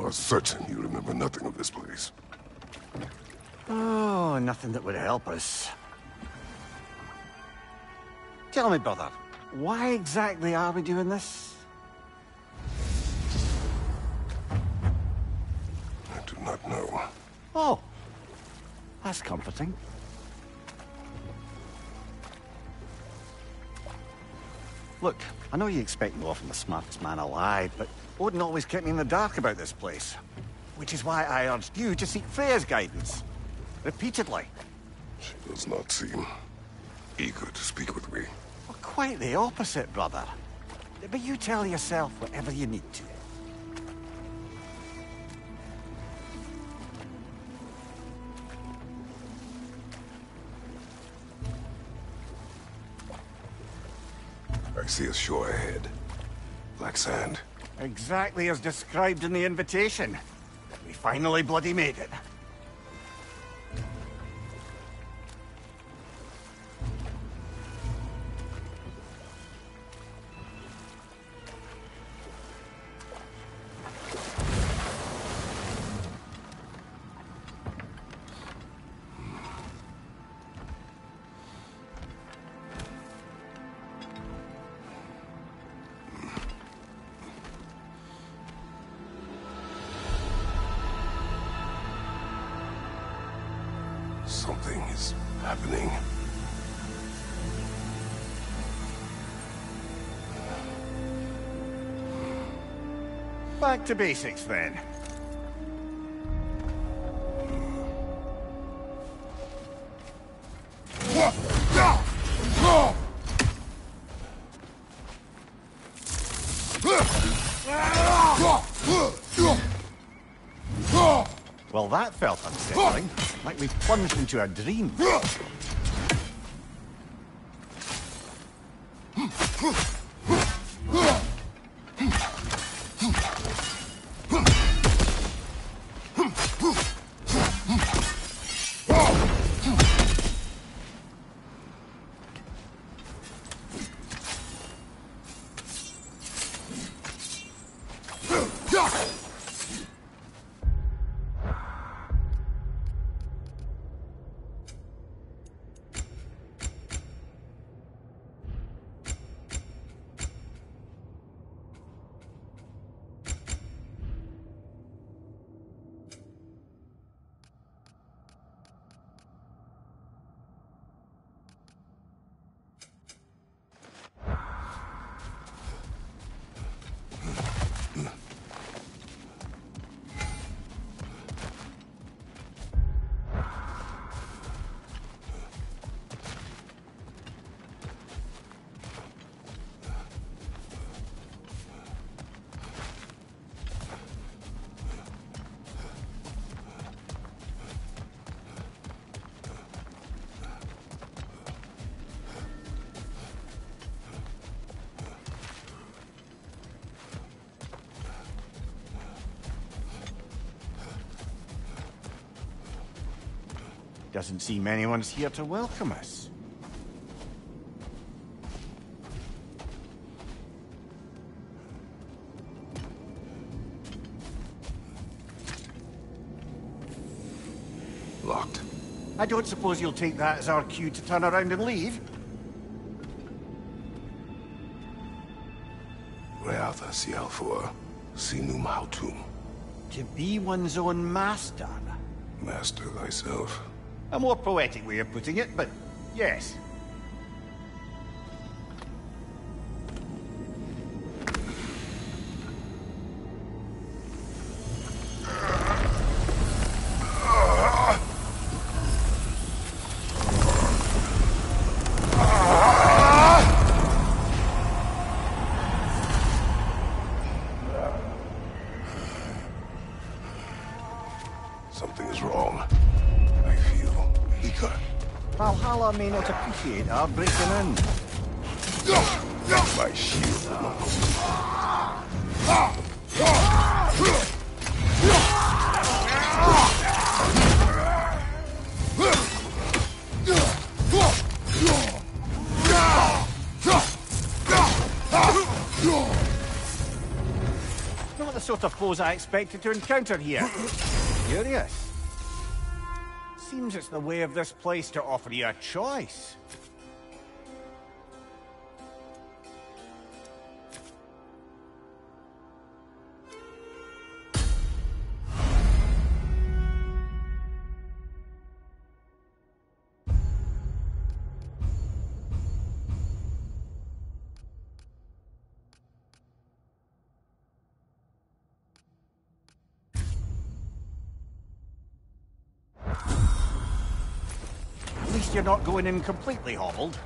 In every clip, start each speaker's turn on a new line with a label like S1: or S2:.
S1: are certain you remember nothing of this place.
S2: Oh, nothing that would help us. Tell me, brother, why exactly are we doing this?
S1: I do not know.
S2: Oh, that's comforting. Look, I know you expect more from the smartest man alive, but Odin always kept me in the dark about this place. Which is why I urged you to seek Freya's guidance. Repeatedly.
S1: She does not seem eager to speak with me.
S2: Well, quite the opposite, brother. But you tell yourself whatever you need to.
S1: I see a shore ahead. Black sand.
S2: Exactly as described in the invitation. We finally bloody made it.
S1: Something is happening.
S2: Back to basics, then. Well, that felt unsettling. Like we plunged into a dream. Doesn't seem anyone's here to welcome us.
S1: Locked.
S2: I don't suppose you'll take that as our cue to turn around and leave?
S1: Reatha Sialfor, Sinum Hautum.
S2: To be one's own master.
S1: Master thyself.
S2: A more poetic way of putting it, but yes.
S1: Something is wrong. I feel weaker.
S2: Valhalla may not appreciate our breaking in.
S1: My shield.
S2: Not the sort of foes I expected to encounter here. Curious. Seems it's the way of this place to offer you a choice. At least you're not going in completely hobbled.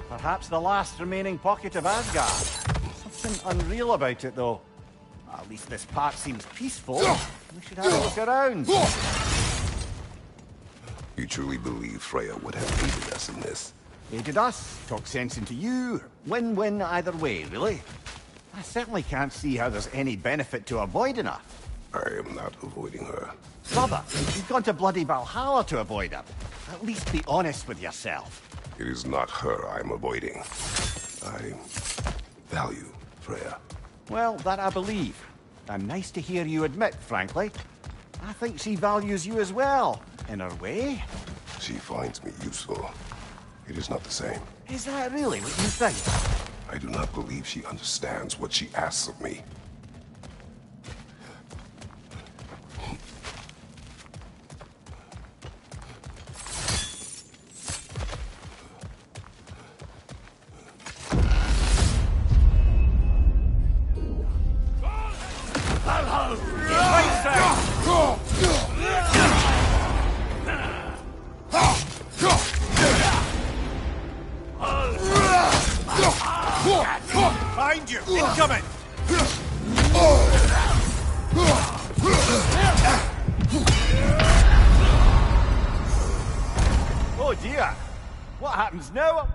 S2: Perhaps the last remaining pocket of Asgard. Something unreal about it, though. At least this part seems peaceful. We should have a look around.
S1: You truly believe Freya would have aided us in this?
S2: Aided us, talk sense into you. Win-win either way, really. I certainly can't see how there's any benefit to avoiding her.
S1: I am not avoiding her.
S2: Brother, you've gone to bloody Valhalla to avoid her. At least be honest with yourself.
S1: It is not her I'm avoiding. I value Freya.
S2: Well, that I believe. And nice to hear you admit, frankly. I think she values you as well, in her way.
S1: She finds me useful. It is not the same.
S2: Is that really what you think?
S1: I do not believe she understands what she asks of me.
S2: Behind you! Incoming! Oh dear! What happens now?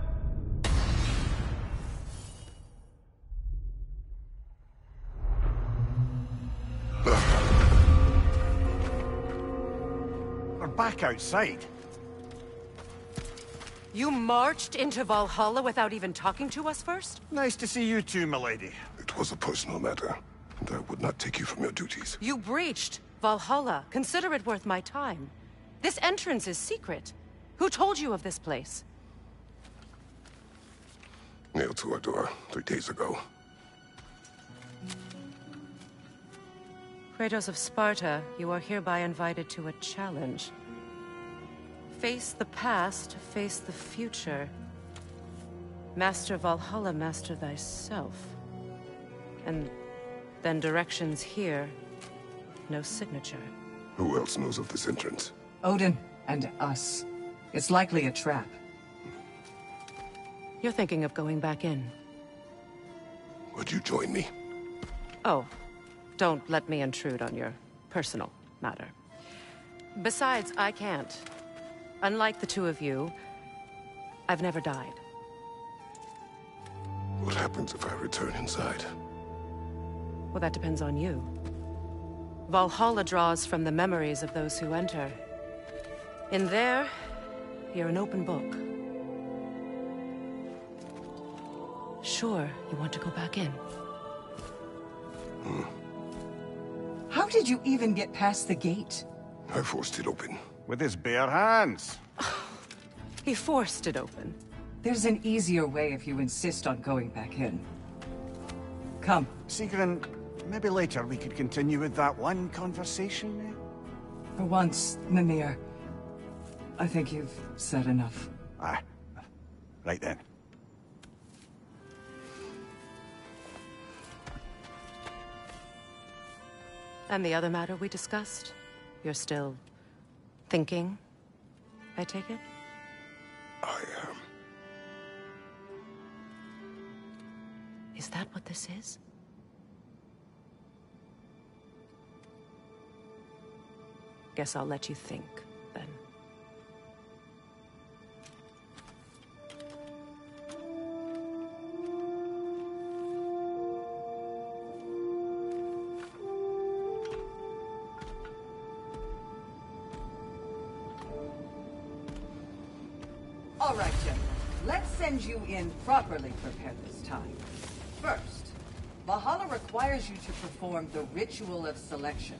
S2: We're back outside.
S3: You marched into Valhalla without even talking to us first?
S2: Nice to see you too, milady.
S1: It was a personal matter, and I would not take you from your duties.
S3: You breached Valhalla. Consider it worth my time. This entrance is secret. Who told you of this place?
S1: Nailed to our door 3 days ago.
S3: Kratos of Sparta, you are hereby invited to a challenge. Face the past, face the future. Master Valhalla, master thyself. And then directions here, no signature.
S1: Who else knows of this entrance?
S4: Odin and us. It's likely a trap.
S3: You're thinking of going back in.
S1: Would you join me?
S3: Oh, don't let me intrude on your personal matter. Besides, I can't. Unlike the two of you, I've never died.
S1: What happens if I return inside?
S3: Well, that depends on you. Valhalla draws from the memories of those who enter. In there, you're an open book. Sure, you want to go back in.
S4: How did you even get past the gate?
S1: I forced it open.
S2: With his bare hands.
S3: He forced it open.
S4: There's an easier way if you insist on going back in. Come.
S2: Sigrun, Maybe later we could continue with that one conversation, eh?
S4: For once, Mimir, I think you've said enough.
S2: Aye. Right then.
S3: And the other matter we discussed? You're still thinking, I take it?
S1: I am.
S3: Is that what this is? Guess I'll let you think, then.
S4: All right, gentlemen. Let's send you in properly prepared this time. First, Valhalla requires you to perform the ritual of selection.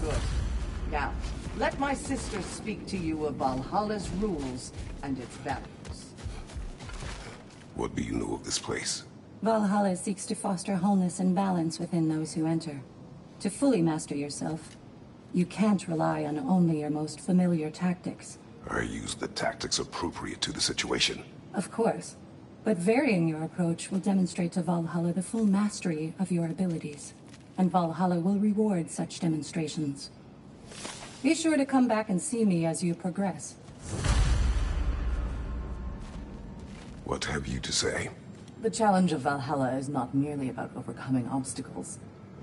S4: Good. Now, let my sister speak to you of Valhalla's rules and its values.
S1: What do you know of this place?
S5: Valhalla seeks to foster wholeness and balance within those who enter. To fully master yourself, you can't rely on only your most familiar tactics.
S1: I use the tactics appropriate to the situation.
S5: Of course, but varying your approach will demonstrate to Valhalla the full mastery of your abilities, and Valhalla will reward such demonstrations. Be sure to come back and see me as you progress.
S1: What have you to say?
S6: The challenge of Valhalla is not merely about overcoming obstacles.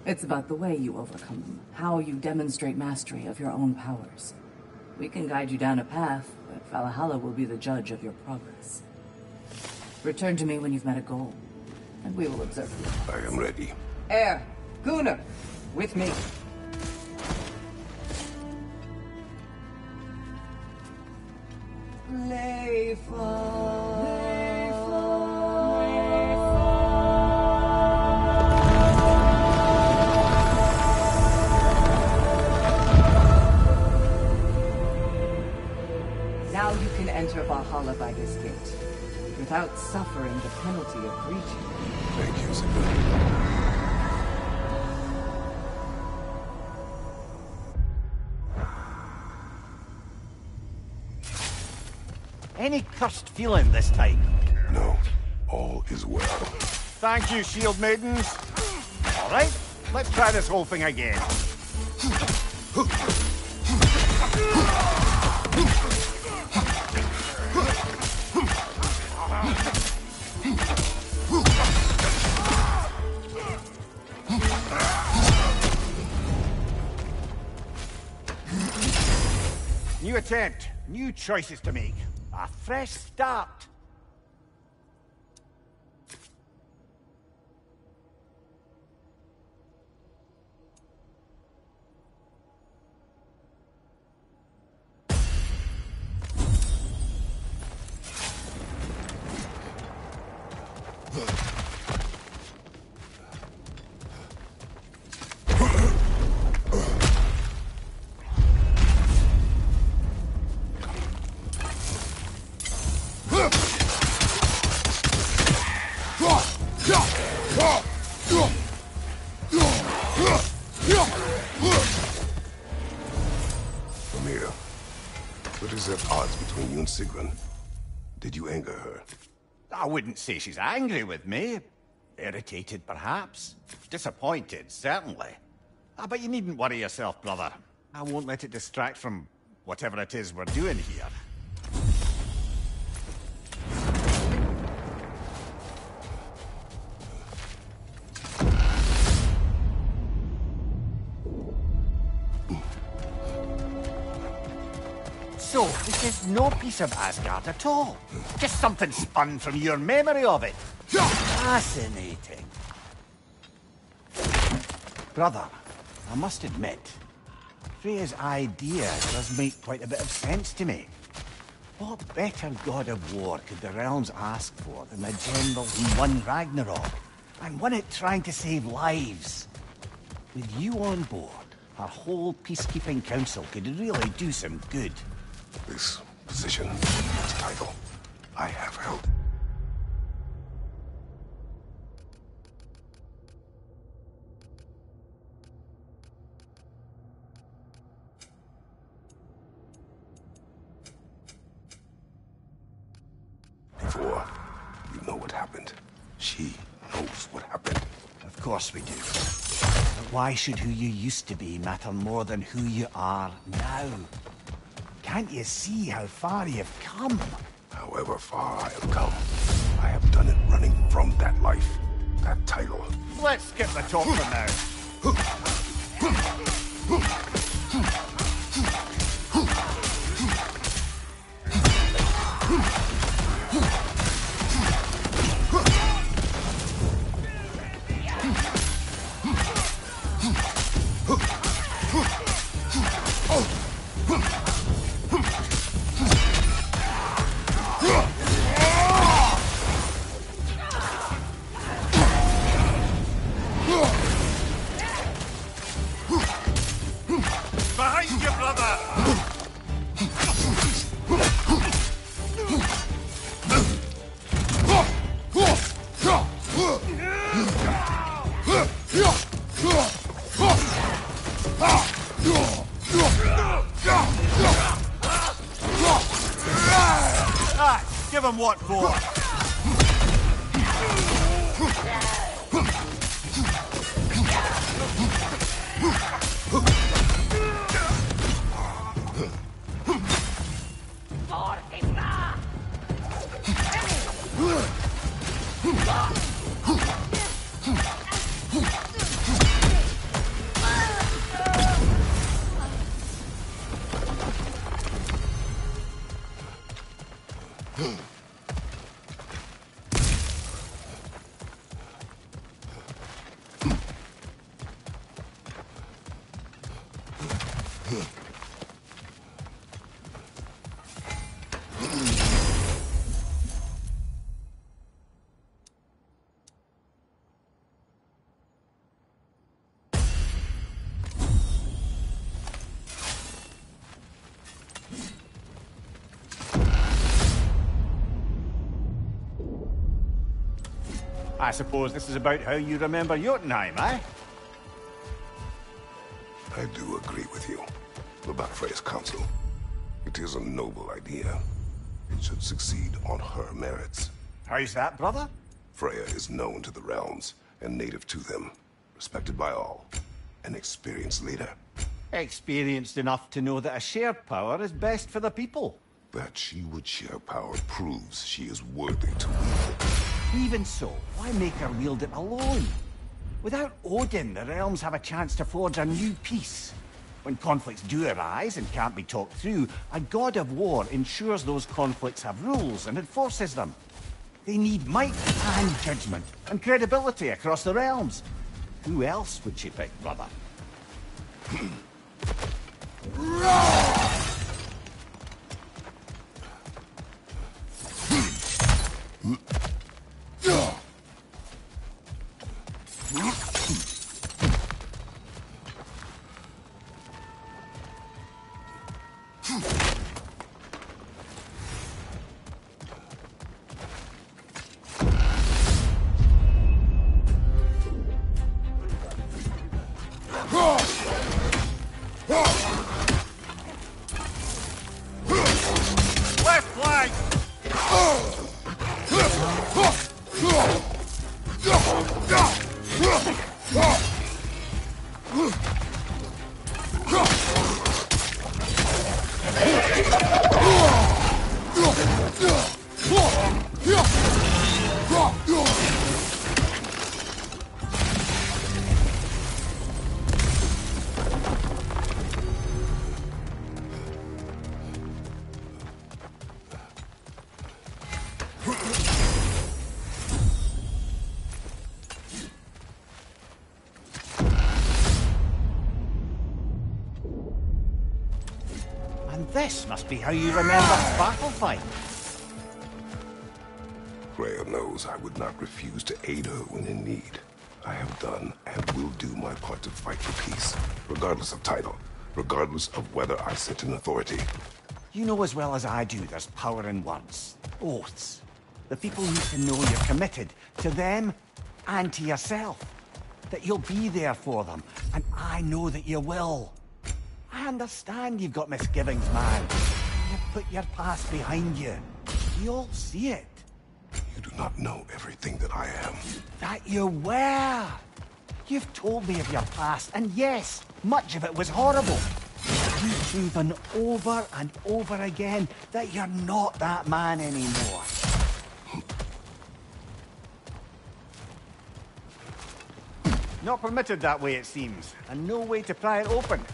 S6: It's about the way you overcome them, how you demonstrate mastery of your own powers. We can guide you down a path, but Valhalla will be the judge of your progress. Return to me when you've met a goal, and we will observe you.
S1: I am ready.
S4: Gunnar, with me. Now you can enter Valhalla by this gate, without suffering the penalty of breaching.
S1: Thank you, Sigmund.
S2: Any cursed feeling this time?
S1: No, all is well.
S2: Thank you, shield maidens. All right, let's try this whole thing again. New attempt, new choices to make. A fresh start.
S1: Amir, what is at odds between you and Sigrun? Did you anger her?
S2: I wouldn't say she's angry with me. Irritated, perhaps. Disappointed, certainly. But you needn't worry yourself, brother. I won't let it distract from whatever it is we're doing here. So, this is no piece of Asgard at all. Just something spun from your memory of it. Fascinating. Brother, I must admit, Freya's idea does make quite a bit of sense to me. What better god of war could the realms ask for than the general who won Ragnarok, and won it trying to save lives? With you on board, our whole peacekeeping council could really do some good.
S1: This position, this title, I have held. Before, you know what happened. She knows what happened.
S2: Of course we do. But why should who you used to be matter more than who you are now? Can't you see how far you've come?
S1: However far I have come, I have done it running from that life, that title.
S2: Let's skip the talk for now. Behind you, brother! Give him what for! I suppose this is about how you remember Jotunheim, eh?
S1: I do agree with you about Freya's counsel. It is a noble idea. It should succeed on her merits.
S2: How's that, brother?
S1: Freya is known to the realms and native to them, respected by all, an experienced leader.
S2: Experienced enough to know that a shared power is best for the people.
S1: That she would share power proves she is worthy to wield it.
S2: Even so, why make her wield it alone? Without Odin, the realms have a chance to forge a new peace. When conflicts do arise and can't be talked through, a god of war ensures those conflicts have rules and enforces them. They need might and judgment and credibility across the realms. Who else would she pick, brother? This must be how you remember battle fight.
S1: Freya knows I would not refuse to aid her when in need. I have done and will do my part to fight for peace, regardless of title, regardless of whether I sit in authority.
S2: You know as well as I do there's power in words. Oaths. The people need to know you're committed to them and to yourself. That you'll be there for them, and I know that you will. I understand you've got misgivings, man. You've put your past behind you. We all see it.
S1: You do not know everything that I am.
S2: That you were. You've told me of your past, and yes, much of it was horrible. You've proven over and over again that you're not that man anymore. Not permitted that way, it seems, and no way to pry it open.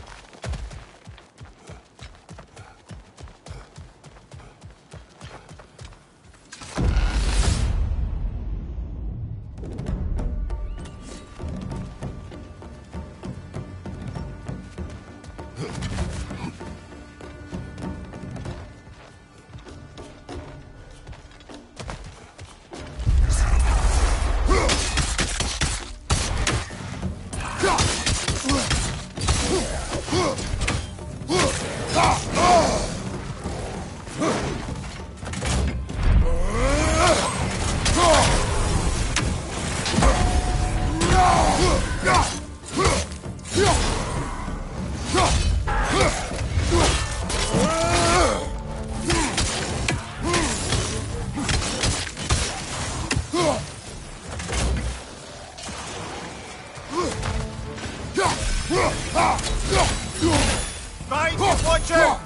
S2: Right, watch out!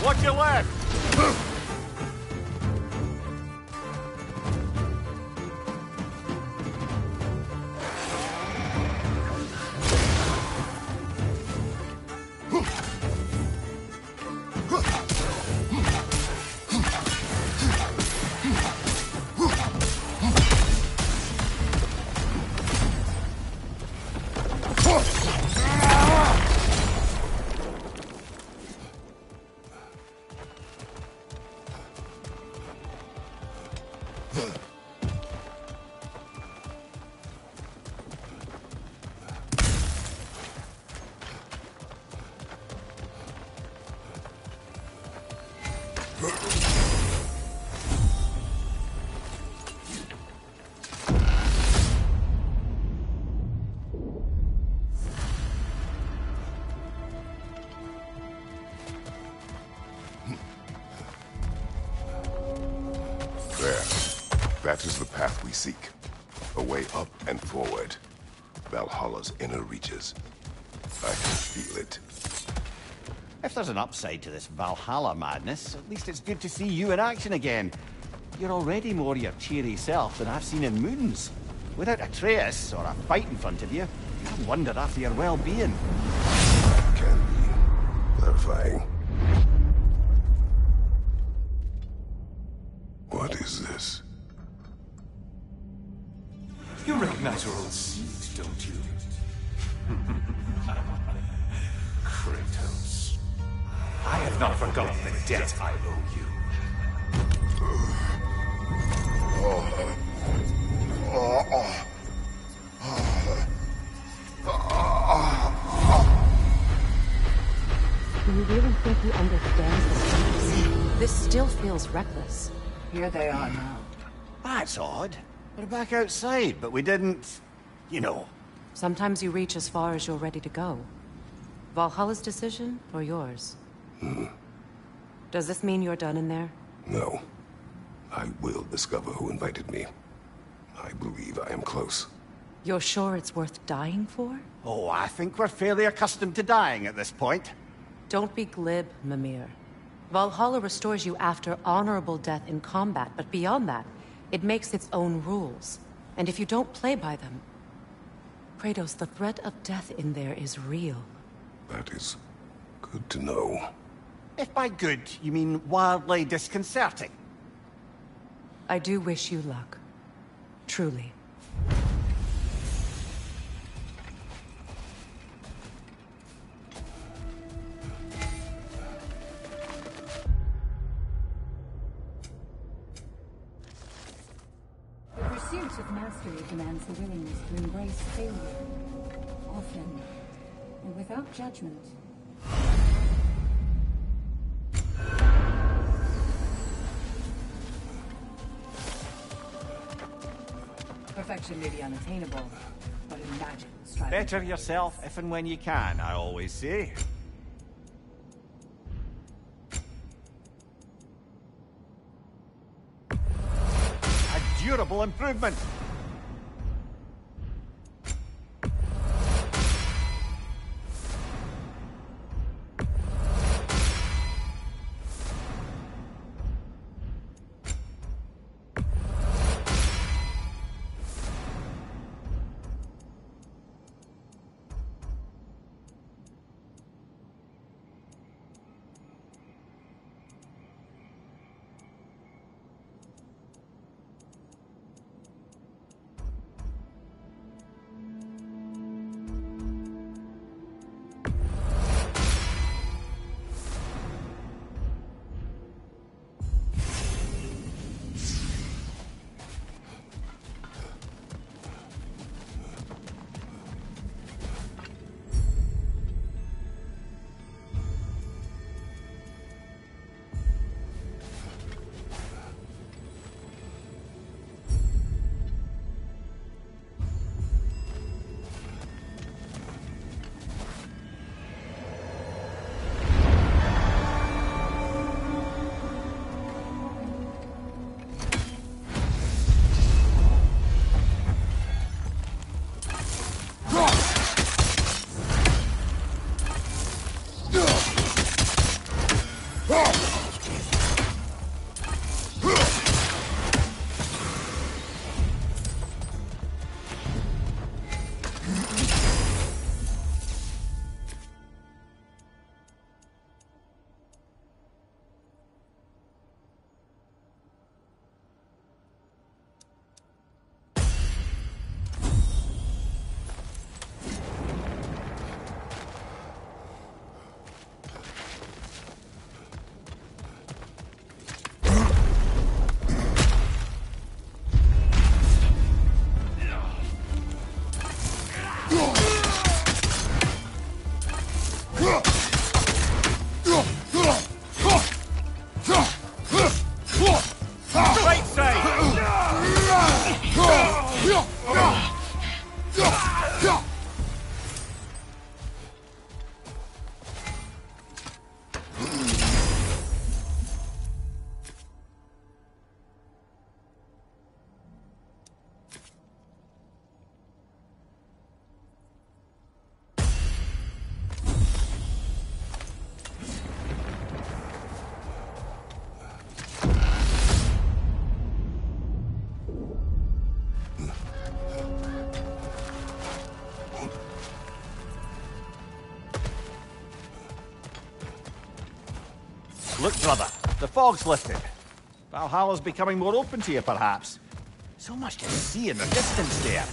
S2: Watch your left!
S1: That is the path we seek. A way up and forward. Valhalla's inner reaches. I can feel it.
S2: If there's an upside to this Valhalla madness, at least it's good to see you in action again. You're already more your cheery self than I've seen in moons. Without a trace or a fight in front of you, I wonder after your well-being.
S1: Can be clarifying. What is this?
S7: You recognize your old seat, don't you? Kratos. I have not forgotten the debt I owe you.
S3: Do you really think he understands the stakes? This still feels reckless.
S4: Here they are now.
S2: That's odd. We're back outside, but we didn't... you know.
S3: Sometimes you reach as far as you're ready to go. Valhalla's decision, or yours? Does this mean you're done in there?
S1: No. I will discover who invited me. I believe I am close.
S3: You're sure it's worth dying for?
S2: Oh, I think we're fairly accustomed to dying at this point.
S3: Don't be glib, Mimir. Valhalla restores you after honorable death in combat, but beyond that, it makes its own rules. And if you don't play by them... Kratos, the threat of death in there is real.
S1: That is good to know.
S2: If by good, you mean wildly disconcerting.
S3: I do wish you luck. Truly.
S5: The pursuit of mastery demands the willingness to embrace failure, often, and without judgment.
S6: Perfection may be unattainable, but imagine striving.
S2: Better yourself if and when you can, I always say. A durable improvement. Look, brother, the fog's lifted. Valhalla's becoming more open to you, perhaps. So much to see in the distance there.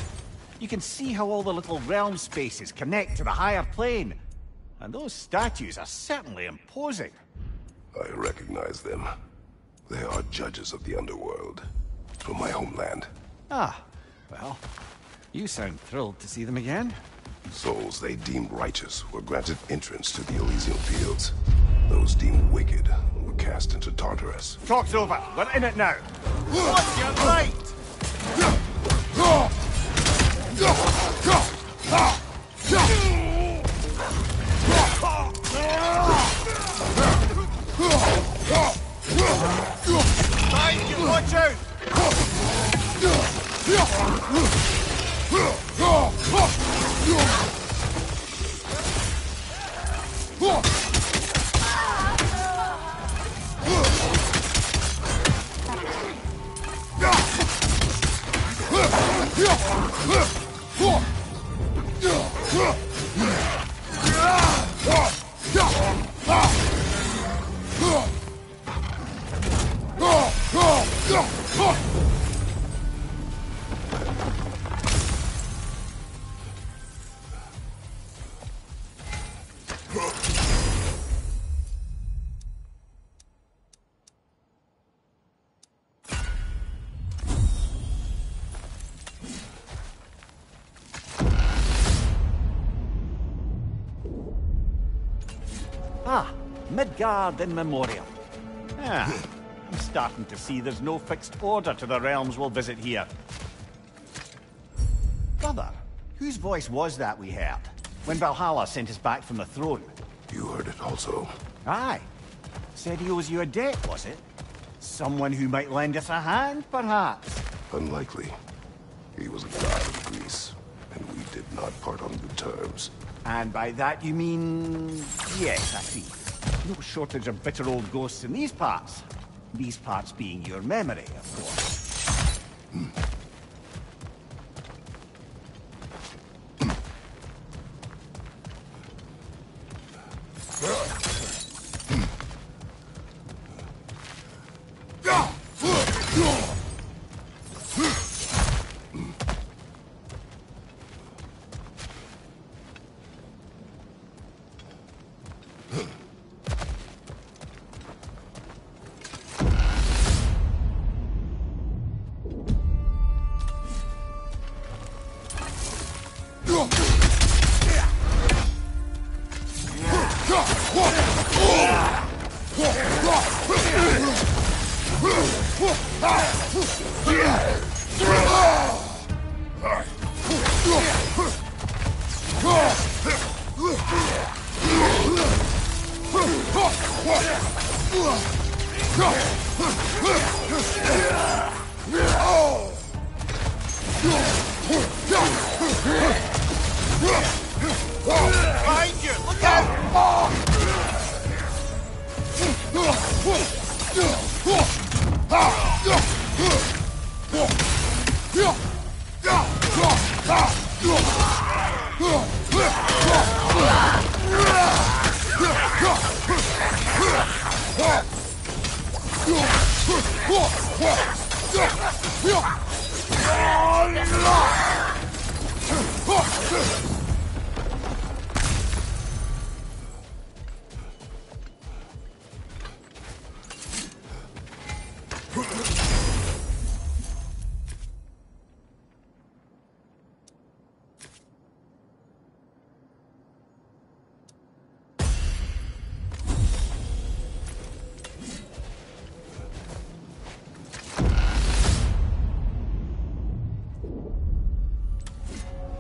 S2: You can see how all the little realm spaces connect to the higher plane. And those statues are certainly imposing.
S1: I recognize them. They are judges of the underworld. From my homeland.
S2: Ah, well, you sound thrilled to see them again.
S1: Souls they deemed righteous were granted entrance to the Elysian fields. Those deemed wicked were cast into Tartarus.
S2: Talk's over. We're in it now. What's your right? Watch out! Ah, Midgard in memoriam. Ah, I'm starting to see there's no fixed order to the realms we'll visit here. Brother, whose voice was that we heard when Valhalla sent us back from the throne?
S1: You heard it also.
S2: Aye. Said he owes you a debt, was it? Someone who might lend us a hand, perhaps?
S1: Unlikely. He was a god of Greece, and we did not part on good terms.
S2: And by that you mean... Yes, I see. No shortage of bitter old ghosts in these parts. These parts being your memory, of course.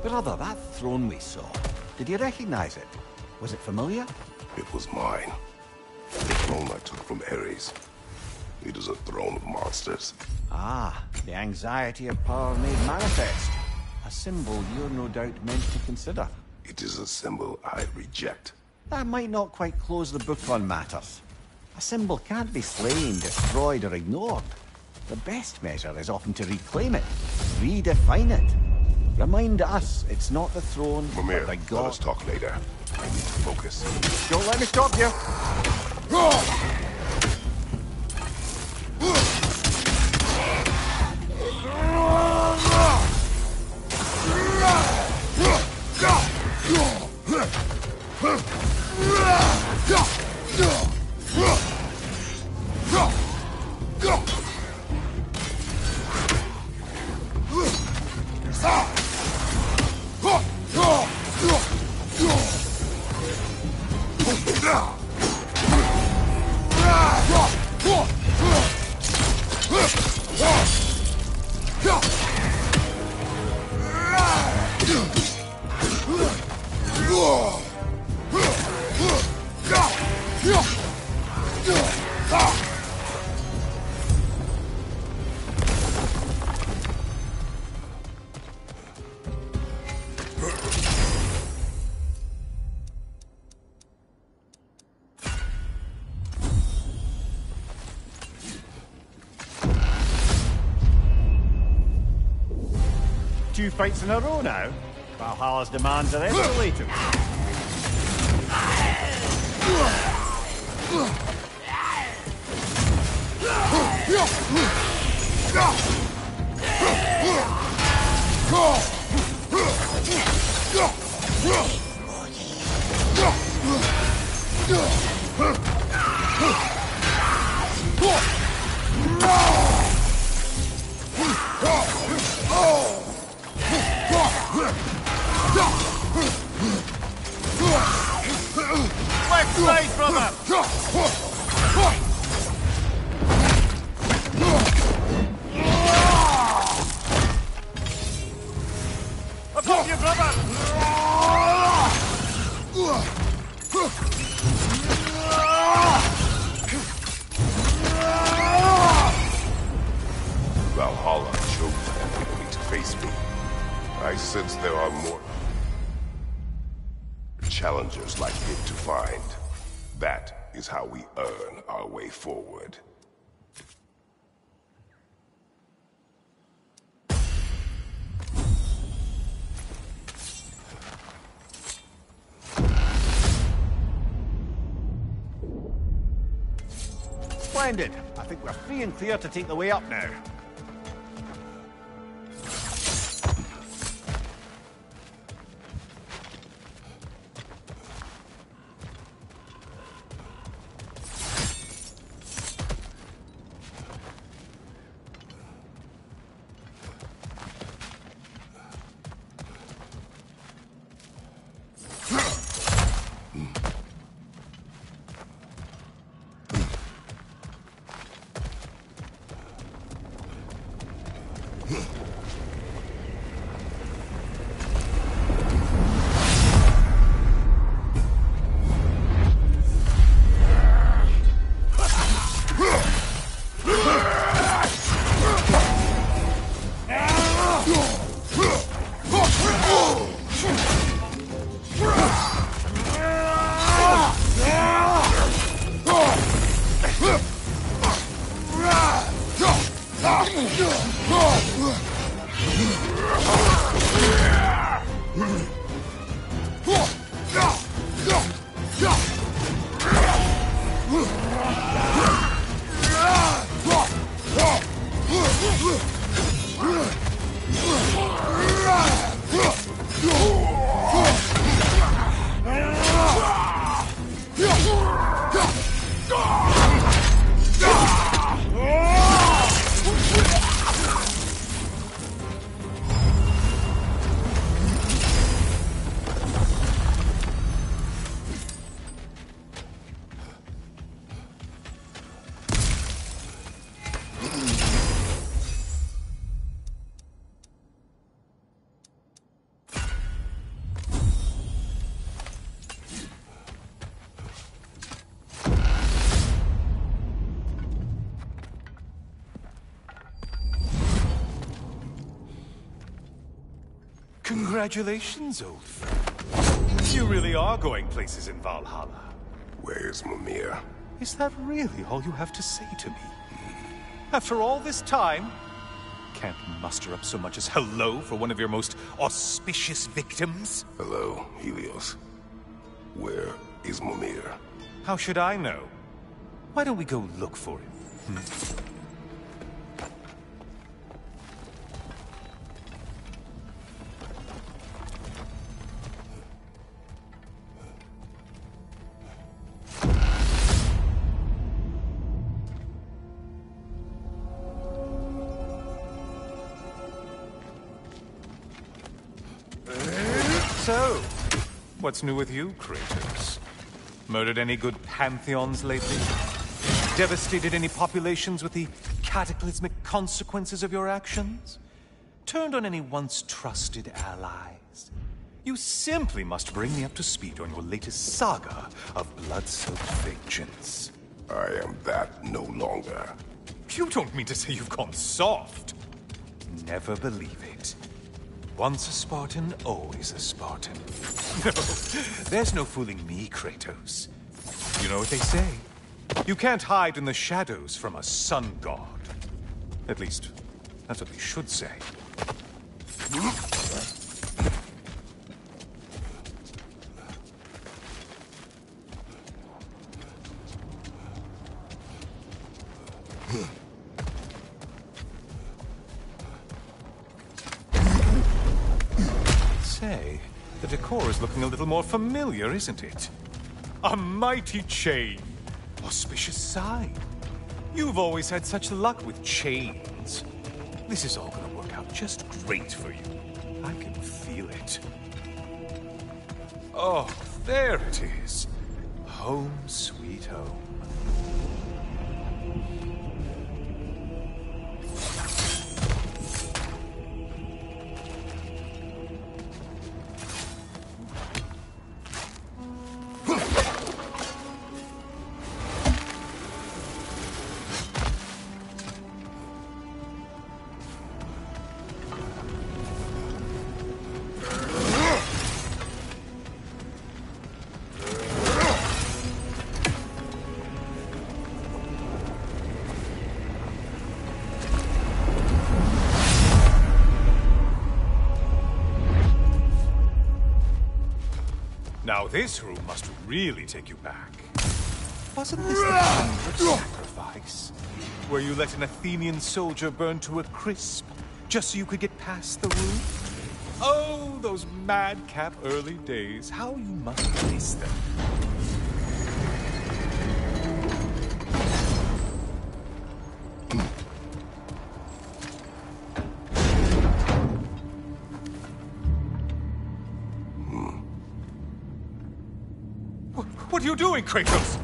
S2: Brother, that throne we saw, did you recognize it? Was it familiar?
S1: It was mine. The throne I took from Ares. It is a throne of monsters.
S2: Ah, the anxiety of power made manifest. A symbol you're no doubt meant to consider.
S1: It is a symbol I reject.
S2: That might not quite close the book on matters. A symbol can't be slain, destroyed, or ignored. The best measure is often to reclaim it, redefine it. Remind us, it's not the throne,
S1: Mimir,
S2: but the
S1: let
S2: god.
S1: us talk later. I need to focus.
S2: Don't let me stop you. Two fights in a row now. Valhalla's demands are escalating. Let's side, brother! Upon you, brother!
S1: Valhalla chose an enemy to face me. I sense there are more challengers like it to find. That is how we earn our way forward.
S2: Splendid. I think we're free and clear to take the way up now.
S7: Congratulations, old friend. You really are going places in Valhalla.
S1: Where's Mimir?
S7: Is that really all you have to say to me? After all this time, can't muster up so much as hello for one of your most auspicious victims?
S1: Hello, Helios. Where is Mimir?
S7: How should I know? Why don't we go look for him? So, what's new with you, Kratos? Murdered any good pantheons lately? Devastated any populations with the cataclysmic consequences of your actions? Turned on any once trusted allies? You simply must bring me up to speed on your latest saga of blood-soaked vengeance.
S1: I am that no longer.
S7: You don't mean to say you've gone soft? Never believe it. Once a Spartan, always a Spartan. No, there's no fooling me, Kratos. You know what they say? You can't hide in the shadows from a sun god. At least, that's what they should say. Say, the decor is looking a little more familiar, isn't it? A mighty chain. Auspicious sign. You've always had such luck with chains. This is all gonna work out just great for you. I can feel it. Oh, there it is. Home sweet home. Now this room must really take you back. Wasn't this the hundredth sacrifice? Where you let an Athenian soldier burn to a crisp, just so you could get past the roof? Oh, those madcap early days. How you must miss them. What are you doing, Kratos?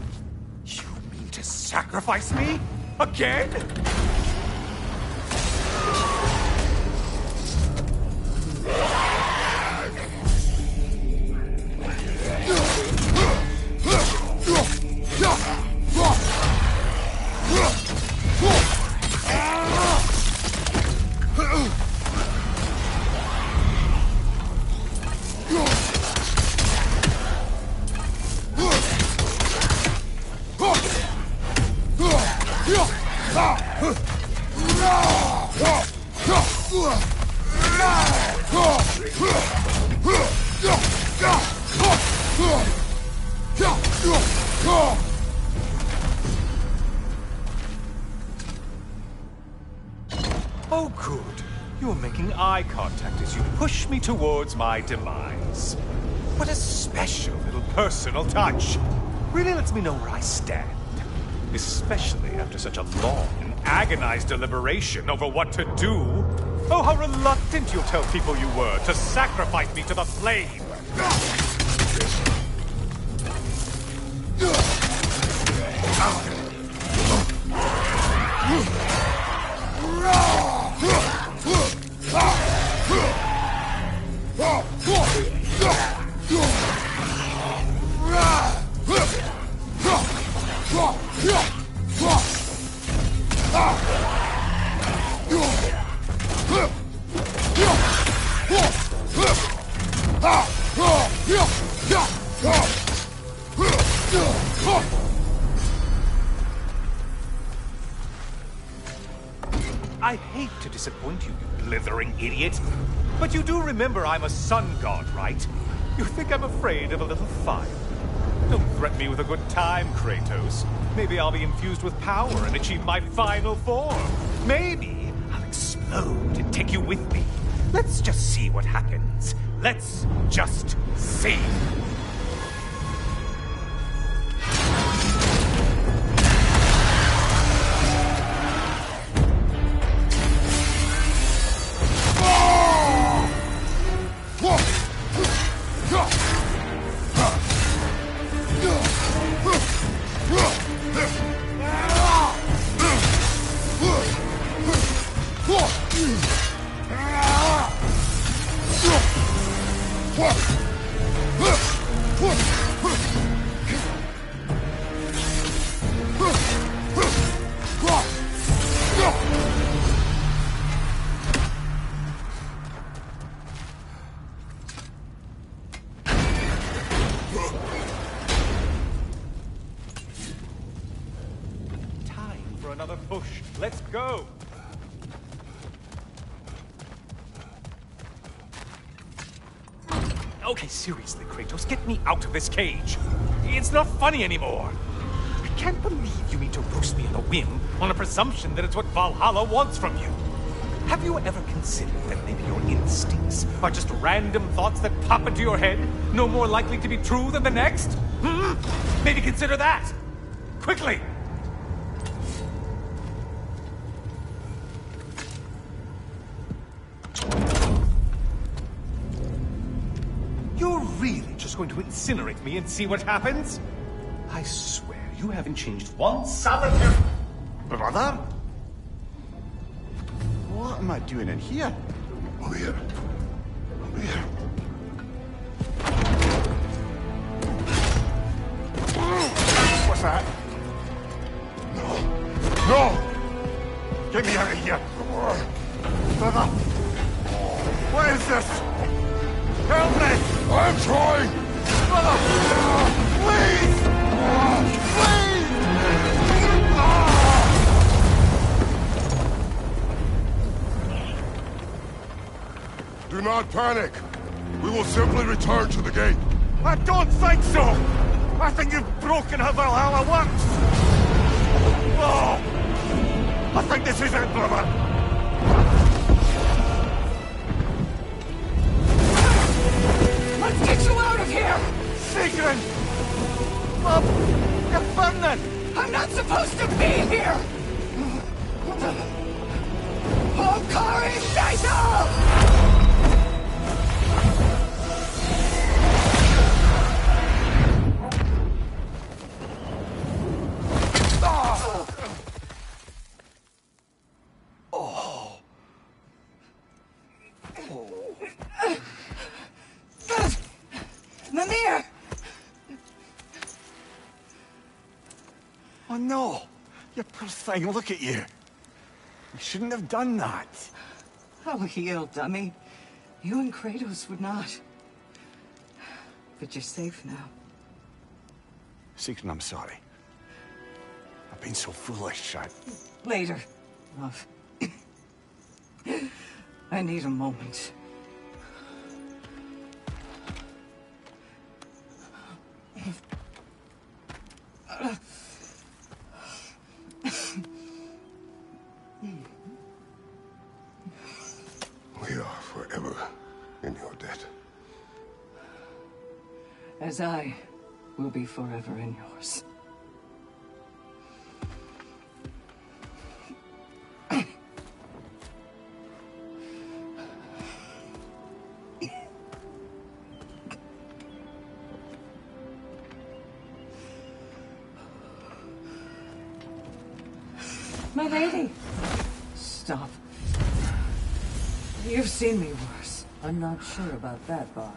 S7: You mean to sacrifice me? Again? Oh, good. You're making eye contact as you push me towards my demise. What a special little personal touch. Really lets me know where I stand. Especially after such a long and agonized deliberation over what to do. Oh, how reluctant you'll tell people you were to sacrifice me to the flame. I hate to disappoint you, you blithering idiot. But you do remember I'm a sun god, right? You think I'm afraid of a little fire? Don't threaten me with a good time, Kratos. Maybe I'll be infused with power and achieve my final form. Maybe I'll explode and take you with me. Let's just see what happens. Let's just see. Another push. Let's go! Okay, seriously, Kratos, get me out of this cage. It's not funny anymore. I can't believe you mean to roast me on a whim on a presumption that it's what Valhalla wants from you. Have you ever considered that maybe your instincts are just random thoughts that pop into your head, no more likely to be true than the next? Maybe consider that! Quickly! You're really just going to incinerate me and see what happens? I swear, you haven't changed one solitary...
S2: Brother? What am I doing in here?
S1: Over here. Over here.
S2: What's that?
S1: No!
S2: Get me out of here! Brother! What is this? Help me!
S1: I'm trying!
S2: Brother! Please! Please!
S1: Do not panic. We will simply return to the gate.
S2: I don't think so! I think you've broken how Valhalla works! Oh! I think this is it, brother!
S4: Let's get you out of here!
S2: Sigrun! Love, you're burning!
S4: I'm not supposed to be here! Hokari Saito! Mimir!
S2: Oh no! You poor thing, look at you! You shouldn't have done that.
S4: I'll heal, dummy. You and Kratos would not. But you're safe now.
S2: Sigrun, I'm sorry. I've been so foolish,
S4: Later, love. I need a moment.
S1: We are forever in your debt.
S4: As I will be forever in yours. My lady! Stop. You've seen me worse.
S6: I'm not sure about that, boss.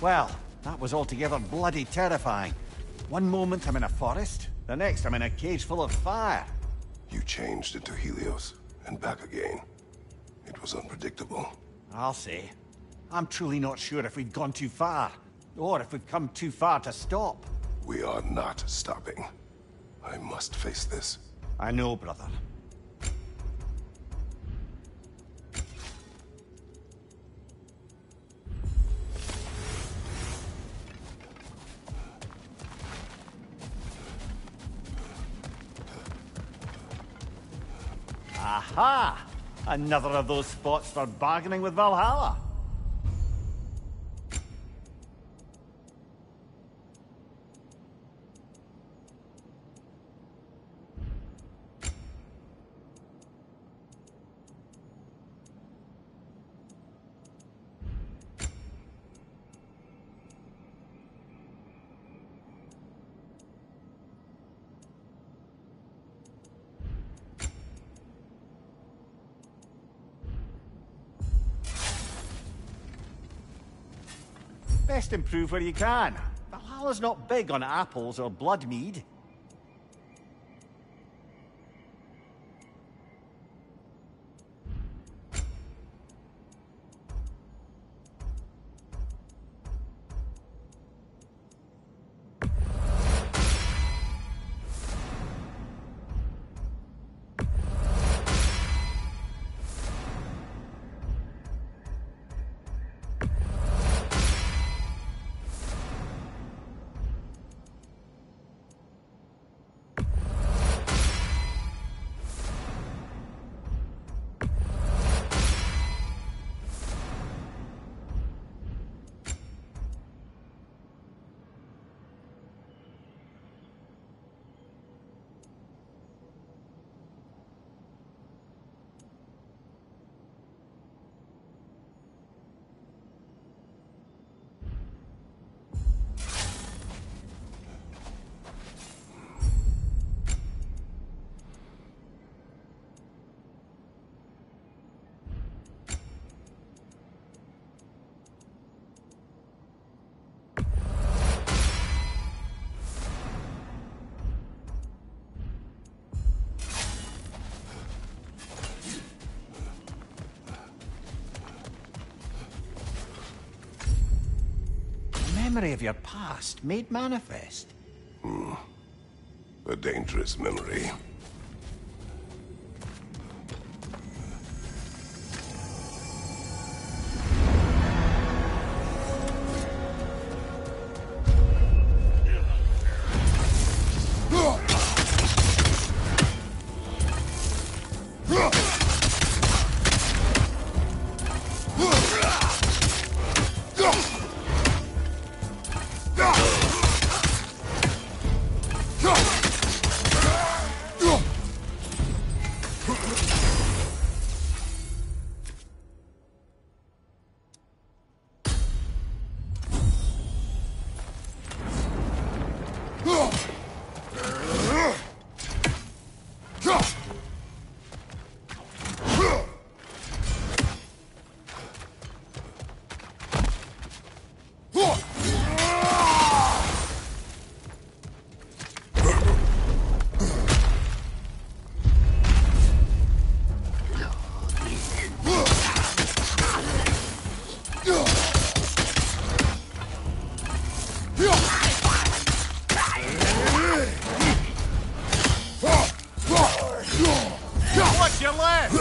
S2: Well, that was altogether bloody terrifying. One moment I'm in a forest, the next I'm in a cage full of fire.
S1: You changed into Helios, and back again. It was unpredictable.
S2: I'll say. I'm truly not sure if we've gone too far, or if we've come too far to stop.
S1: We are not stopping. I must face this.
S2: I know, brother. Aha! Another of those spots for bargaining with Valhalla. Best improve where you can. Valhalla's not big on apples or blood mead. memory of your past made manifest.
S1: A dangerous memory.
S2: Watch your left!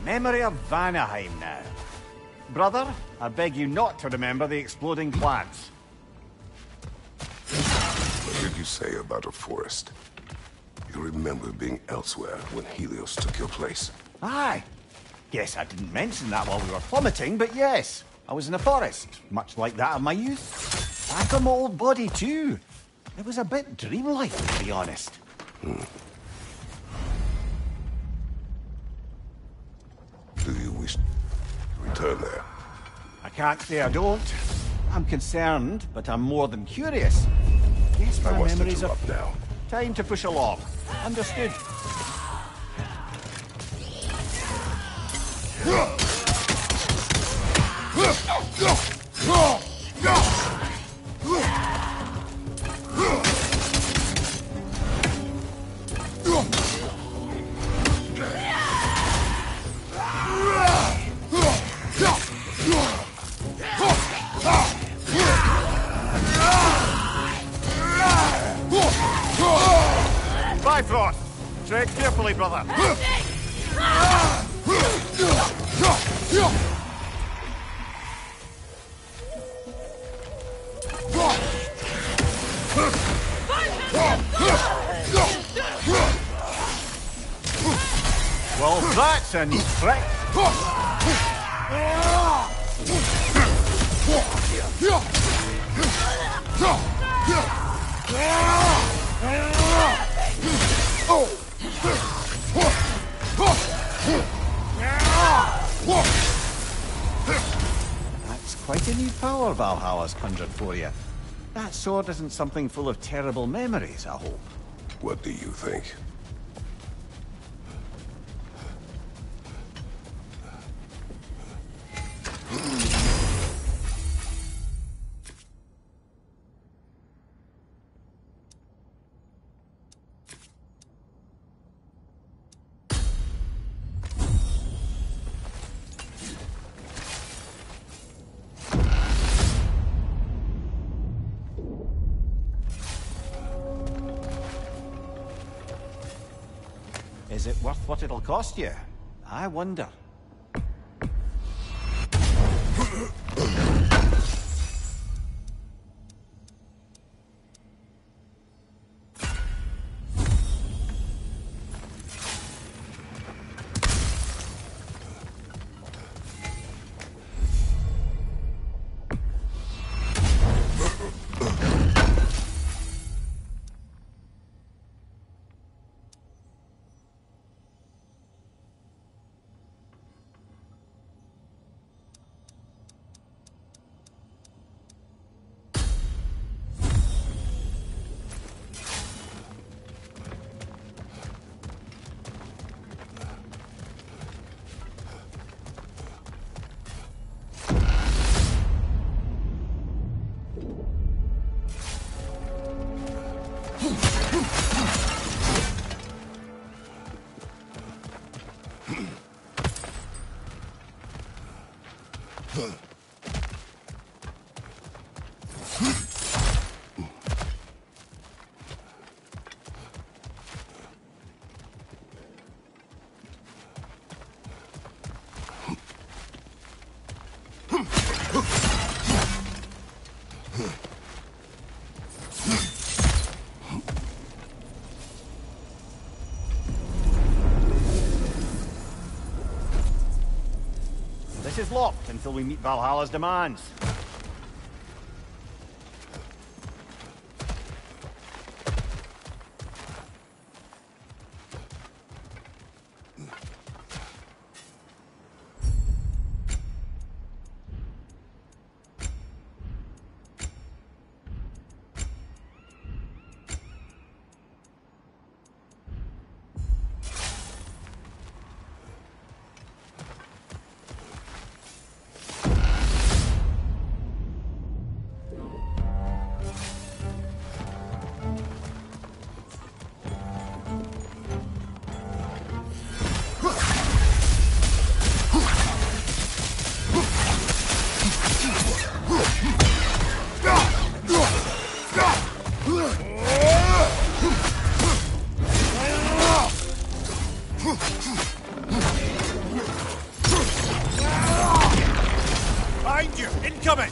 S2: Memory of Vanaheim now. Brother, I beg you not to remember the exploding plants.
S1: What did you say about a forest? You remember being elsewhere when Helios took your place?
S2: Aye. Yes, I didn't mention that while we were plummeting, but yes. I was in a forest, much like that of my youth. Back on my old body too. It was a bit dreamlike, to be honest.
S1: Do you wish to return there?
S2: I can't say I don't. I'm concerned, but I'm more than curious. Guess
S1: I
S2: my
S1: must
S2: memories of...
S1: interrupt now.
S2: Time to push along. Understood. Bifrost! Tread carefully, brother. Well, that's a neat trick. That's quite a new power Valhalla's conjured for you. That sword isn't something full of terrible memories, I hope.
S1: What do you think?
S2: Is it worth what it'll cost you? I wonder. is locked until we meet Valhalla's demands.
S7: Behind you! Incoming!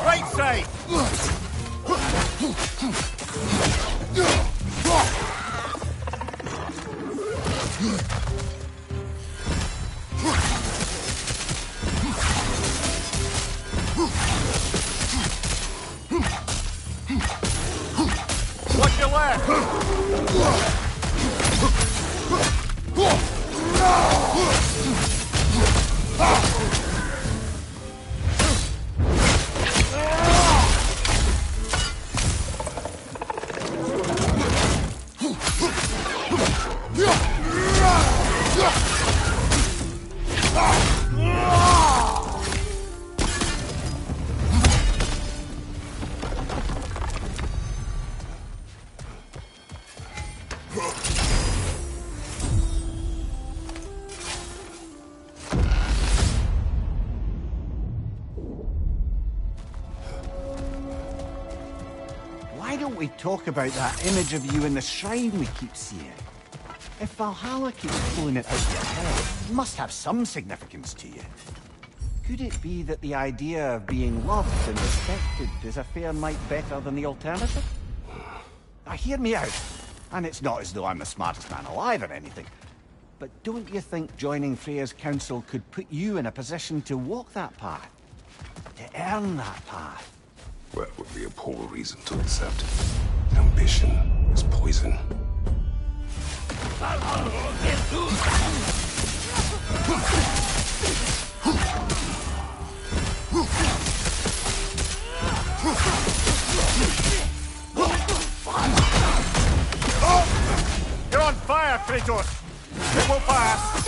S7: Right side! Watch your left!
S2: Why don't we talk about that image of you in the shrine we keep seeing? If Valhalla keeps pulling it out your head, it must have some significance to you. Could it be that the idea of being loved and respected is a fair mite better than the alternative? Now hear me out, and it's not as though I'm the smartest man alive or anything, but don't you think joining Freya's council could put you in a position to walk that path? To earn that path?
S1: That would be a poor reason to accept. Ambition is poison.
S2: You're on fire, Kratos! It will pass!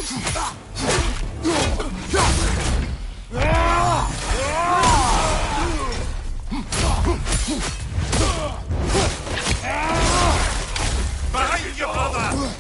S2: Behind you, brother!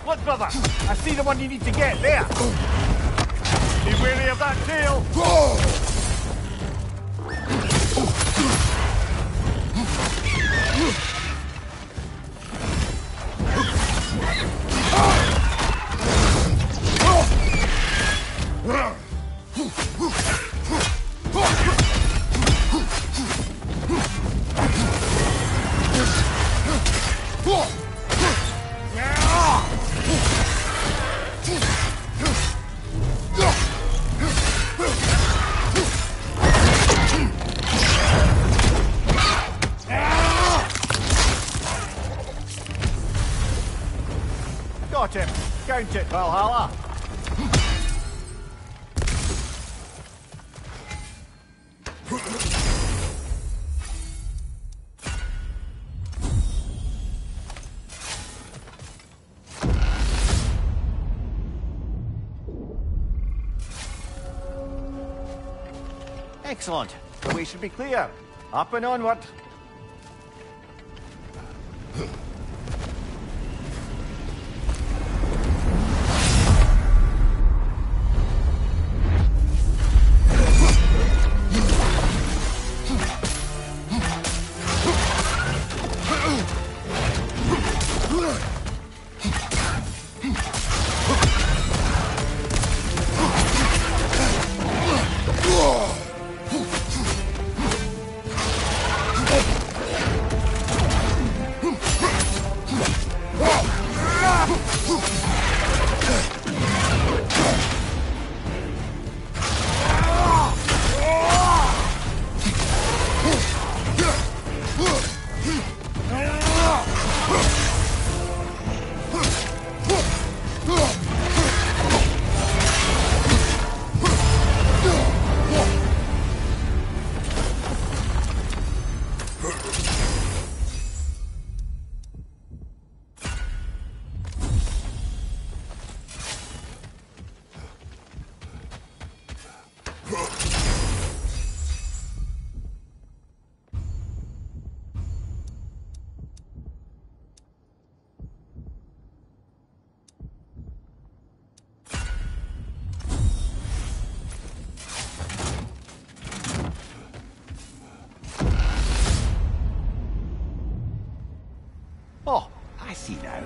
S2: Look, brother! I see the one you need to get there! Be wary of that tail! it, Valhalla? Excellent. The way should be clear. Up and onward. Oh, I see now.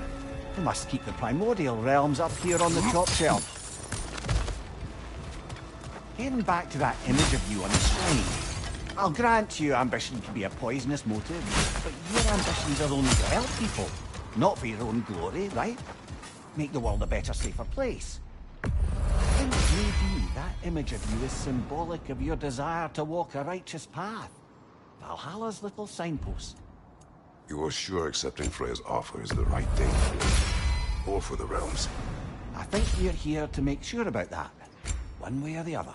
S2: We must keep the primordial realms up here on the top shelf. Getting back to that image of you on the shrine. I'll grant you ambition can be a poisonous motive, but your ambitions are only to help people, not for your own glory, right? Make the world a better, safer place. I think maybe that image of you is symbolic of your desire to walk a righteous path. Valhalla's little signpost.
S1: You are sure accepting Freya's offer is the right thing for me? Or for the realms?
S2: I think you're here to make sure about that, one way or the other.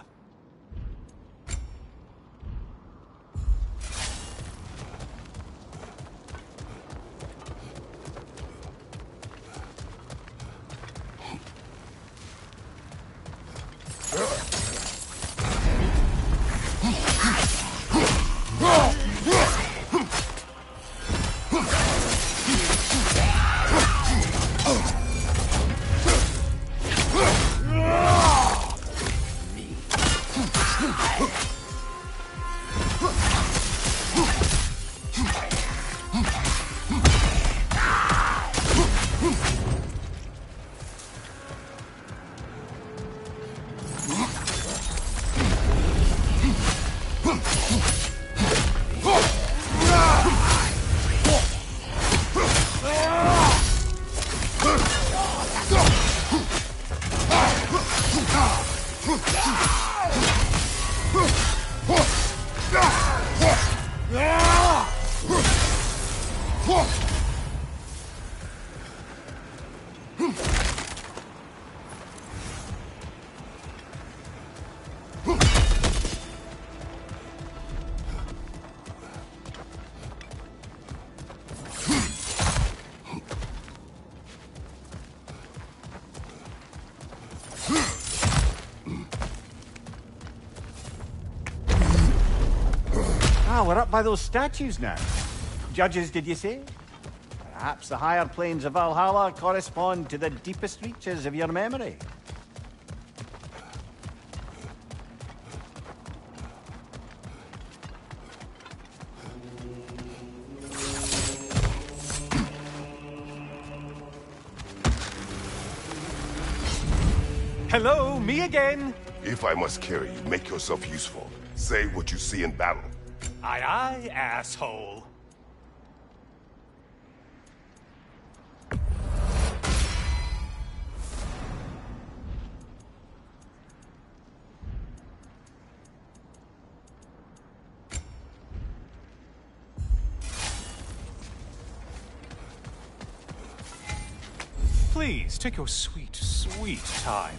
S2: Ah, we're up by those statues now. Judges, did you say? Perhaps the higher planes of Valhalla correspond to the deepest reaches of your memory.
S7: Hello, me again.
S1: If I must carry you, make yourself useful. Say what you see in battle.
S7: Aye, aye, asshole. Please, take your sweet, sweet time.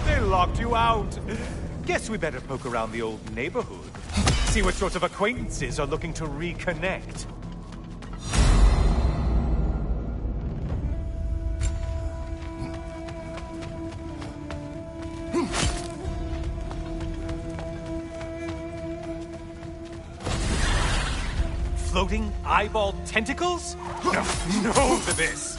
S7: They locked you out. Guess we better poke around the old neighborhood. See what sorts of acquaintances are looking to reconnect. Floating eyeball tentacles? No to this.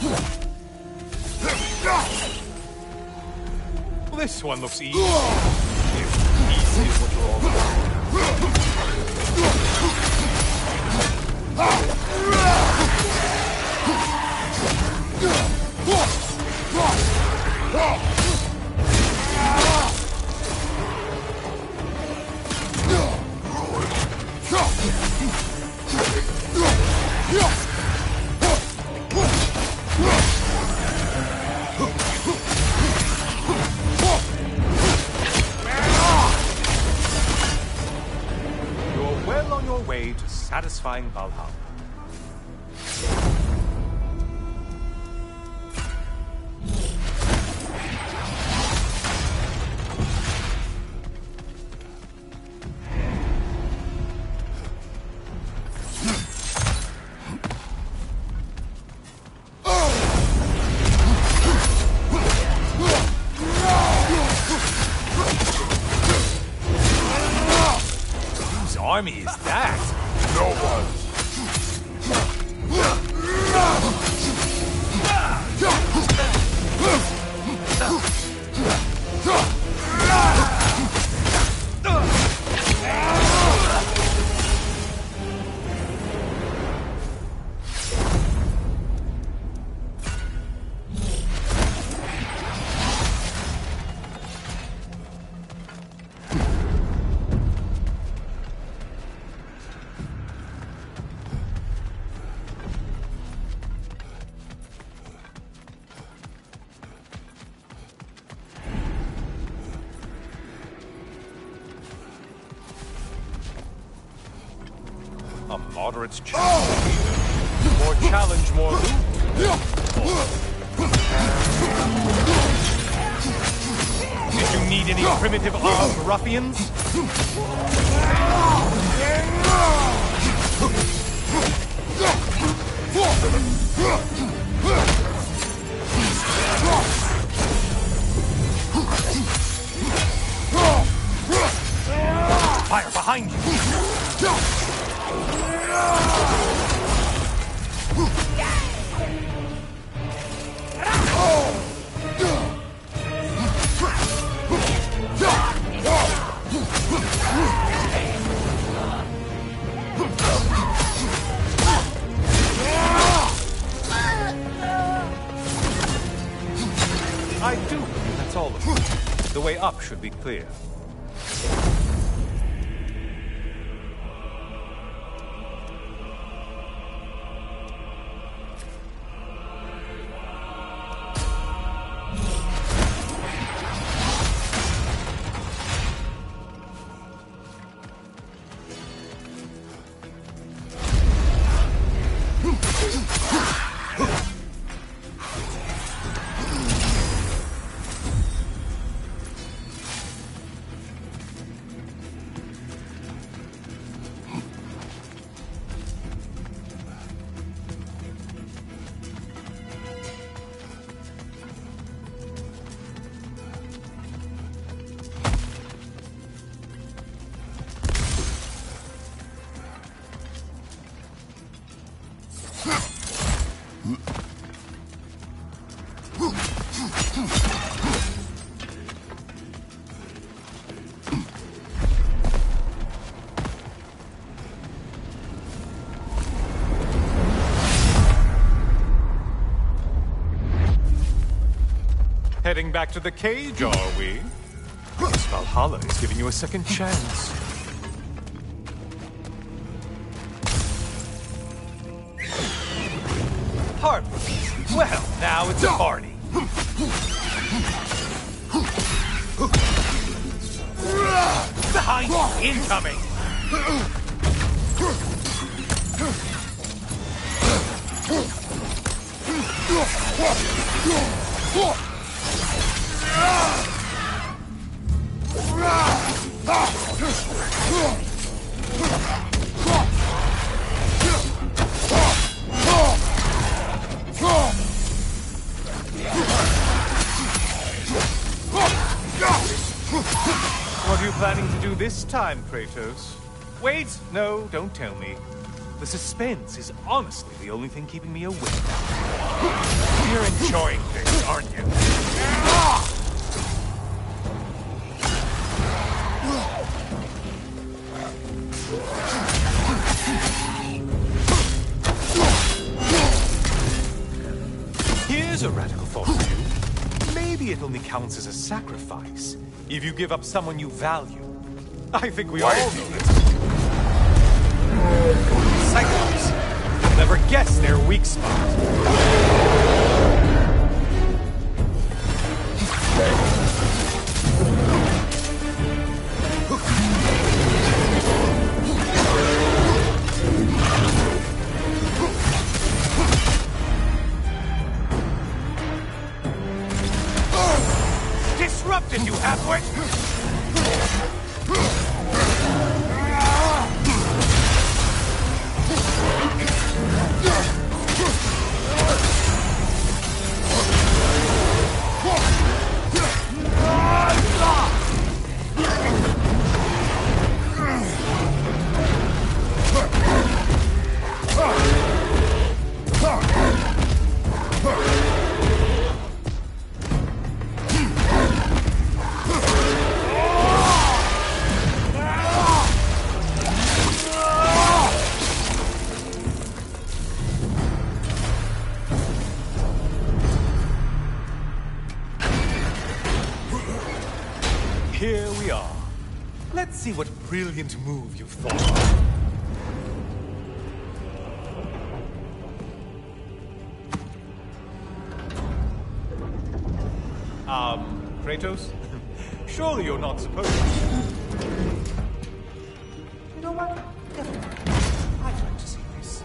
S7: Well, this one looks easy. If easy is what you're all about. To satisfying Valhalla. Whose army is that?
S1: No one.
S7: A moderate challenge. More challenge, more loot. Did you need any primitive armed ruffians? Fire behind you! I do. That's all of it. The way up should be clear. Heading back to the cage, are we? Guess Valhalla is giving you a second chance. Harmless. Well, now it's a party. Behind you, incoming! What are you planning to do this time, Kratos? Wait, no, don't tell me. The suspense is honestly the only thing keeping me awake. You're enjoying this, aren't you? Here's a radical thought for you. Maybe it only counts as a sacrifice if you give up someone you value. I think we all know that. Cyclops. You'll never guess their weak spot. Disrupted, you halfwit! Here we are. Let's see what brilliant move you've thought of. Kratos? Surely you're not supposed to. You know what? Never mind. I'd like to see this.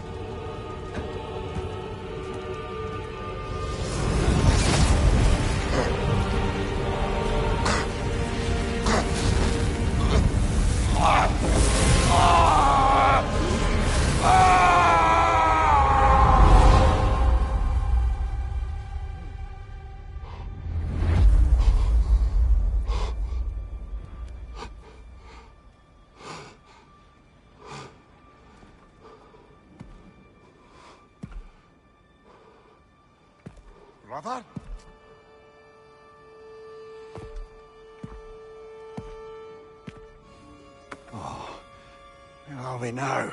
S2: Brother? Oh, where are we now?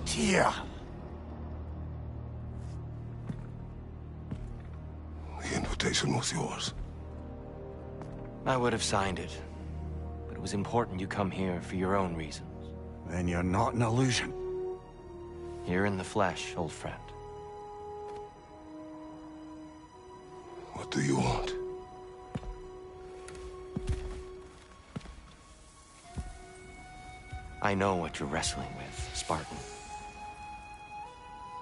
S2: Tyr!
S1: The invitation was yours.
S8: I would have signed it, but it was important you come here for your own reasons.
S2: Then you're not an illusion.
S8: Here in the flesh, old friend.
S1: What do you want?
S8: I know what you're wrestling with, Spartan.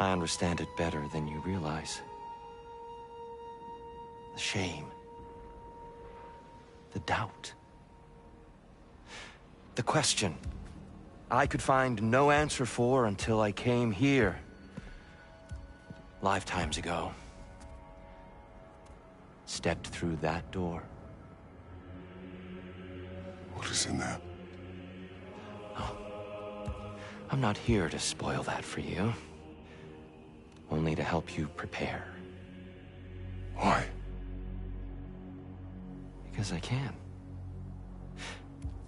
S8: I understand it better than you realize. The shame. The doubt. The question I could find no answer for until I came here. Lifetimes ago. Stepped through that door.
S1: What is in there?
S8: Oh. I'm not here to spoil that for you. Only to help you prepare.
S1: Why?
S8: Because I can.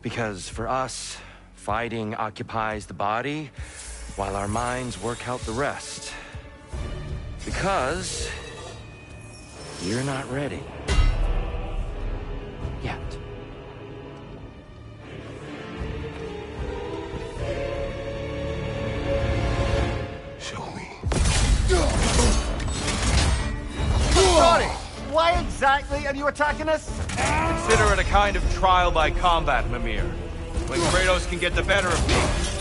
S8: Because for us, fighting occupies the body, while our minds work out the rest. Because you're not ready. Yet.
S1: Show me.
S2: Sorry, why exactly are you attacking us?
S9: Consider it a kind of trial by combat, Mimir. When Kratos can get the better of me,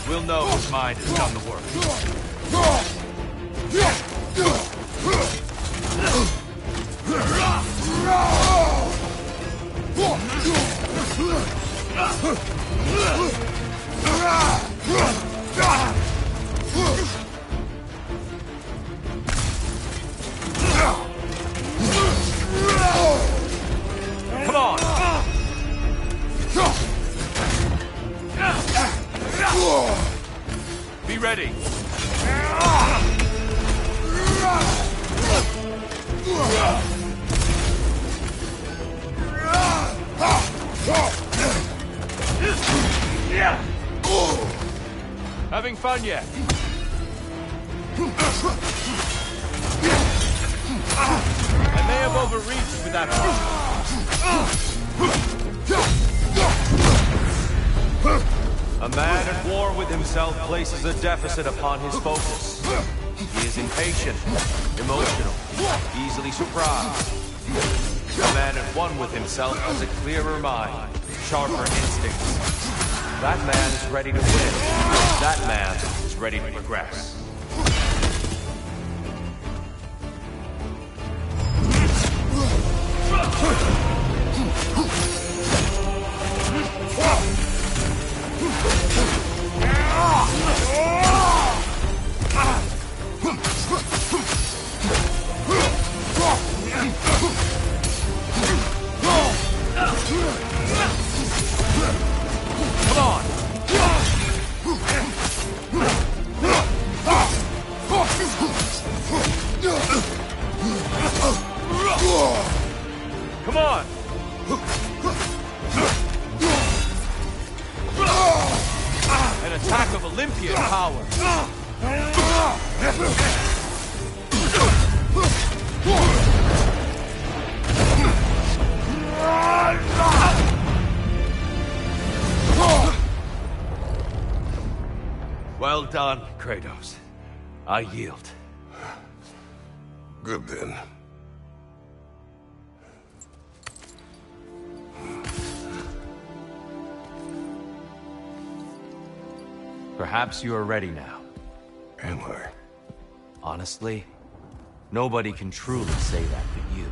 S9: we'll know his mind has done the work. Come on! Be ready! Having fun yet? I may have overreached with that one. A man at war with himself places a deficit upon his focus. He is impatient, emotional, easily surprised. A man at one with himself has a clearer mind, sharper instincts. That man is ready to win. That man is ready to progress. Come on! An attack of Olympian power. Well done, Kratos. I yield.
S1: Good then.
S8: Perhaps you are ready now.
S1: Am I?
S8: Honestly, nobody can truly say that but you.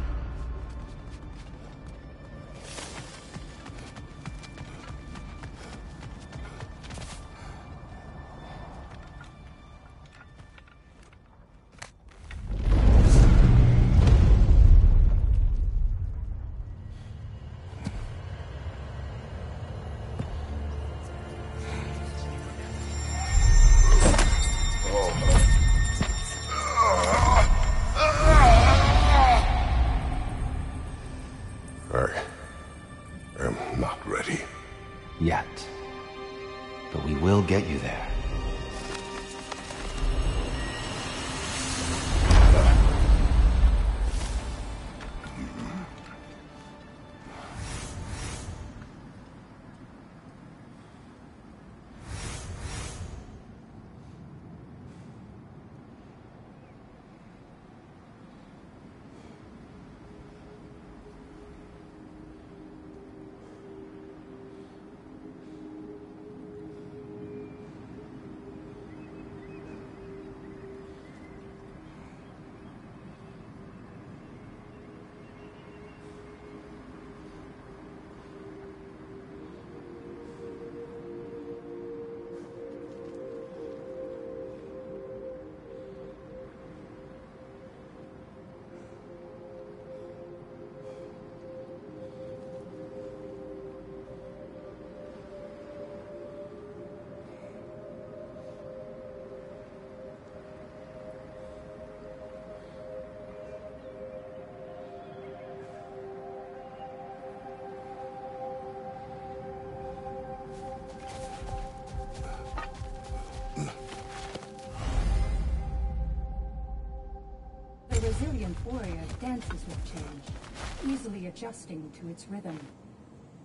S5: resilient warrior dances with change, easily adjusting to its rhythm.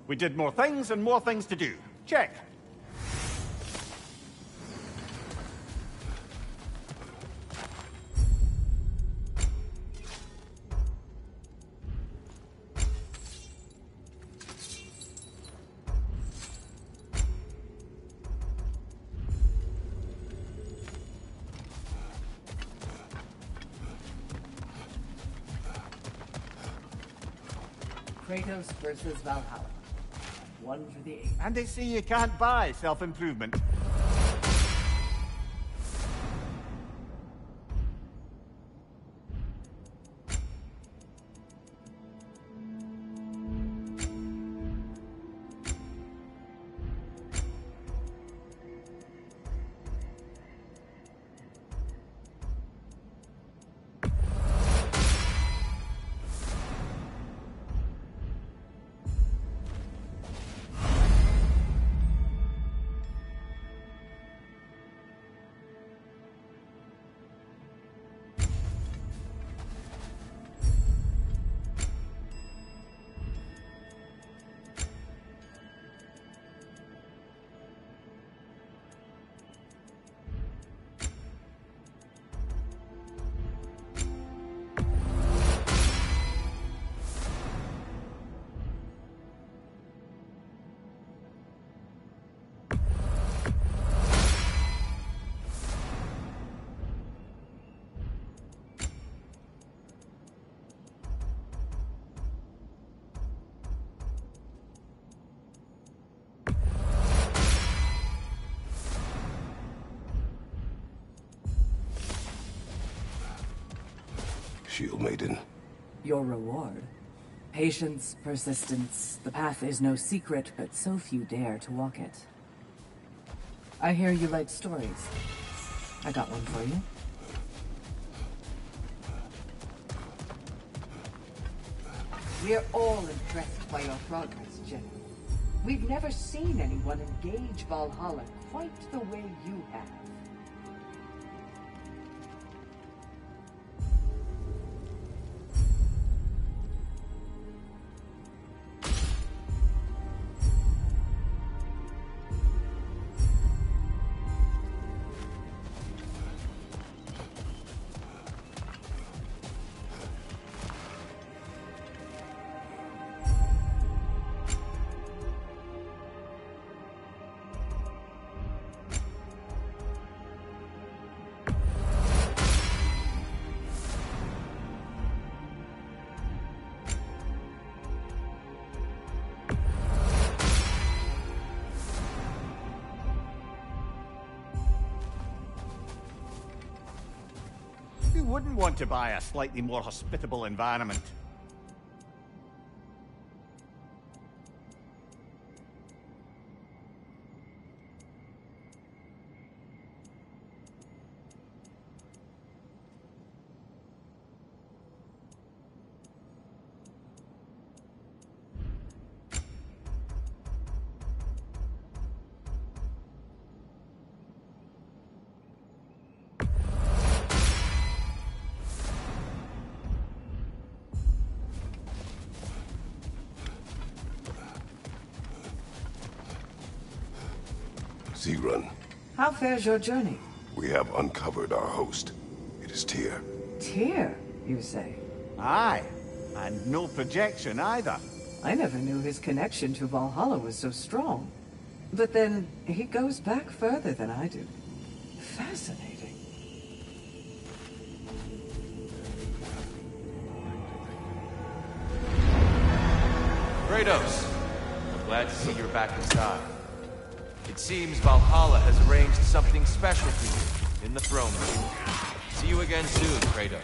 S2: We did more things and more things to do. Check.
S4: Kratos versus Valhalla. One for the ages.
S2: And they say you can't buy self-improvement.
S1: Shield Maiden.
S6: Your reward. Patience, persistence. The path is no secret, but so few dare to walk it. I hear you like stories. I got one for you.
S4: We're all impressed by your progress, General. We've never seen anyone engage Valhalla quite the way you have.
S2: Who wouldn't want to buy a slightly more hospitable environment?
S1: Run.
S4: How fares your journey?
S1: We have uncovered our host. It is Tyr.
S4: Tyr, you say?
S2: Aye, and no projection either.
S4: I never knew his connection to Valhalla was so strong. But then, he goes back further than I do. Fascinating.
S9: Kratos, I'm glad to see you're back inside. It seems Valhalla has arranged something special for you in the throne room. See you again soon, Kratos.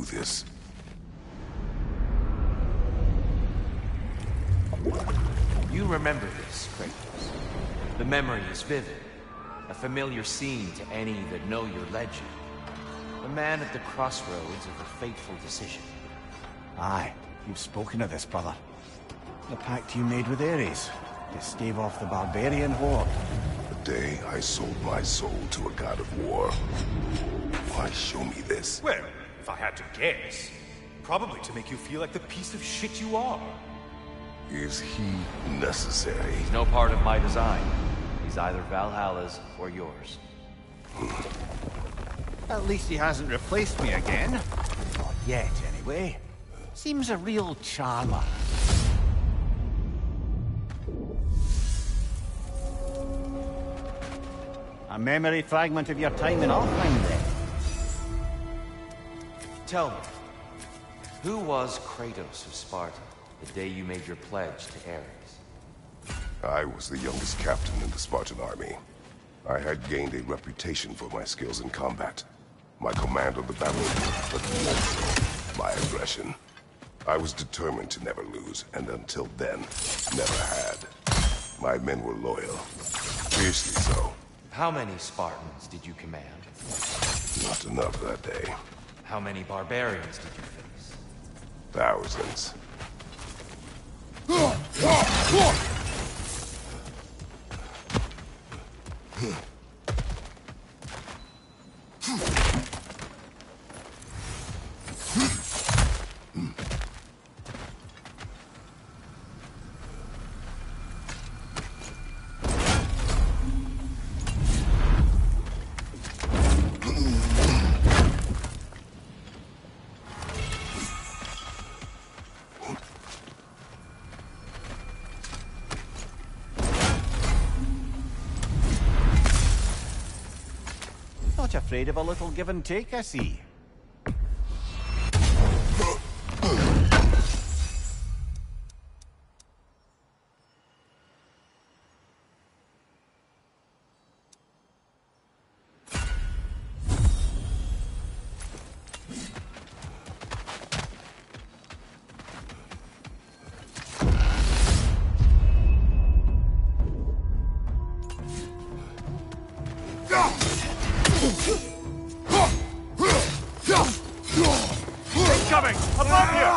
S1: do this.
S9: You remember this, Kratos. The memory is vivid. A familiar scene to any that know your legend. A man at the crossroads of a fateful decision.
S2: Aye, you've spoken of this, brother. The pact you made with Ares to stave off the barbarian horde.
S1: The day I sold my soul to a god of war. Why show me this?
S7: Well, if I had to guess, probably to make you feel like the piece of shit you are.
S1: Is he necessary?
S9: He's no part of my design. He's either Valhalla's or yours.
S2: At least he hasn't replaced me again. Not yet, anyway. Seems a real charmer. A memory fragment of your time in Alfheim, then?
S9: Tell me, who was Kratos of Sparta the day you made your pledge to Ares?
S1: I was the youngest captain in the Spartan army. I had gained a reputation for my skills in combat, my command on the battlefield, but more so, my aggression. I was determined to never lose, and until then, never had. My men were loyal, fiercely so.
S9: How many Spartans did you command?
S1: Not enough that day.
S9: How many barbarians did you face?
S1: Thousands.
S2: Not afraid of a little give and take, I see.
S7: Incoming! Above you!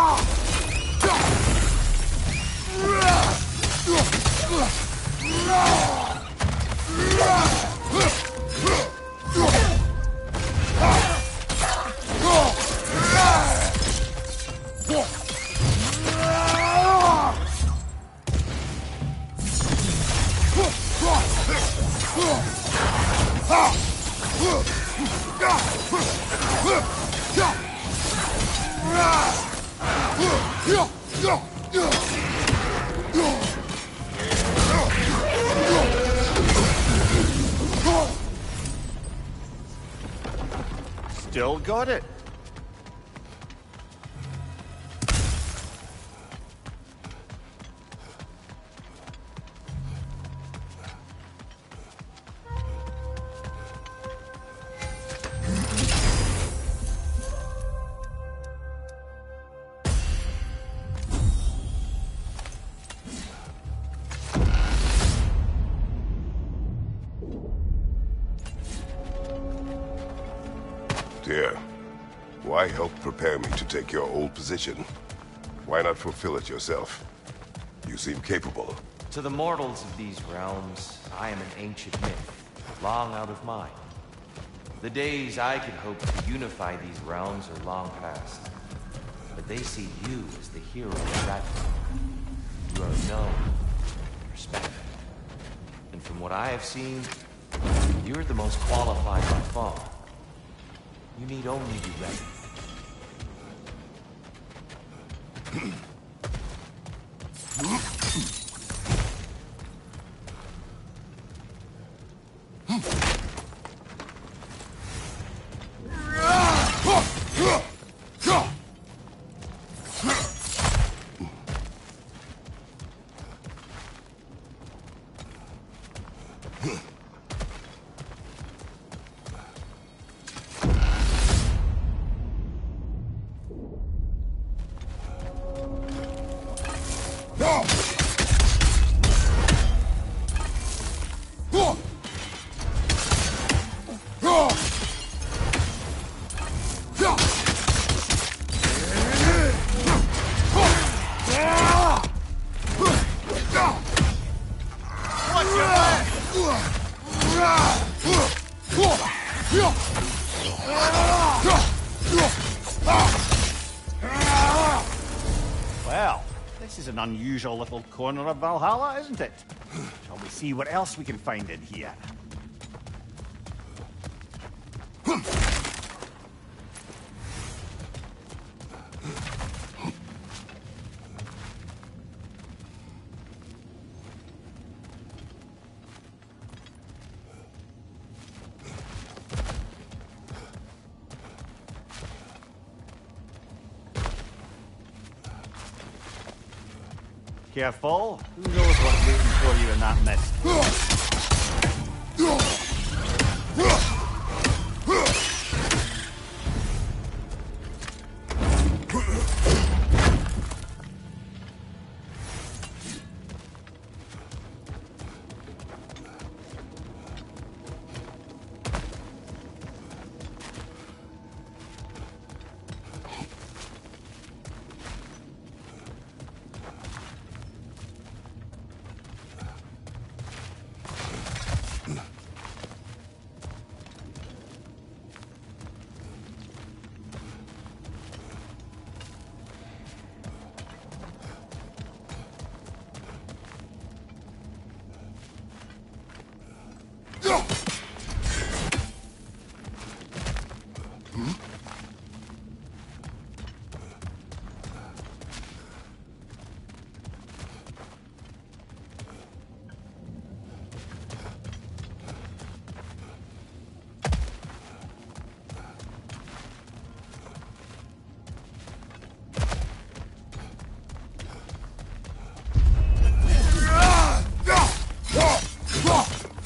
S2: Still got it.
S1: Dear, why help prepare me to take your old position? Why not fulfill it yourself? You seem capable.
S9: To the mortals of these realms, I am an ancient myth, long out of mind. The days I could hope to unify these realms are long past. But they see you as the hero of Ragnarok. You are known, respected. And from what I have seen, you're the most qualified by far. You need only be ready.
S2: Well, this is an unusual little corner of Valhalla, isn't it? Shall we see what else we can find in here? Careful. Who knows what's waiting for you in that mist?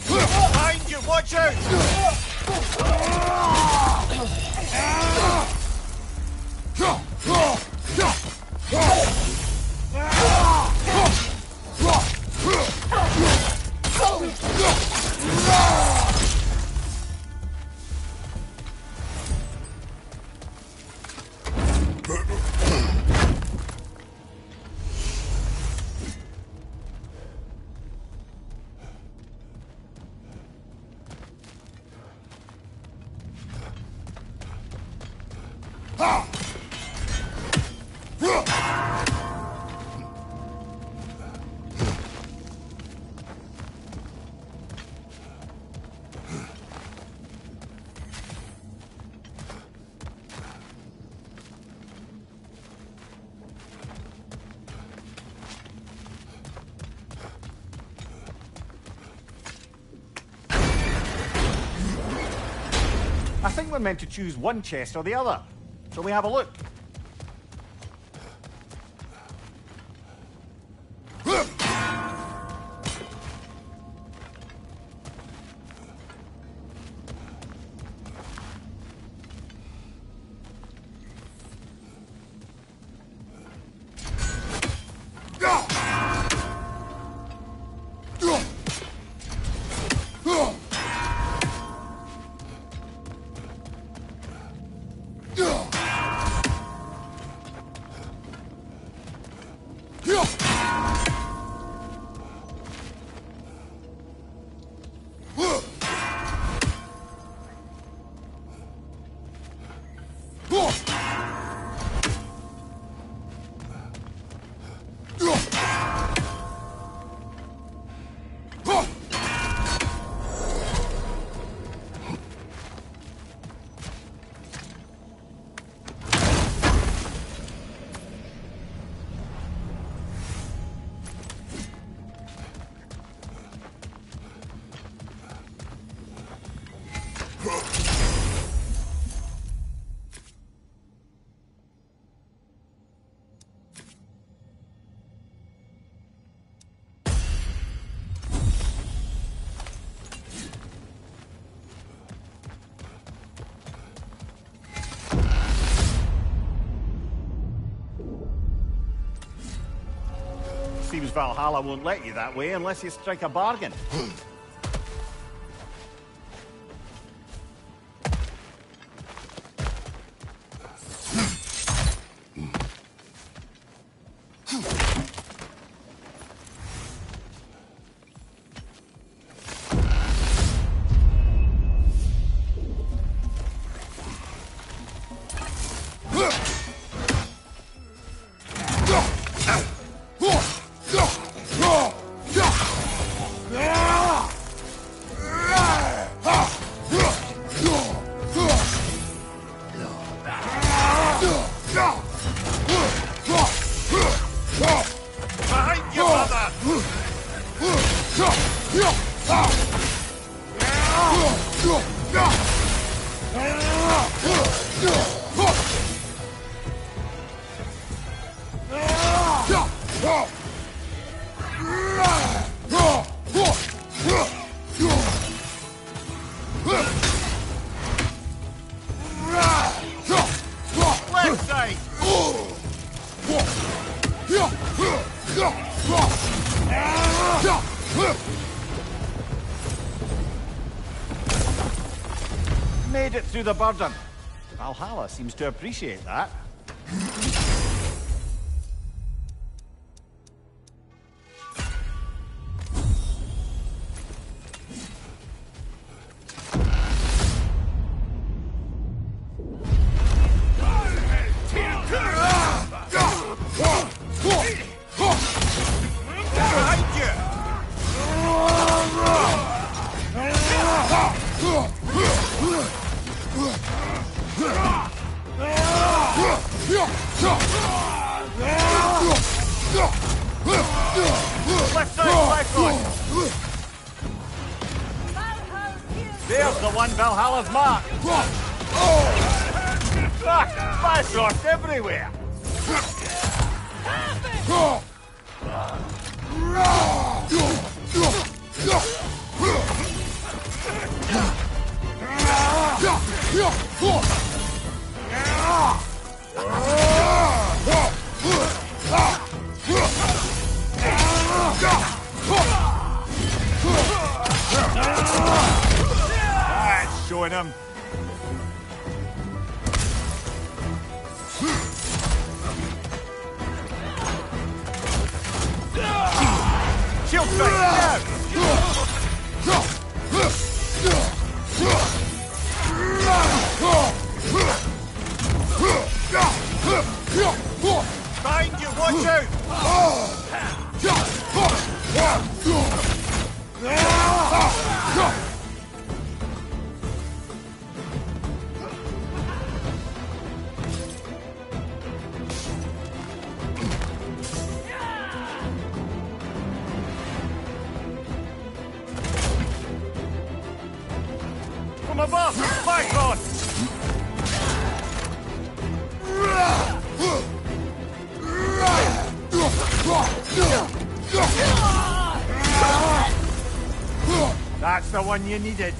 S2: Behind you, watch out! I think we're meant to choose one chest or the other. Shall we have a look? Seems Valhalla won't let you that way unless you strike a bargain. Behind you, brother! Left side! Made it through the burden. Valhalla seems to appreciate that. Behind you! Left side, left one! There's the one Valhalla's marked! Fuck! Bifrost everywhere! That's showing him. Shield strike, now! Behind you, watch out! From above, Bifrost! That's the one you needed.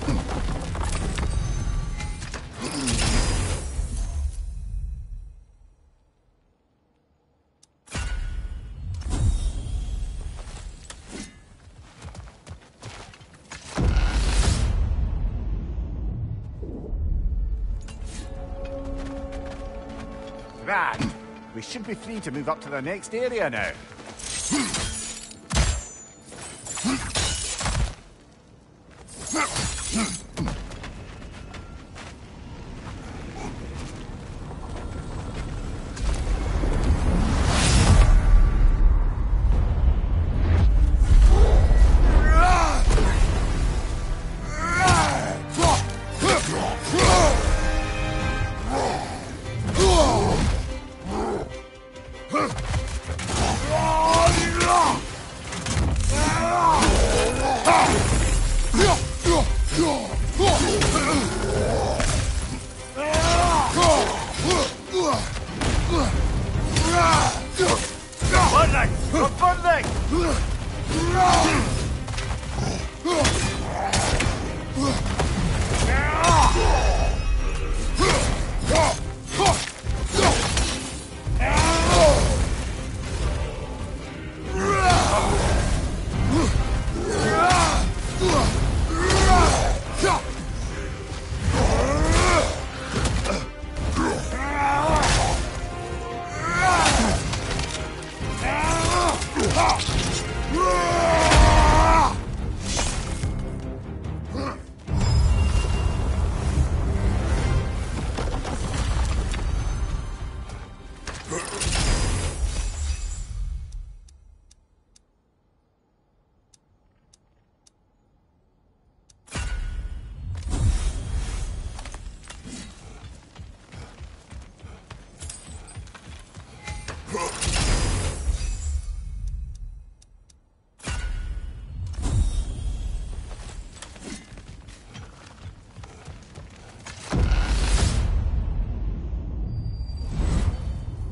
S2: Grand. We should be free to move up to the next area now.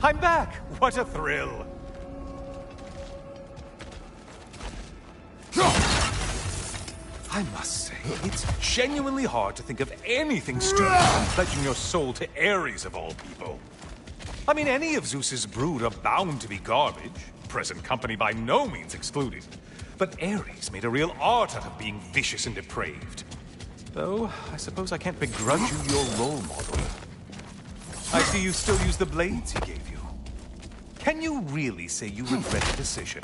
S7: I'm back! What a thrill! I must say, it's genuinely hard to think of anything stupider than pledging your soul to Ares of all people. I mean, any of Zeus's brood are bound to be garbage, present company by no means excluded. But Ares made a real art out of being vicious and depraved. Though, I suppose I can't begrudge you your role model. I see you still use the blades he gave you. Can you really say you regret the decision?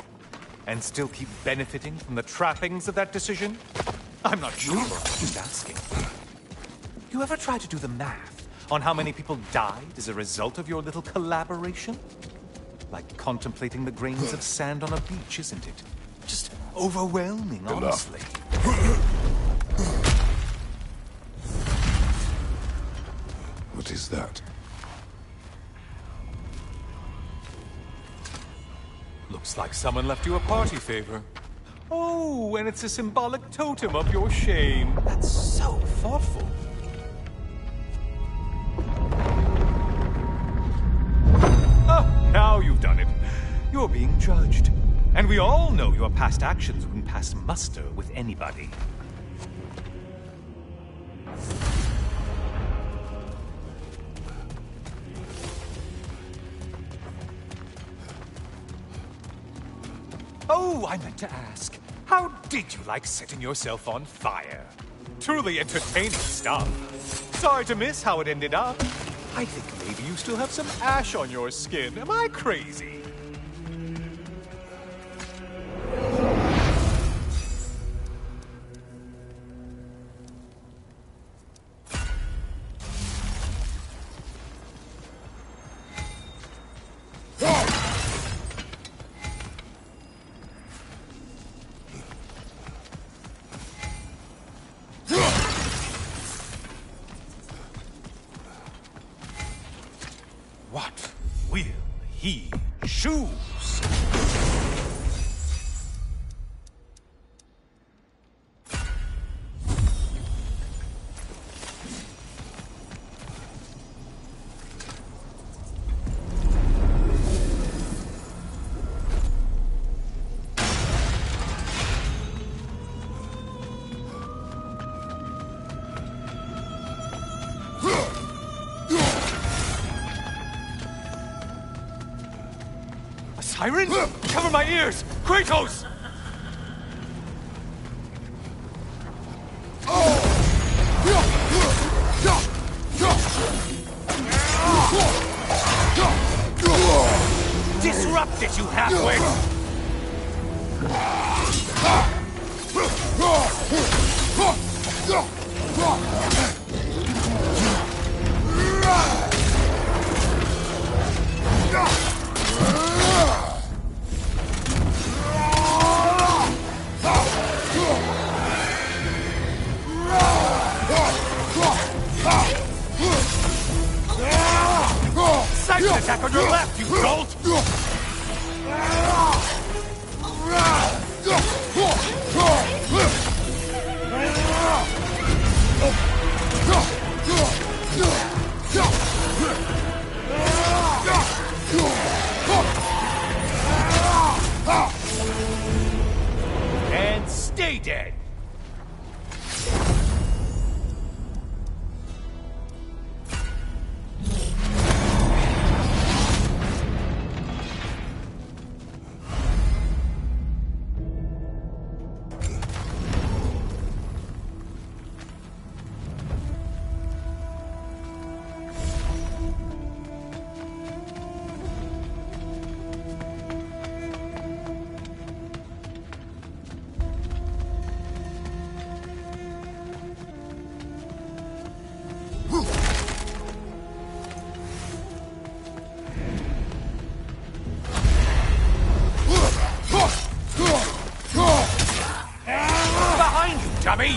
S7: And still keep benefiting from the trappings of that decision? I'm not sure, I'm just asking. You ever try to do the math on how many people died as a result of your little collaboration? Like contemplating the grains of sand on a beach, isn't it? Just overwhelming, honestly.
S1: What is that?
S7: Looks like someone left you a party favor. Oh, and it's a symbolic totem of your shame. That's so thoughtful. Oh, now you've done it. You're being judged. And we all know your past actions wouldn't pass muster with anybody. Oh, I meant to ask, how did you like setting yourself on fire? Truly entertaining stuff. Sorry to miss how it ended up. I think maybe you still have some ash on your skin. Am I crazy? What will he choose? Siren? Cover my ears! Kratos! Disrupt it, you halfwit! Siren attack on your left, you dolt! And stay dead! Dummy!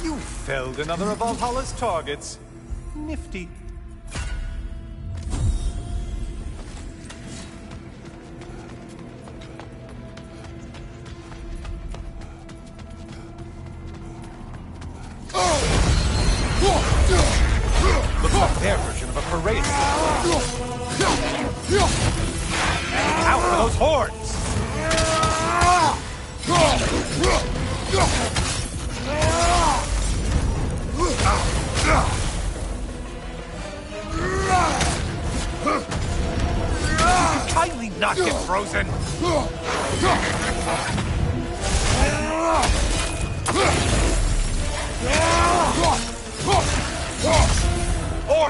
S7: You felled another of Valhalla's targets. Nifty. Looks like their version of a parade. Out for those horns! Kindly not get frozen! Or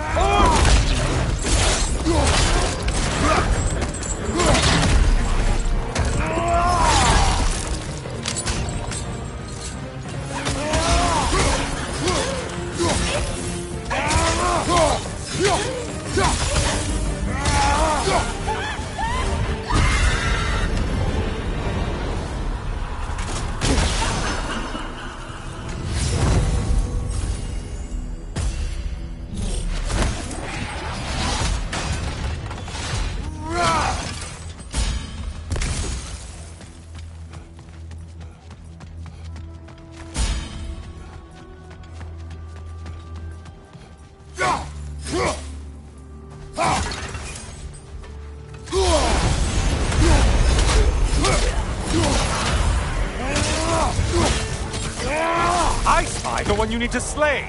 S7: I spy the one you need to slay!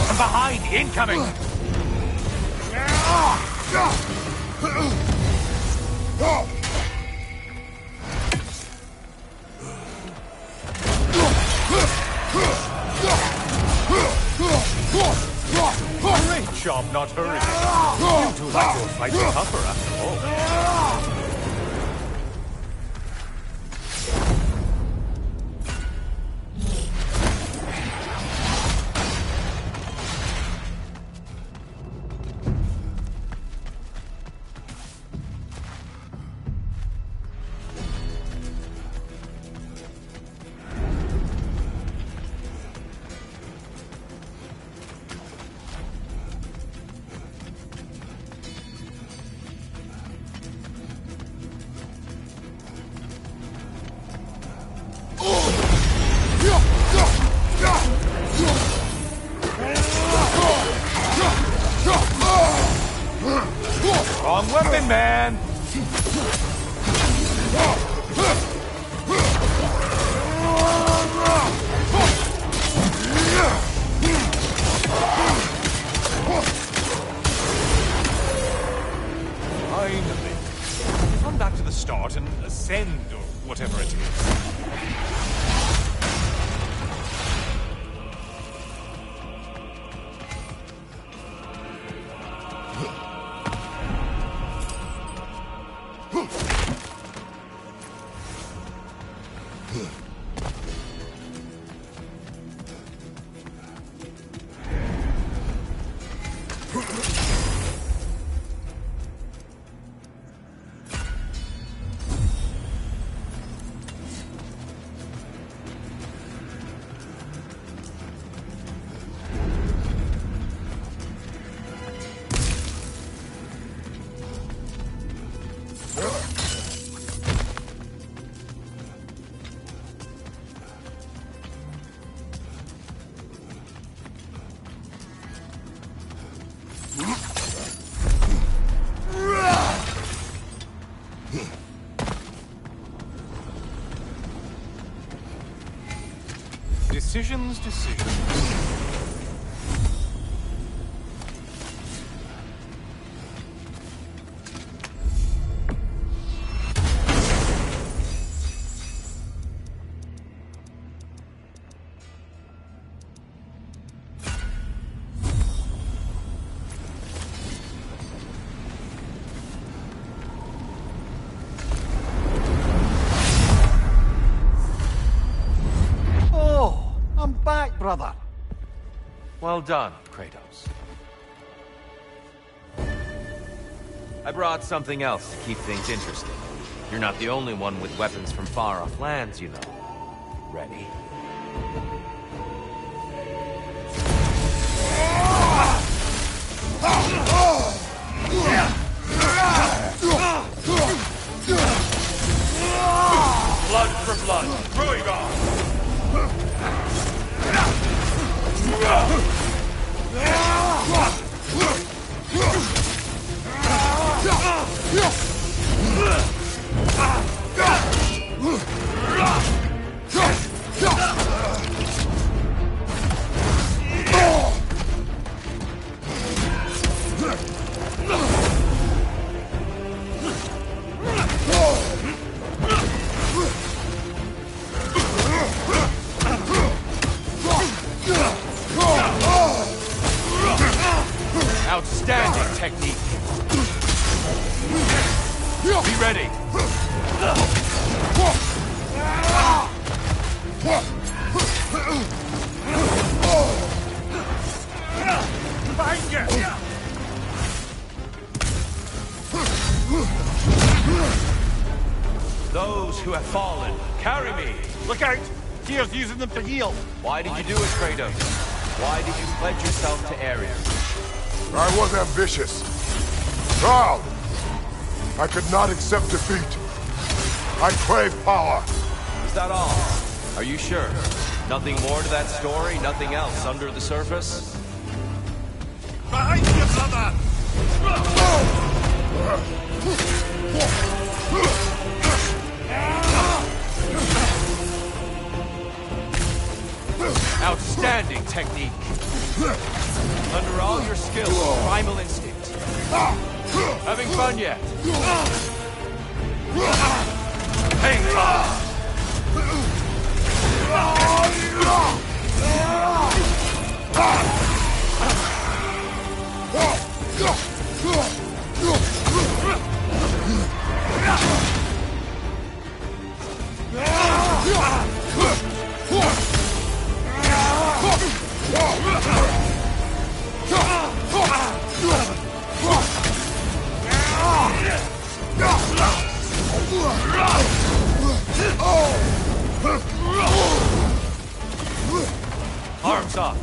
S7: From behind, incoming! Great job not hurrying. You two like your fight tougher after all. Wrong weapon, man! Finally. Run back to the start and ascend, or whatever it is. Decisions.
S9: Well done, Kratos.
S8: I brought something else to keep things interesting. You're not the only one with weapons from far-off lands, you know. Ready?
S9: Blood for blood. Ruigar!
S8: Outstanding technique. Be ready.
S9: Those who have fallen, carry me!
S2: Look out! Tyr's using them to heal.
S9: Why did you do it, Kratos? Why did you pledge yourself to Ares?
S1: I was ambitious. Proud. I could not accept defeat. I crave power.
S9: Is that all? Are you sure? Nothing more to that story? Nothing else under the surface?
S2: Behind you, brother!
S9: Outstanding technique. Under all your skills, primal instinct. Having fun yet? Hang time! Arms up.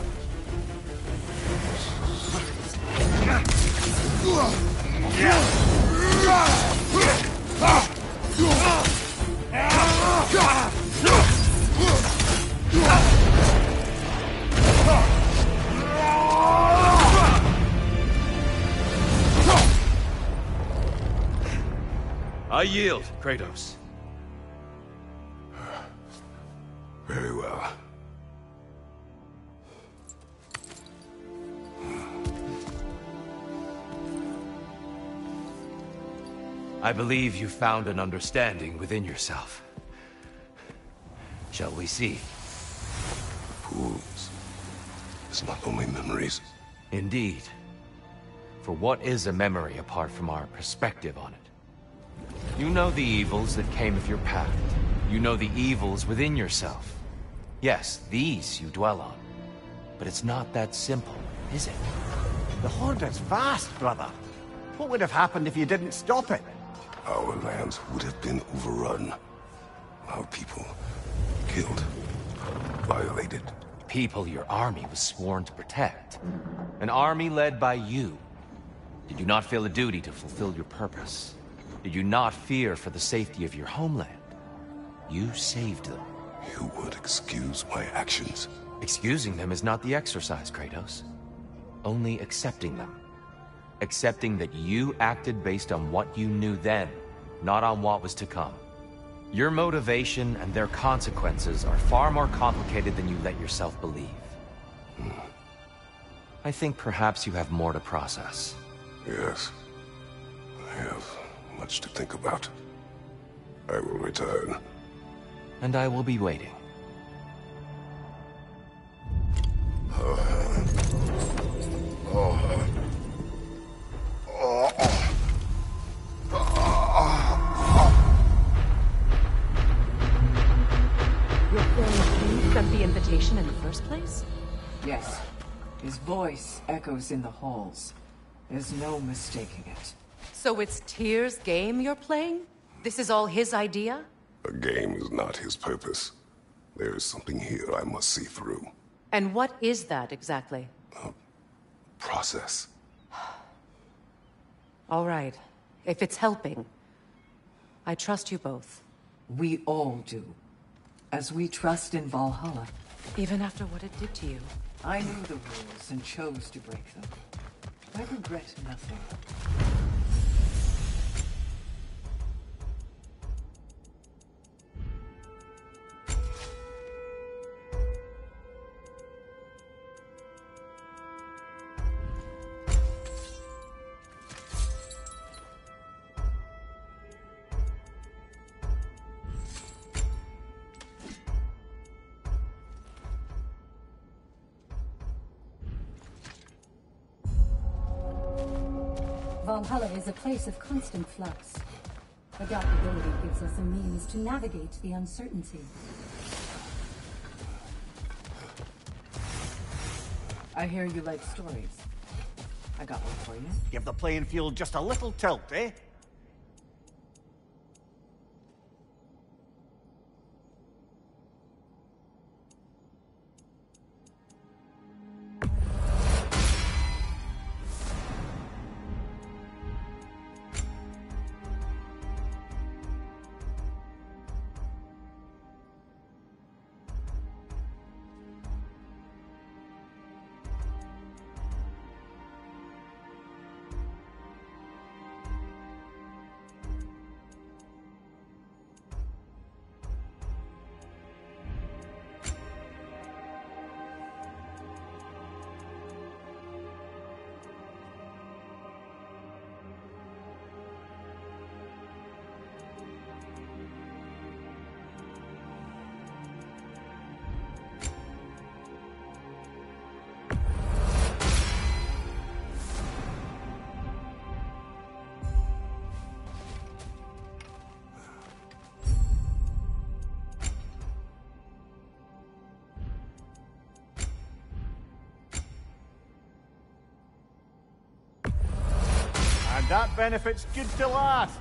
S9: I yield, Kratos.
S1: Very well.
S8: I believe you found an understanding within yourself. Shall we see?
S1: Fools. It's not only memories.
S8: Indeed. For what is a memory apart from our perspective on it? You know the evils that came with your path. You know the evils within yourself. Yes, these you dwell on. But it's not that simple, is it?
S2: The Horde is vast, brother. What would have happened if you didn't stop it?
S1: Our lands would have been overrun. Our people killed, violated.
S8: People your army was sworn to protect. An army led by you. Did you not feel a duty to fulfill your purpose? Did you not fear for the safety of your homeland? You saved them.
S1: You would excuse my actions.
S8: Excusing them is not the exercise, Kratos. Only accepting them. Accepting that you acted based on what you knew then, not on what was to come. Your motivation and their consequences are far more complicated than you let yourself believe. I think perhaps you have more to process.
S1: Yes. I have much to think about. I will return.
S8: And I will be waiting.
S3: Your friend sent the invitation in the first place?
S4: Yes. His voice echoes in the halls. There's no mistaking it.
S3: So it's Tyr's game you're playing? This is all his idea?
S1: A game is not his purpose. There is something here I must see through.
S3: And what is that exactly?
S1: Process.
S3: All right. If it's helping, I trust you both.
S4: We all do. As we trust in Valhalla.
S3: Even after what it did to you.
S4: I knew the rules and chose to break them. I regret nothing.
S5: Valhalla is a place of constant flux. Adaptability gives us a means to navigate the uncertainty.
S4: I hear you like stories. I got one for you.
S2: Give the playing field just a little tilt, eh? That benefit's good to last.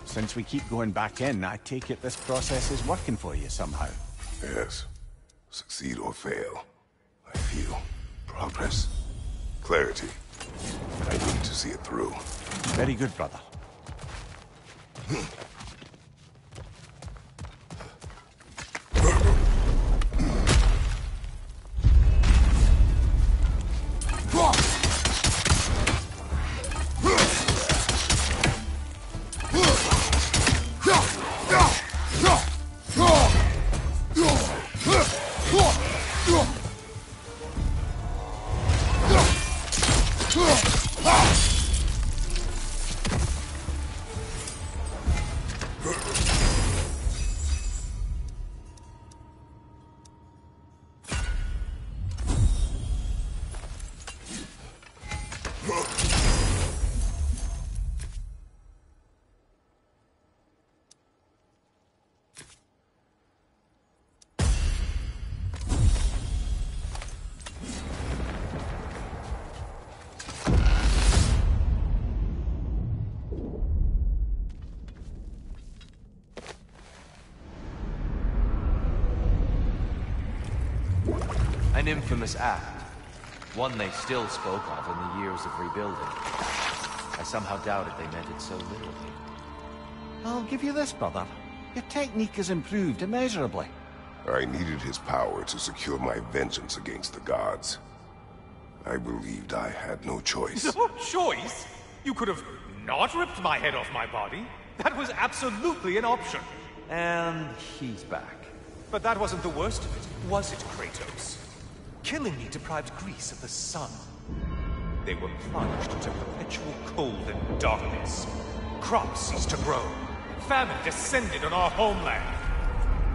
S2: Since we keep going back in, I take it this process is working for you somehow.
S1: Yes. Succeed or fail. I feel progress. Clarity. I need to see it through.
S2: Very good, brother.
S8: An infamous act. One they still spoke of in the years of rebuilding. I somehow doubted they meant it so literally.
S2: I'll give you this, brother. Your technique has improved immeasurably.
S1: I needed his power to secure my vengeance against the gods. I believed I had no choice.
S7: No choice? You could have not ripped my head off my body. That was absolutely an option.
S8: And he's back.
S7: But that wasn't the worst of it, was it, Kratos? Killing me deprived Greece of the sun. They were plunged into perpetual cold and darkness. Crops ceased to grow. Famine descended on our homeland.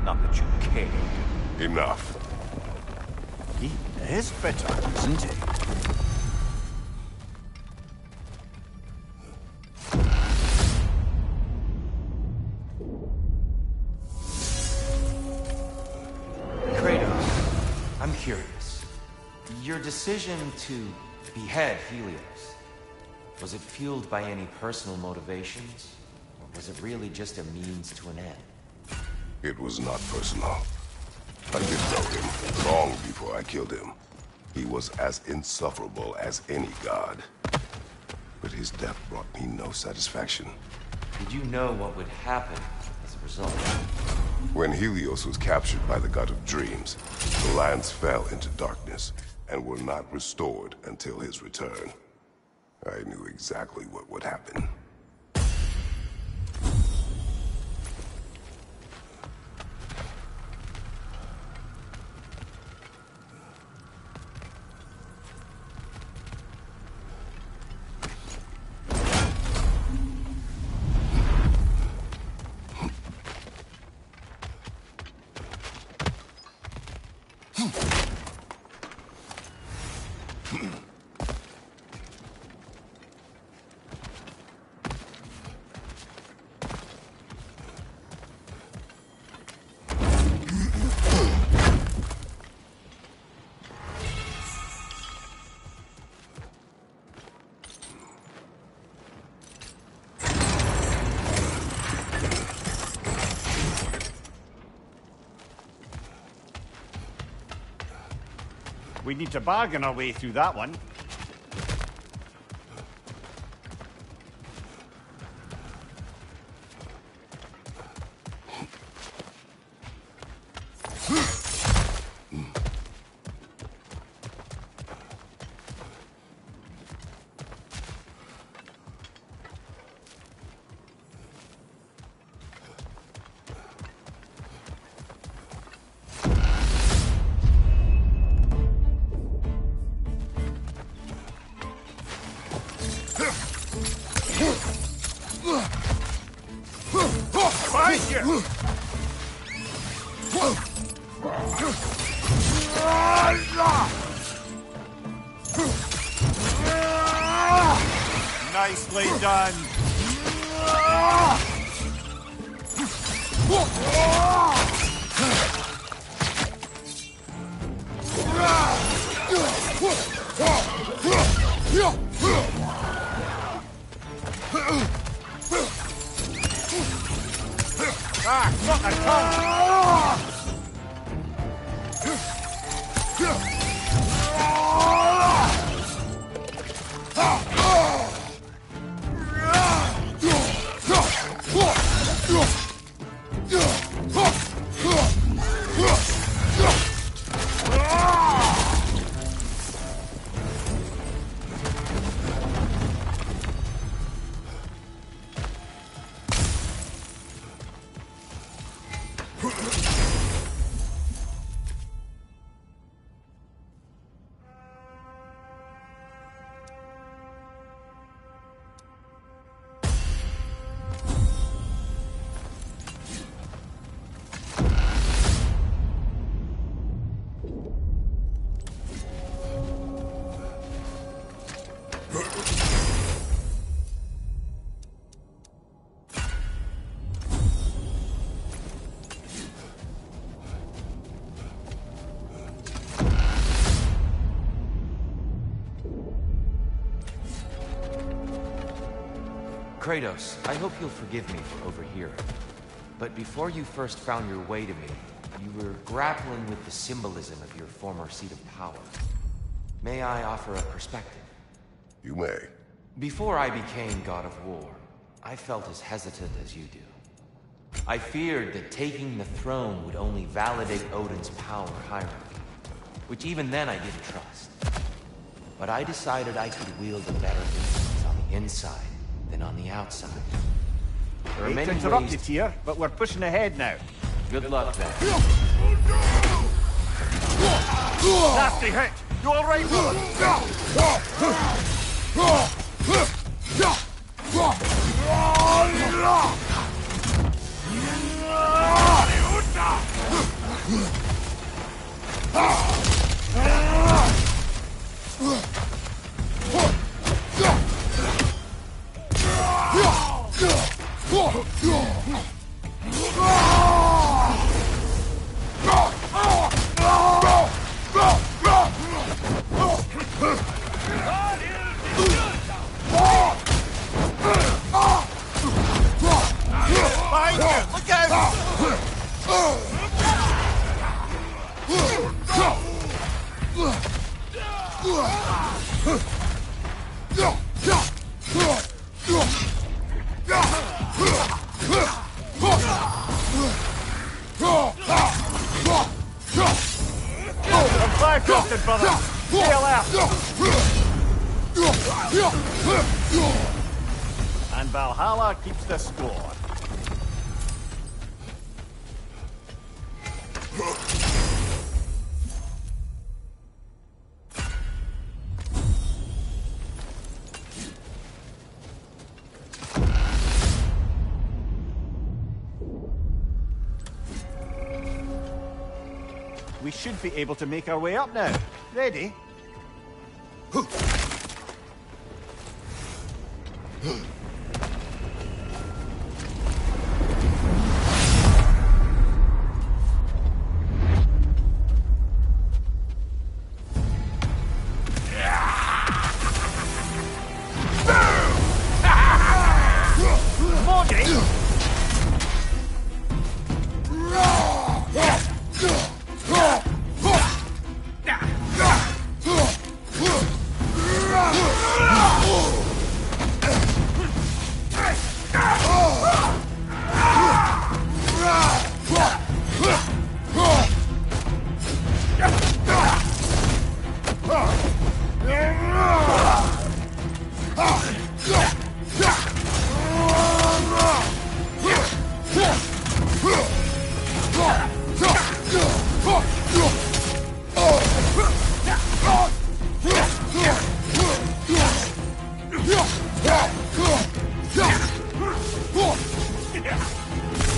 S7: Not that you cared.
S1: Enough.
S2: He is bitter, isn't he?
S8: Kratos, I'm curious. Your decision to behead Helios, was it fueled by any personal motivations? Or was it really just a means to an end?
S1: It was not personal. I did know him long before I killed him. He was as insufferable as any god. But his death brought me no satisfaction.
S8: Did you know what would happen as a result?
S1: When Helios was captured by the god of dreams, the lands fell into darkness and were not restored until his return. I knew exactly what would happen.
S2: We need to bargain our way through that one. Nicely done. Ah, got the tongue.
S8: Kratos, I hope you'll forgive me for overhearing. But before you first found your way to me, You were grappling with the symbolism of your former seat of power. May I offer a perspective?
S1: You may.
S8: Before I became God of War, I felt as hesitant as you do. I feared that taking the throne would only validate Odin's power hierarchy, which even then I didn't trust. But I decided I could wield a better influence on the inside than on the outside. There are
S2: Hate
S8: many
S2: to interrupt
S8: ways...
S2: you, Tyr, but we're pushing ahead now.
S8: Good luck, then.
S2: Nasty hit! You alright, brother? Behind you! Look out! I'm fire-crafted, brother! Sail out! And Valhalla keeps the score. We should be able to make our way up now. Ready?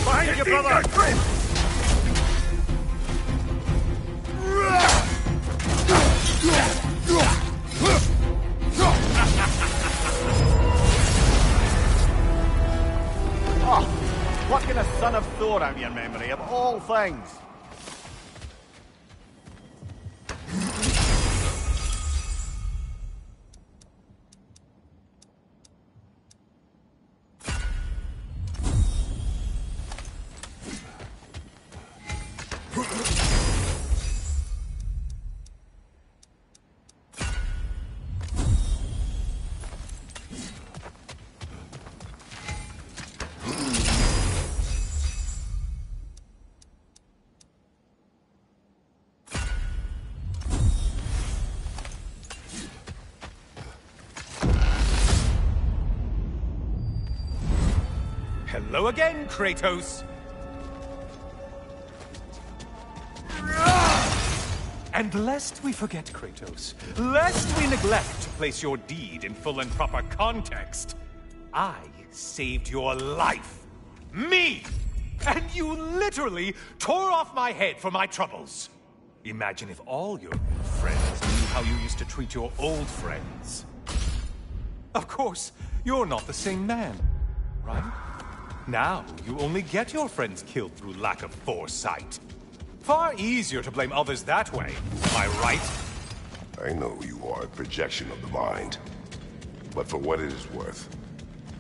S2: Behind you, brother! Oh, what can a son of Thor out of your memory, of all things?
S7: Hello again, Kratos! And lest we forget, Kratos, lest we neglect to place your deed in full and proper context, I saved your life. Me! And you literally tore off my head for my troubles. Imagine if all your new friends knew how you used to treat your old friends. Of course, you're not the same man, right? Now, you only get your friends killed through lack of foresight. Far easier to blame others that way, am I right?
S1: I know you are a projection of the mind. But for what it is worth,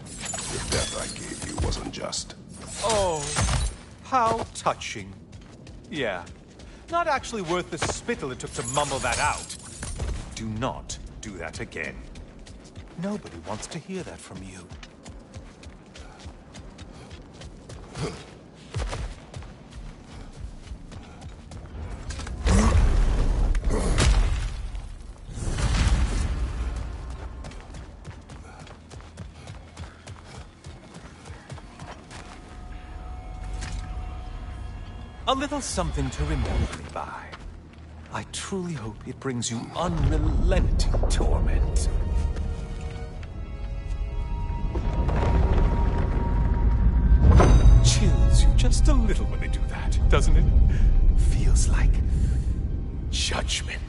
S1: the death I gave you was unjust.
S7: Oh, how touching. Yeah. Not actually worth the spittle it took to mumble that out. Do not do that again. Nobody wants to hear that from you. A little something to remember me by. I truly hope it brings you unrelenting torment. Chills you just a little when they do that, doesn't it? Feels like judgment.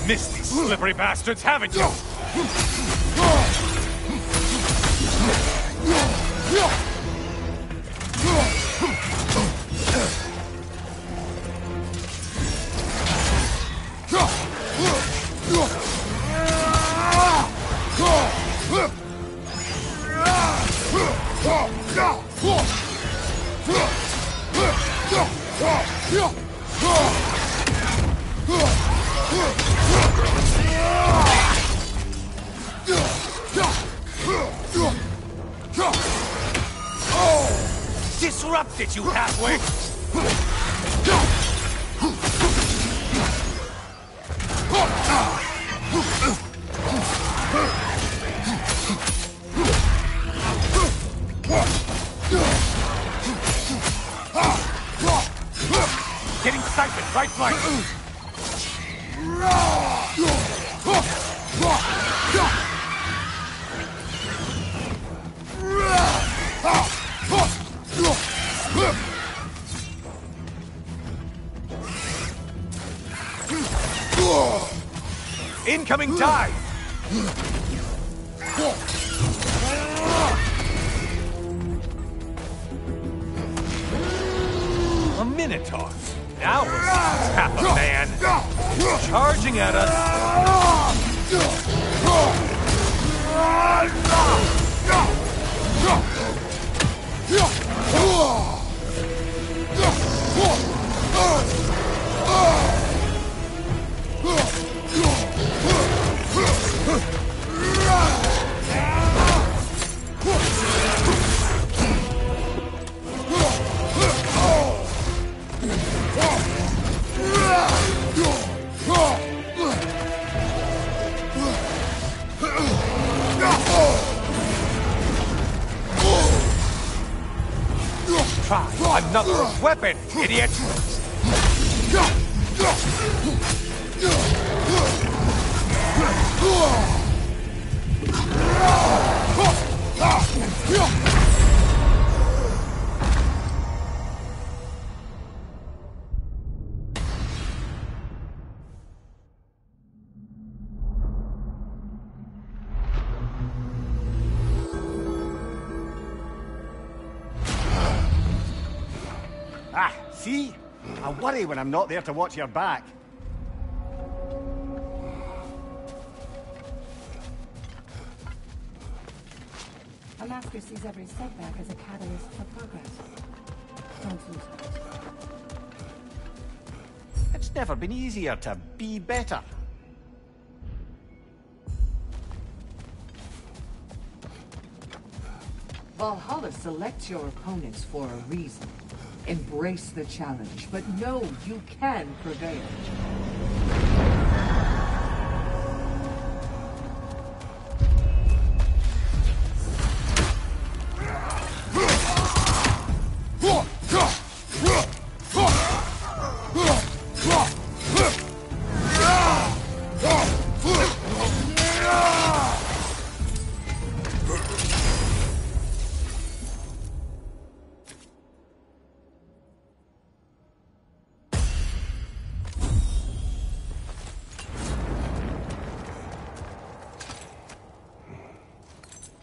S7: Missed these slippery bastards, haven't you? Disrupted you halfway! Getting sighted, right flank! Incoming dive! A Minotaur. Now we're half a man. Charging at us. Try another weapon, idiot!
S2: Ah, see? I worry when I'm not there to watch your back.
S5: A master sees every setback as a catalyst for progress. Don't lose heart.
S2: It's never been easier to be better.
S4: Valhalla selects your opponents for a reason. Embrace the challenge, but know you can prevail.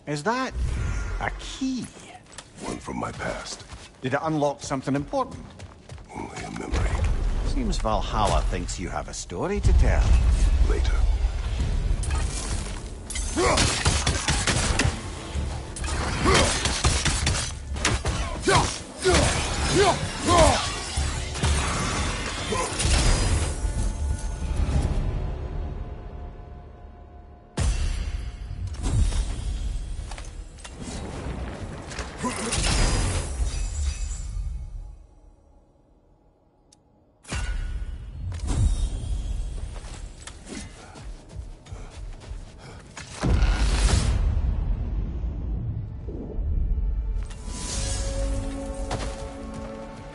S2: Is that a key?
S1: One from my past.
S2: Did it unlock something important?
S1: Only a memory.
S2: Seems Valhalla thinks you have a story to tell.
S1: Later.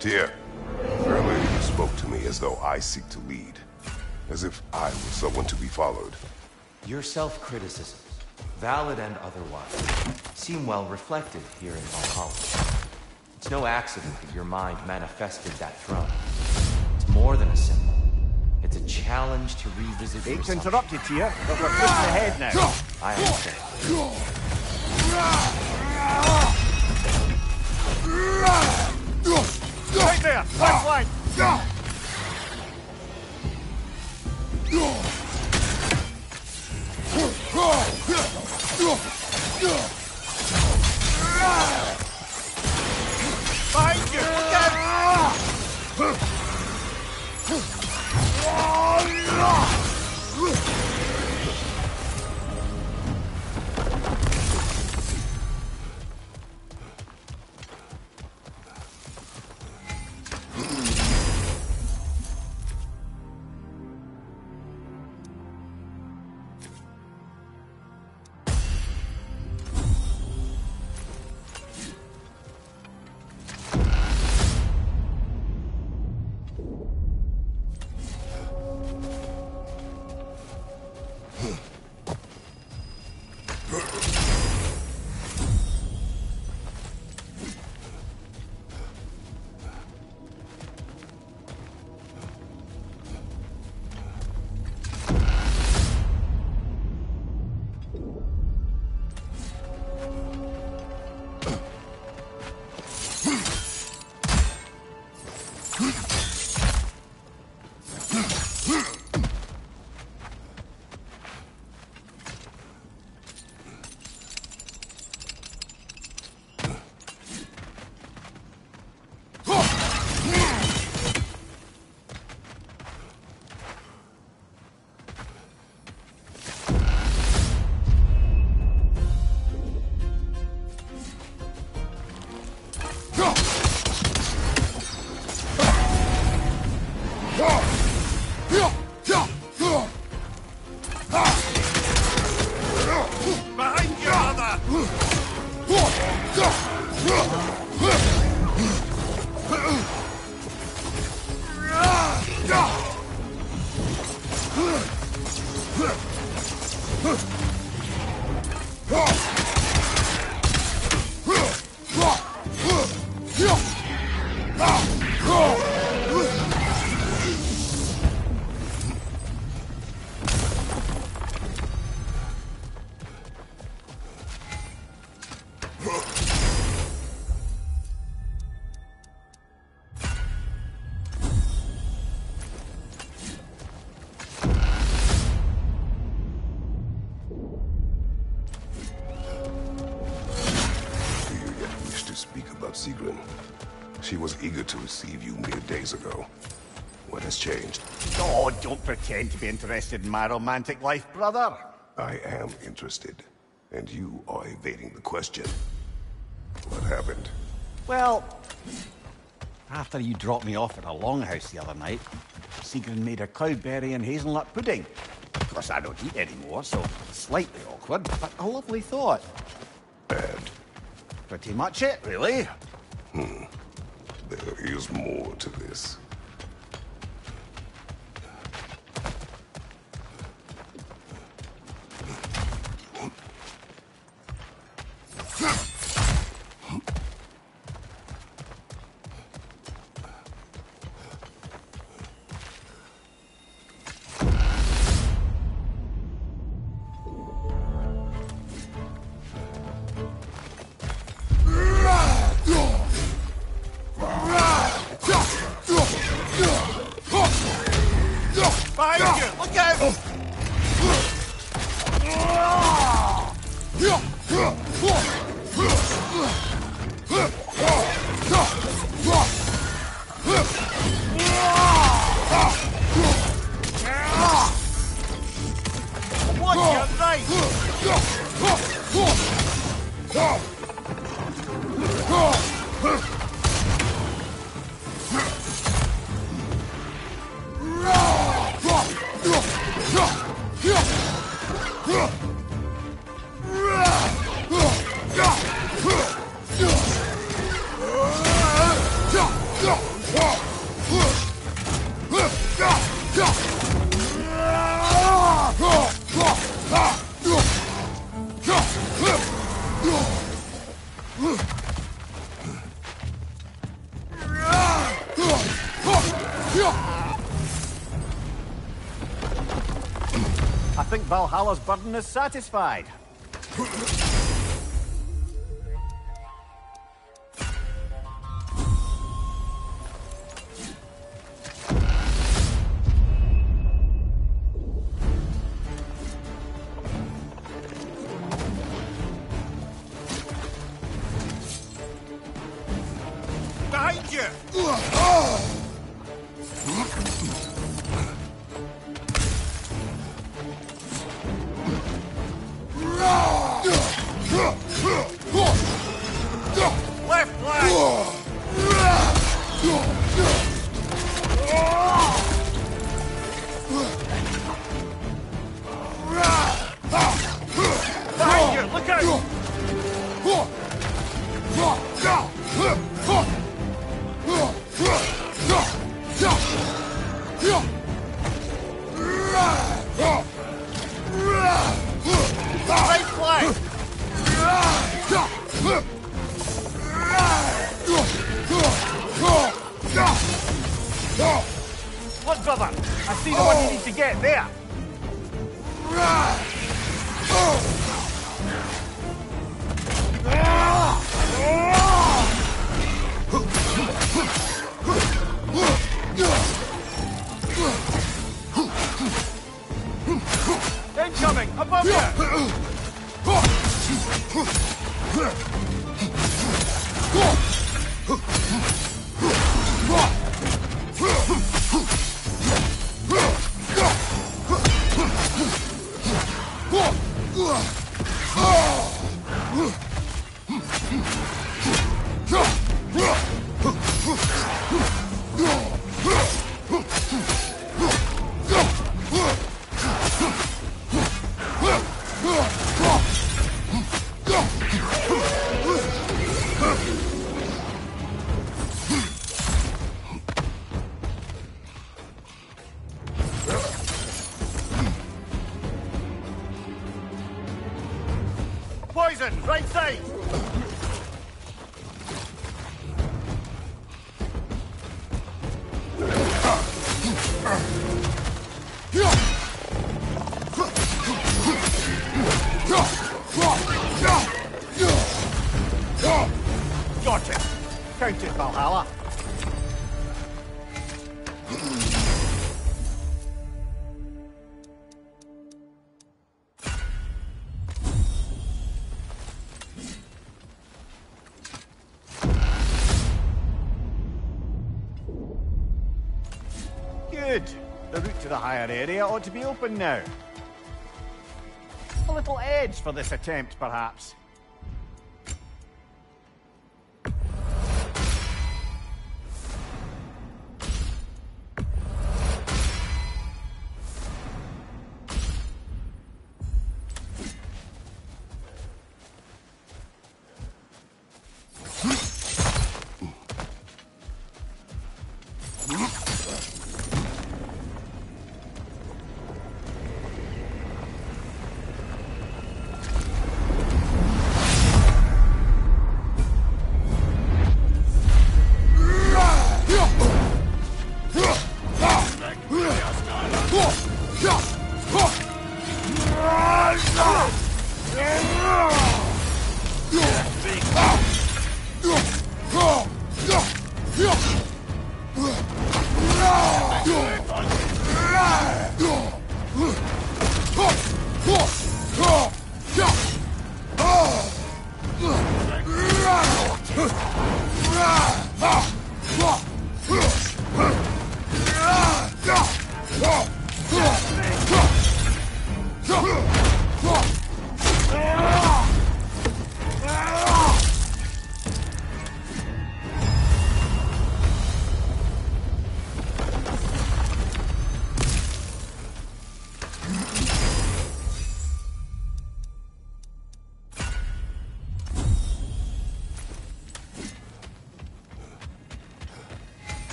S1: Tyr, earlier you spoke to me as though I seek to lead. As if I were someone to be followed.
S8: Your self-criticisms, valid and otherwise, seem well reflected here in Valhalla. It's no accident that your mind manifested that throne. It's more than a symbol. It's a challenge to revisit
S2: Hate to
S8: yourself.
S2: interrupt you, Tyr, but we're pushing ahead now.
S8: I understand.
S2: Right there! Left flank! Behind you!
S1: about Sigrun. She was eager to receive you mere days ago. What has changed?
S2: Oh, don't pretend to be interested in my romantic life, brother.
S1: I am interested, and you are evading the question. What happened?
S2: Well, after you dropped me off at a longhouse the other night, Sigrun made a cloudberry and hazelnut pudding. Of course, I don't eat anymore, so slightly awkward, but a lovely thought.
S1: And
S2: Pretty much it, really.
S1: there is more to this.
S2: Behind you! Look out! Watch your right! I think Valhalla's burden is satisfied. Behind you! Left flank! Behind you! Look out! Right flank! Look, brother! I see the one you need to get there! Incoming! Above you! Poison! Right side! Gotcha! Count it, Valhalla. Good. The route to the higher area ought to be open now. A little edge for this attempt, perhaps.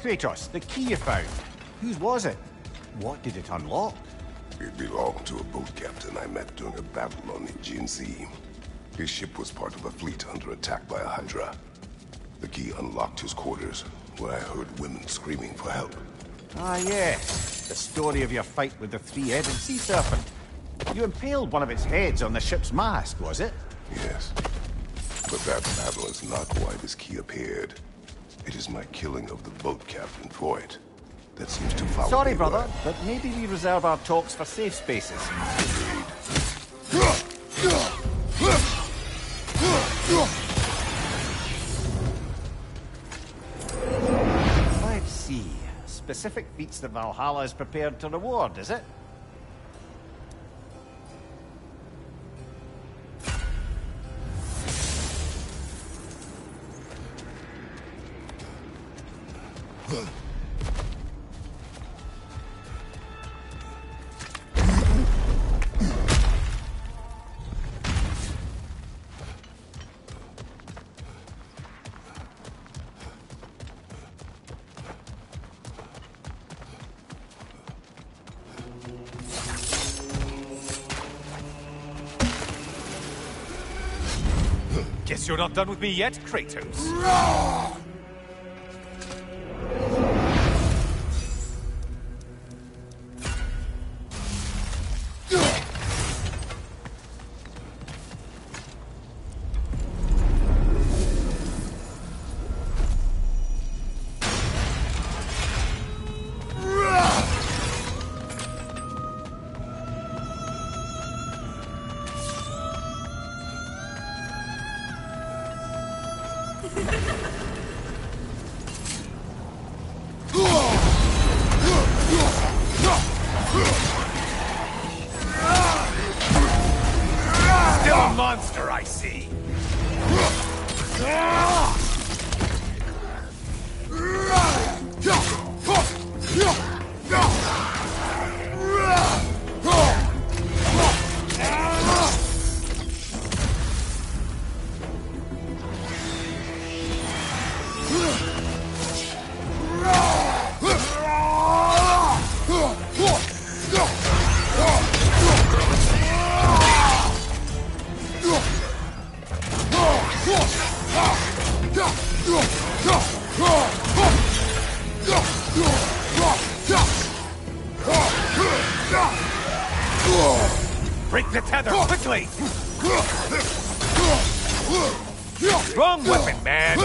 S2: Kratos, the key you found. Whose was it? What did it unlock?
S1: It belonged to a boat captain I met during a battle on the Aegean Sea. His ship was part of a fleet under attack by a Hydra. The key unlocked his quarters, where I heard women screaming for help.
S2: Ah, yes. The story of your fight with the three-headed sea serpent. You impaled one of its heads on the ship's mast, was it?
S1: Yes. But that battle is not why this key appeared. It is my killing of the boat captain for it that seems to follow
S2: Sorry,
S1: me
S2: brother,
S1: around.
S2: but maybe we reserve our talks for safe spaces. Let's see. Specific feats that Valhalla is prepared to reward, is it?
S7: Guess you're not done with me yet, Kratos. Still a monster, I see. Break the tether, quickly! Wrong weapon, man!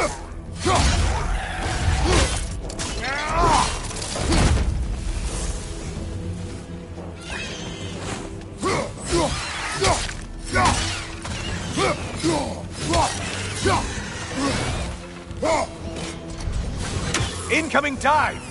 S7: Incoming dive!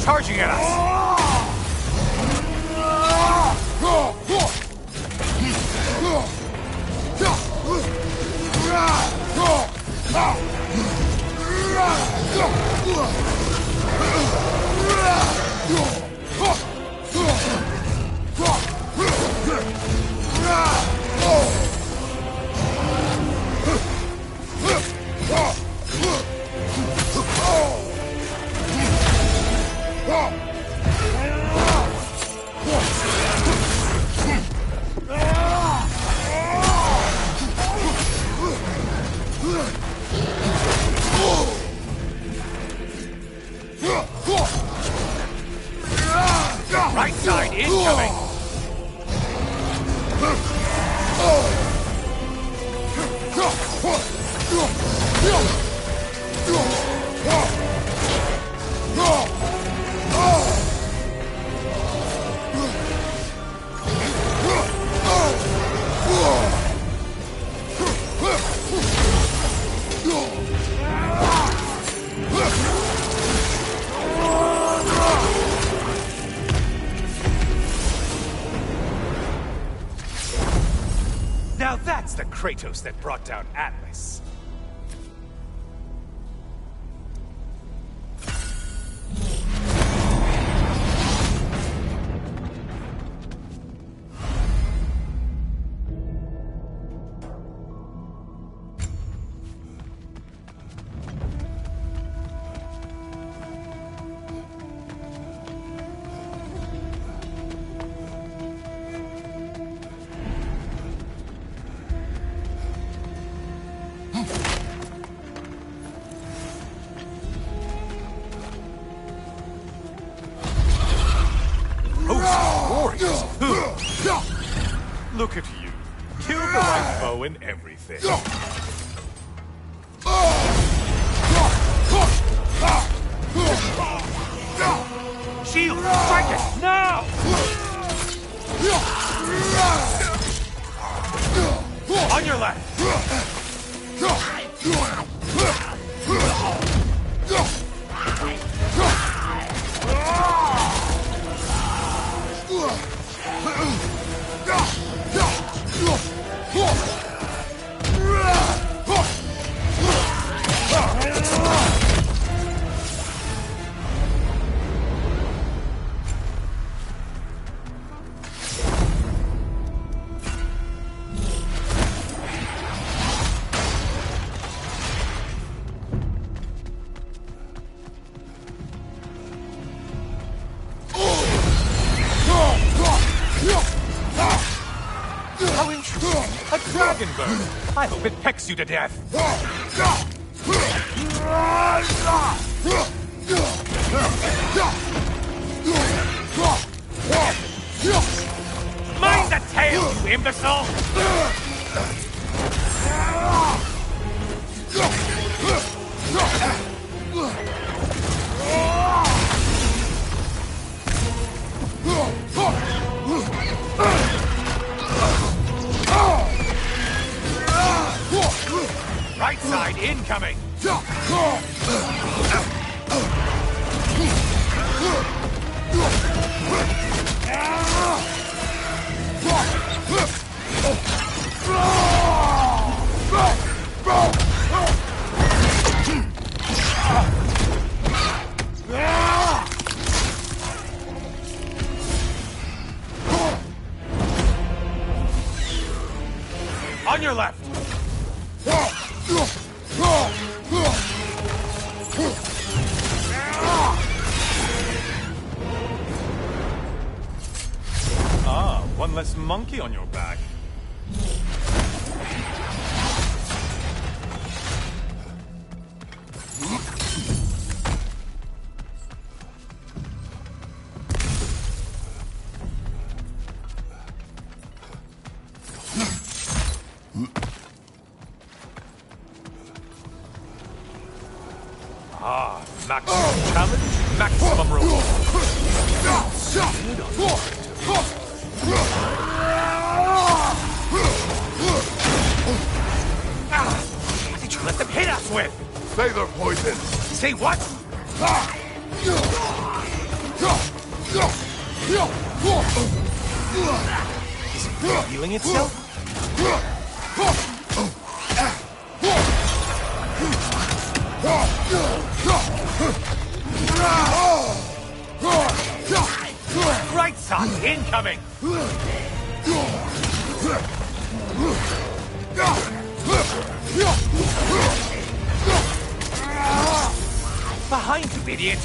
S7: Charging at us! Right side incoming! Now that's the Kratos that brought down Atlas. Look at you. Killed the right bow and everything. Shield! Strike it! Now! On your left! How interesting! A dragon bird! I hope it pecks you to death! Mind the tail, you imbecile! Right side incoming! On your left! Ah, one less monkey on your back. Maximum challenge, maximum reward. What did you let them hit us with?
S1: Sailor poison!
S7: Say what? Is it healing itself? Right side, incoming! Behind you, idiot!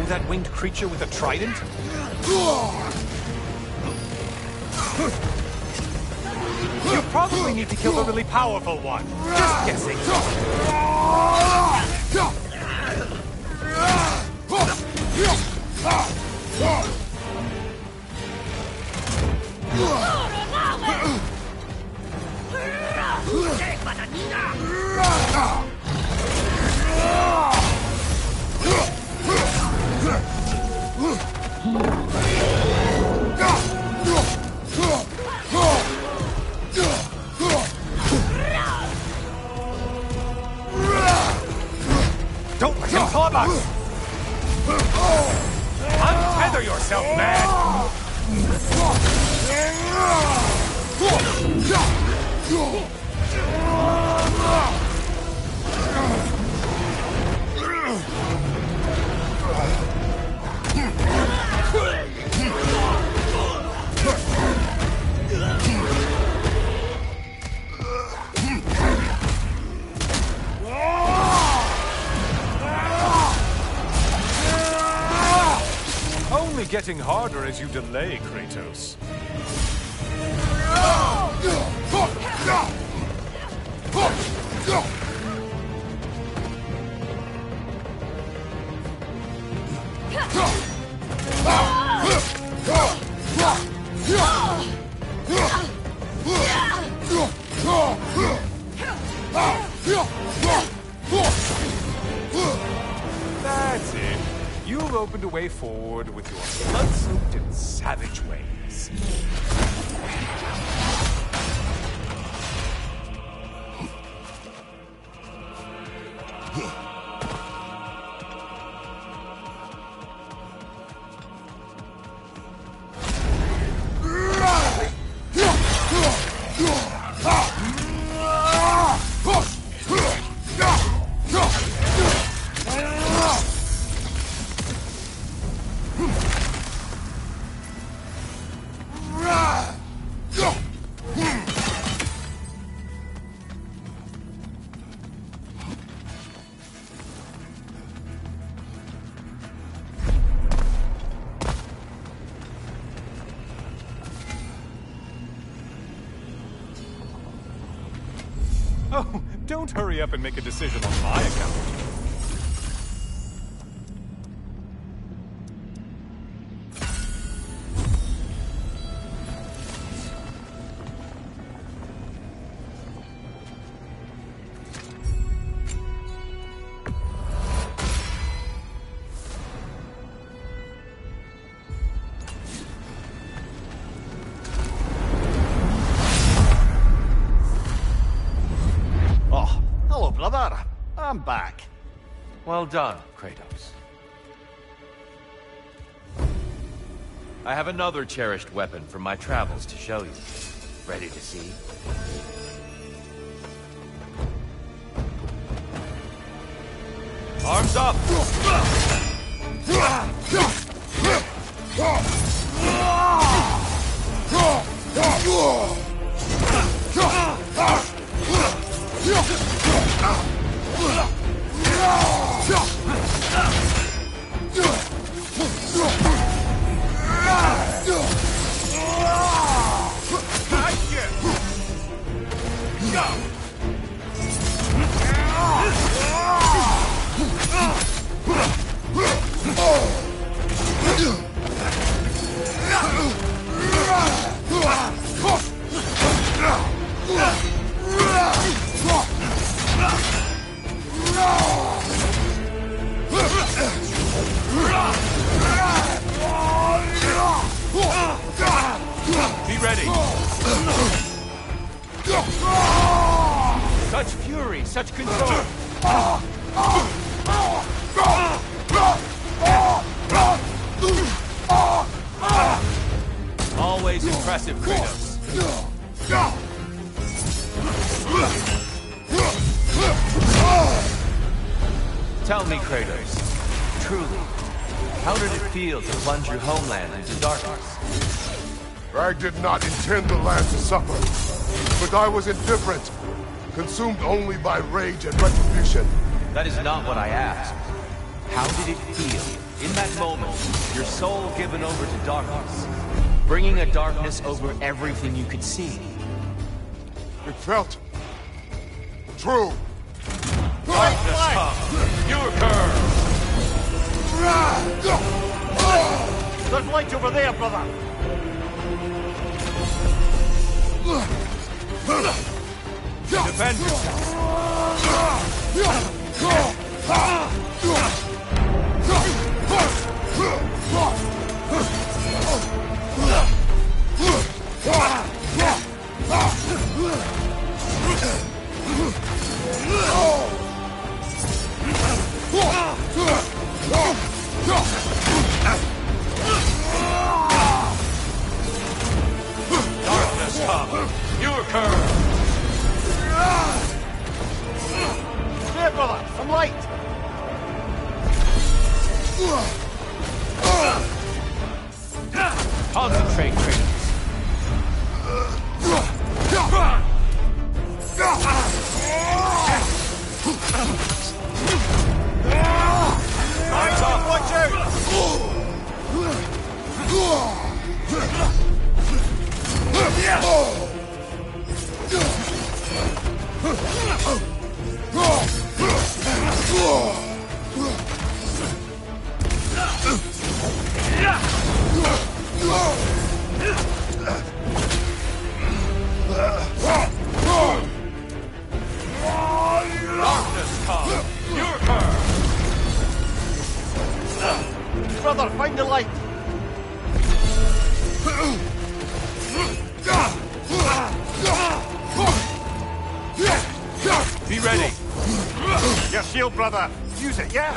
S7: That winged creature with a trident? You probably need to kill the really powerful one. Just guessing. Don't let him club us! Untether yourself, man! Only getting harder as you delay, Kratos. That's it. You've opened a way forward with your blood-soaked and savage ways. Oh, don't hurry up and make a decision on my account.
S2: Oh, hello, brother. I'm back.
S8: Well done, Kratos. I have another cherished weapon from my travels to show you. Ready to see? Arms up! Be ready! Such fury, such control! Always impressive, Kratos. Tell me, Kratos, truly, how did it feel to plunge your homeland into darkness?
S1: I did not intend the land to suffer, but I was indifferent, consumed only by rage and retribution.
S8: That is not what I asked. How did it feel, in that moment, your soul given over to darkness, bringing a darkness over everything you could see?
S1: It felt true.
S8: Darkness come! Your curve!
S2: There's light over there, brother.
S8: Defend yourself! Darkness come! Your curve!
S2: There, brother. Some light.
S8: Concentrate, Kratos.
S2: Eyes off, watch out!
S8: Darkness come! Your curve!
S2: Brother, find the light.
S8: Be ready!
S2: Your shield, brother. Use it, yeah?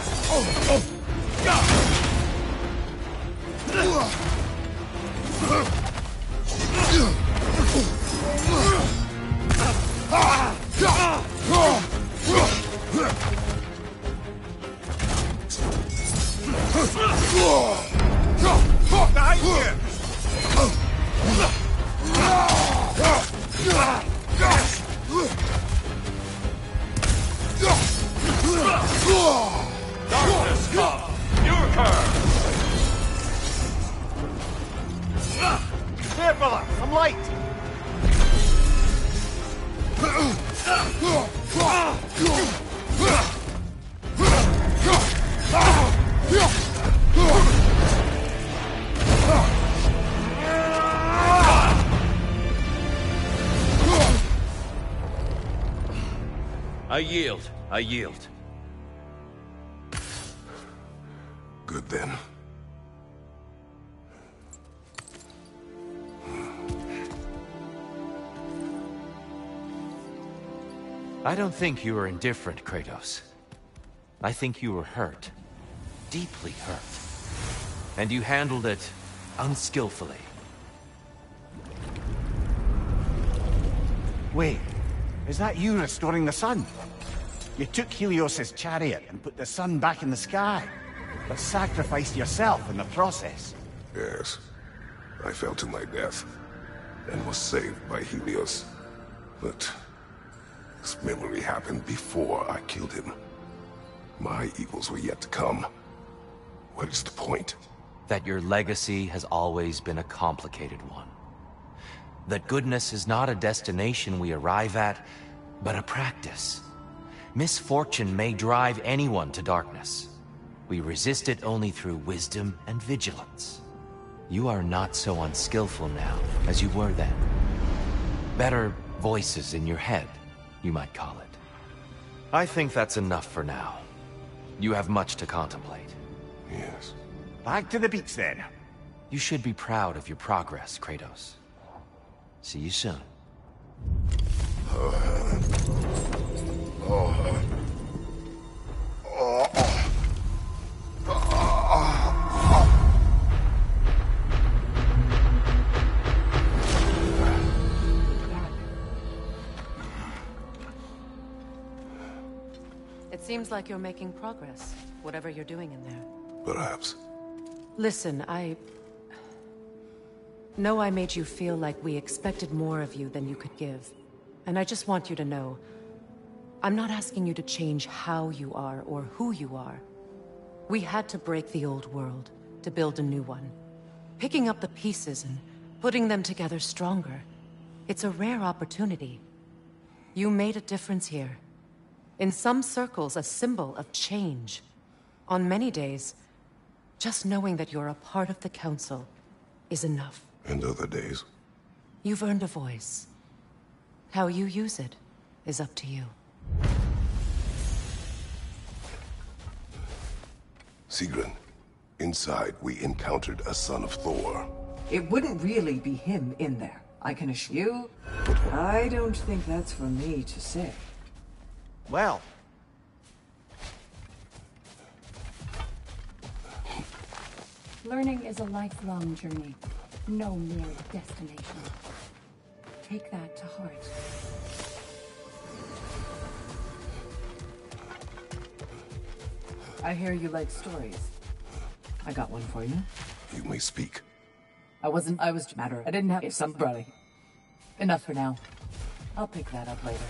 S2: Behind you!
S8: Darkness come! Your curve!
S2: There, brother. Some light.
S9: I yield. I yield.
S1: Good then.
S8: I don't think you were indifferent, Kratos. I think you were hurt. Deeply hurt. And you handled it unskillfully.
S2: Wait, is that you restoring the sun? You took Helios's chariot and put the sun back in the sky, but sacrificed yourself in the process.
S1: Yes. I fell to my death, and was saved by Helios. But this memory happened before I killed him. My evils were yet to come. What is the point?
S8: That your legacy has always been a complicated one. That goodness is not a destination we arrive at, but a practice. Misfortune may drive anyone to darkness. We resist it only through wisdom and vigilance. You are not so unskillful now as you were then. Better voices in your head, you might call it. I think that's enough for now. You have much to contemplate.
S1: Yes.
S2: Back to the beach then.
S8: You should be proud of your progress, Kratos. See you soon.
S3: It seems like you're making progress, whatever you're doing in there.
S1: Perhaps.
S3: Listen, I know I made you feel like we expected more of you than you could give. And I just want you to know, I'm not asking you to change how you are or who you are. We had to break the old world to build a new one. Picking up the pieces and putting them together stronger. It's a rare opportunity. You made a difference here. In some circles, a symbol of change. On many days, just knowing that you're a part of the Council is enough.
S1: And other days?
S3: You've earned a voice. How you use it is up to you.
S1: Sigrun, inside we encountered a son of Thor.
S4: It wouldn't really be him in there, I can assure you. I don't think that's for me to say.
S2: Well,
S5: Learning is a lifelong journey, no mere destination. Take that to heart.
S6: I hear you like stories. I got one for you.
S1: You may speak.
S6: I was matter. I didn't have some brother. Enough for now. I'll pick that up later.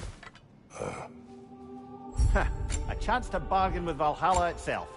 S2: a chance to bargain with Valhalla itself.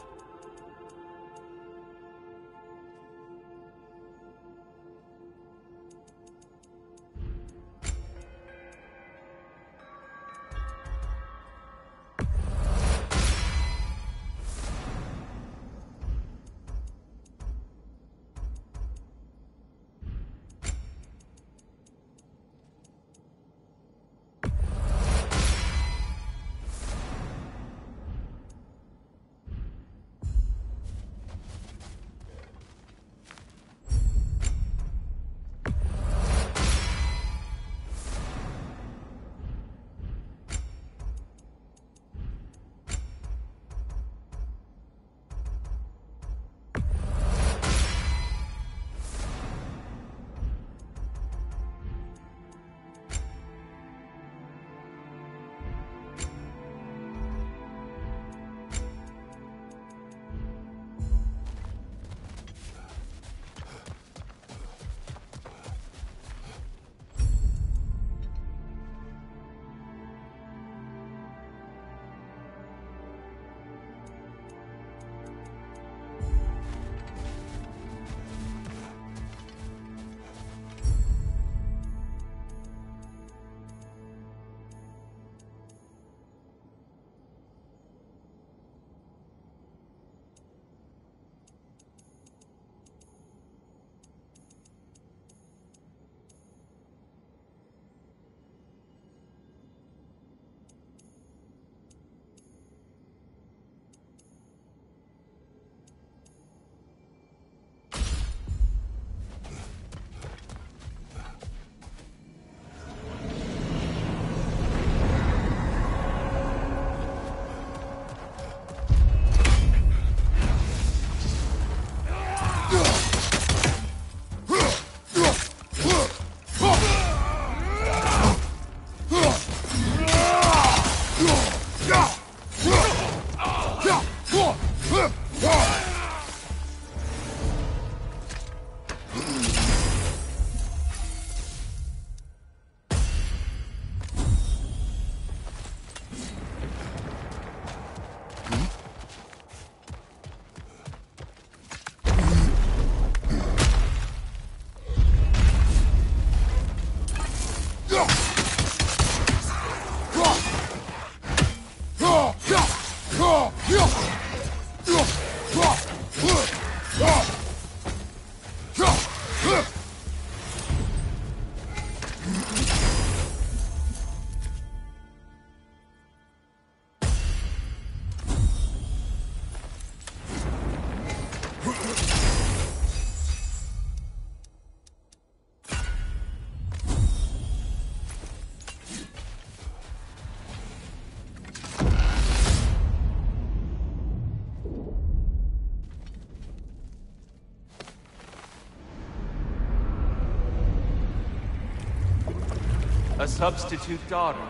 S8: A substitute daughter.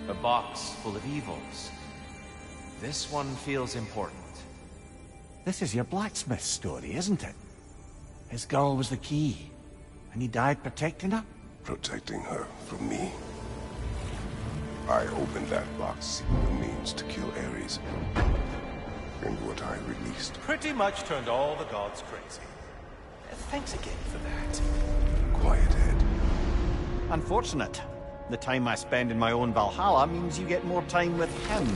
S8: A box full of evils. This one feels important.
S2: This is your blacksmith story, isn't it? His girl was the key, and he died protecting her?
S1: Protecting her from me. I opened that box seeking the means to kill Ares. And what I released.
S7: Pretty much turned all the gods crazy. Thanks again for that.
S1: Quiet head.
S2: Unfortunate. The time I spend in my own Valhalla means you get more time with him.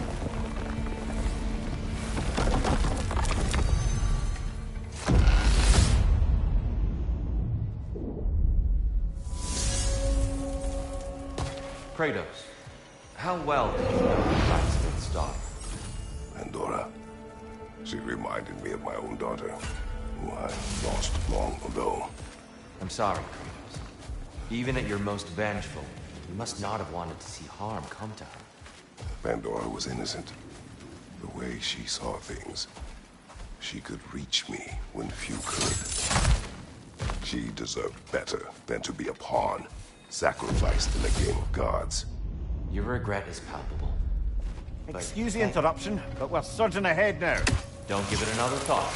S8: Kratos, how well did you know the blacksmith's daughter?
S1: Pandora. She reminded me of my own daughter, who I lost long ago.
S8: I'm sorry, Kratos. Even at your most vengeful, you must not have wanted to see harm come to her.
S1: Pandora was innocent. The way she saw things. She could reach me when few could. She deserved better than to be a pawn, sacrificed in a game of gods.
S8: Your regret is palpable.
S2: Excuse the interruption, but we're surging ahead now.
S8: Don't give it another thought.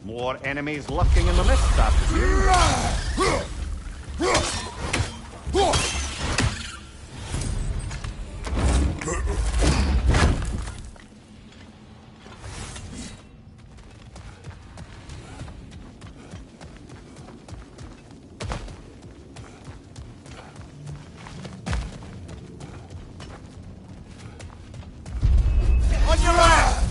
S2: More enemies lurking in the mist, I presume. On your left!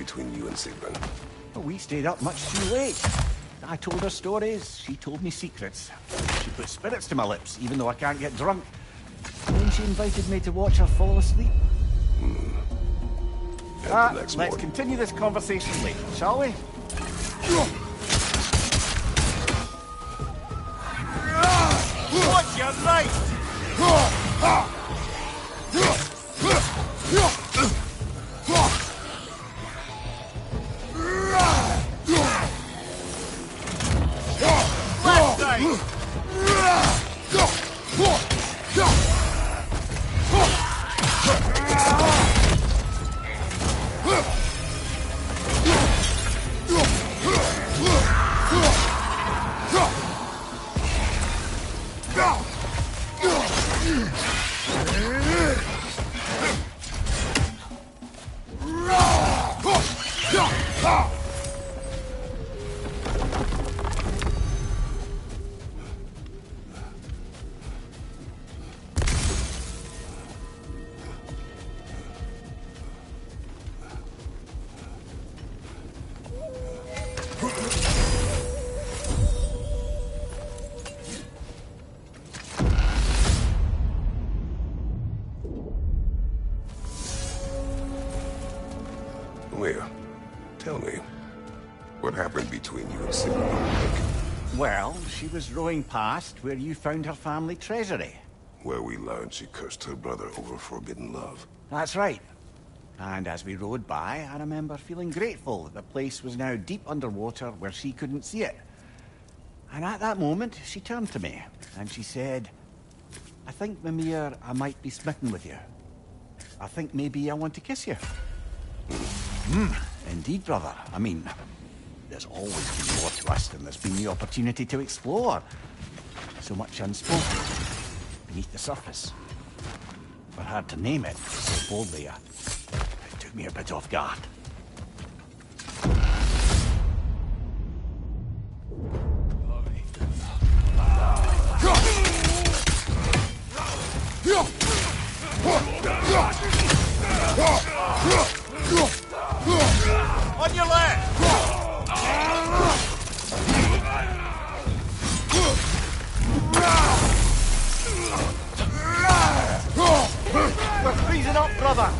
S1: between you and Sigrun?
S2: Well, we stayed up much too late. I told her stories, she told me secrets. She put spirits to my lips, even though I can't get drunk. And then she invited me to watch her fall asleep.
S1: Let's
S2: continue this conversation later, shall we? Watch your right! Left side!
S1: Where? Tell me. What happened between you and Sigrun?
S2: Well, she was rowing past where you found her family treasury.
S1: Where we learned she cursed her brother over forbidden love.
S2: That's right. And as we rowed by, I remember feeling grateful that the place was now deep underwater where she couldn't see it. And at that moment, she turned to me, and she said, I think, Mimir, I might be smitten with you. I think maybe I want to kiss you. Indeed, brother. I mean, there's always been more to us than there's been the opportunity to explore. So much unspoken, beneath the surface. For her to name it so boldly, it took me a bit off guard. On your left! We're freezing up, brother!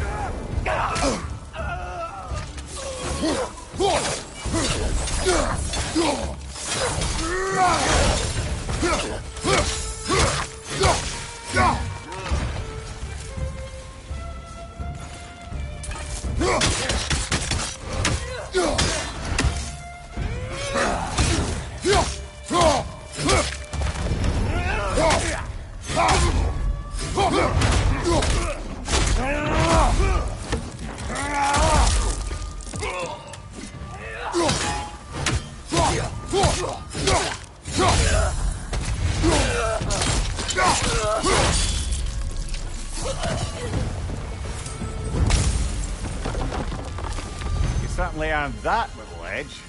S2: You certainly earned that little edge.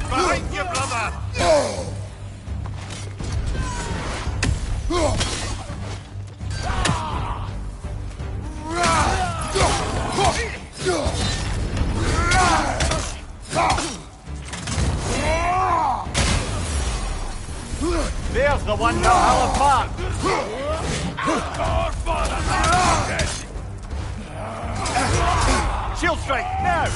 S2: Behind you, brother! There's the one Valhalla Park! Shield strike, now!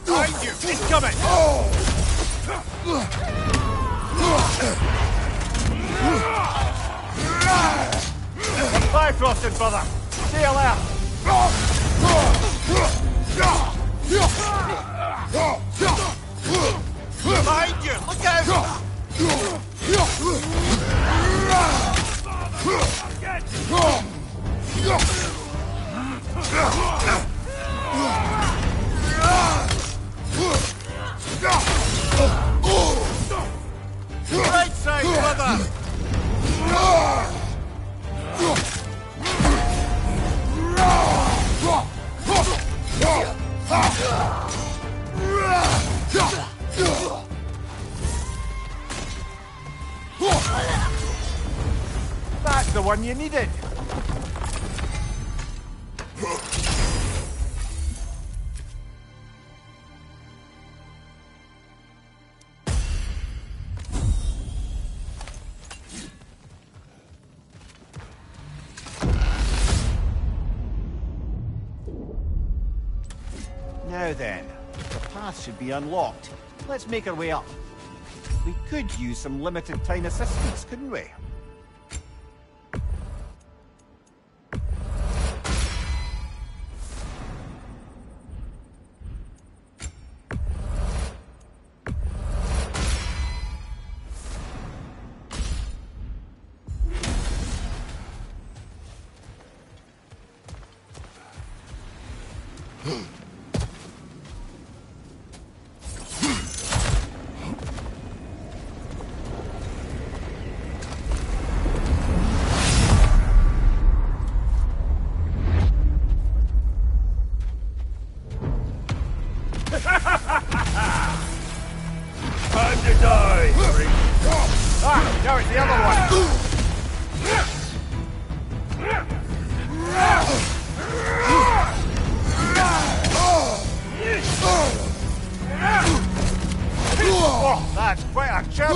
S2: Behind you! Incoming! Bifrosted, brother! Stay alert! Behind you! Look out! Right side, brother! That's the one you needed! Now then, the path should be unlocked. Let's make our way up. We could use some limited time assistance, couldn't we?
S9: Time to die!
S2: Ah, now it's the other one! Oh, that's quite a chip!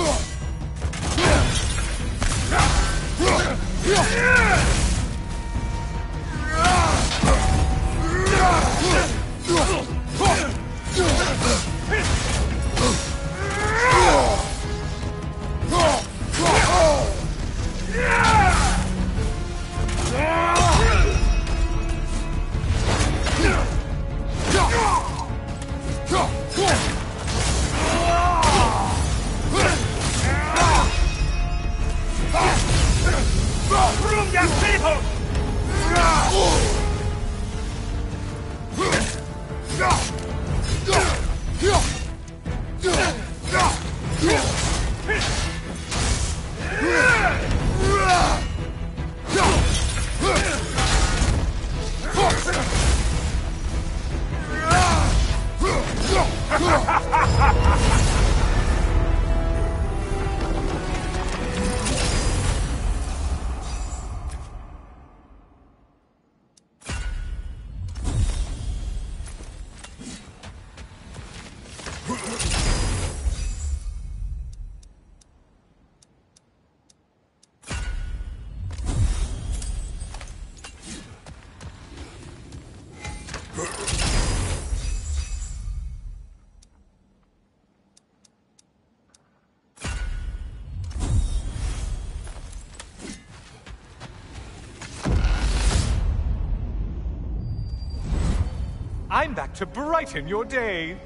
S7: I'm back to brighten your day.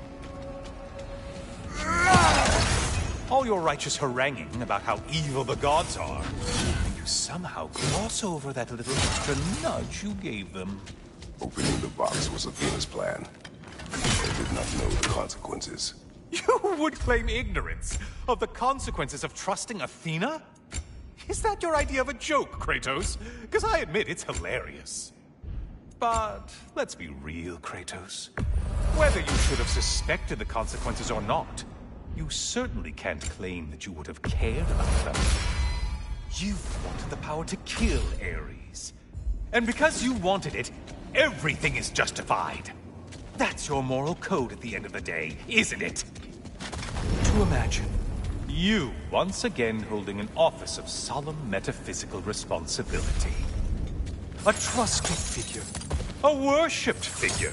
S7: All your righteous haranguing about how evil the gods are, and you somehow gloss over that little extra nudge you gave them.
S1: Opening the box was Athena's plan. They did not know the consequences.
S7: You would claim ignorance of the consequences of trusting Athena? Is that your idea of a joke, Kratos? Because I admit it's hilarious. But let's be real, Kratos. Whether you should have suspected the consequences or not, you certainly can't claim that you would have cared about them. You wanted the power to kill Ares. And because you wanted it, everything is justified. That's your moral code at the end of the day, isn't it? To imagine you once again holding an office of solemn metaphysical responsibility. A trusted figure. A worshipped figure.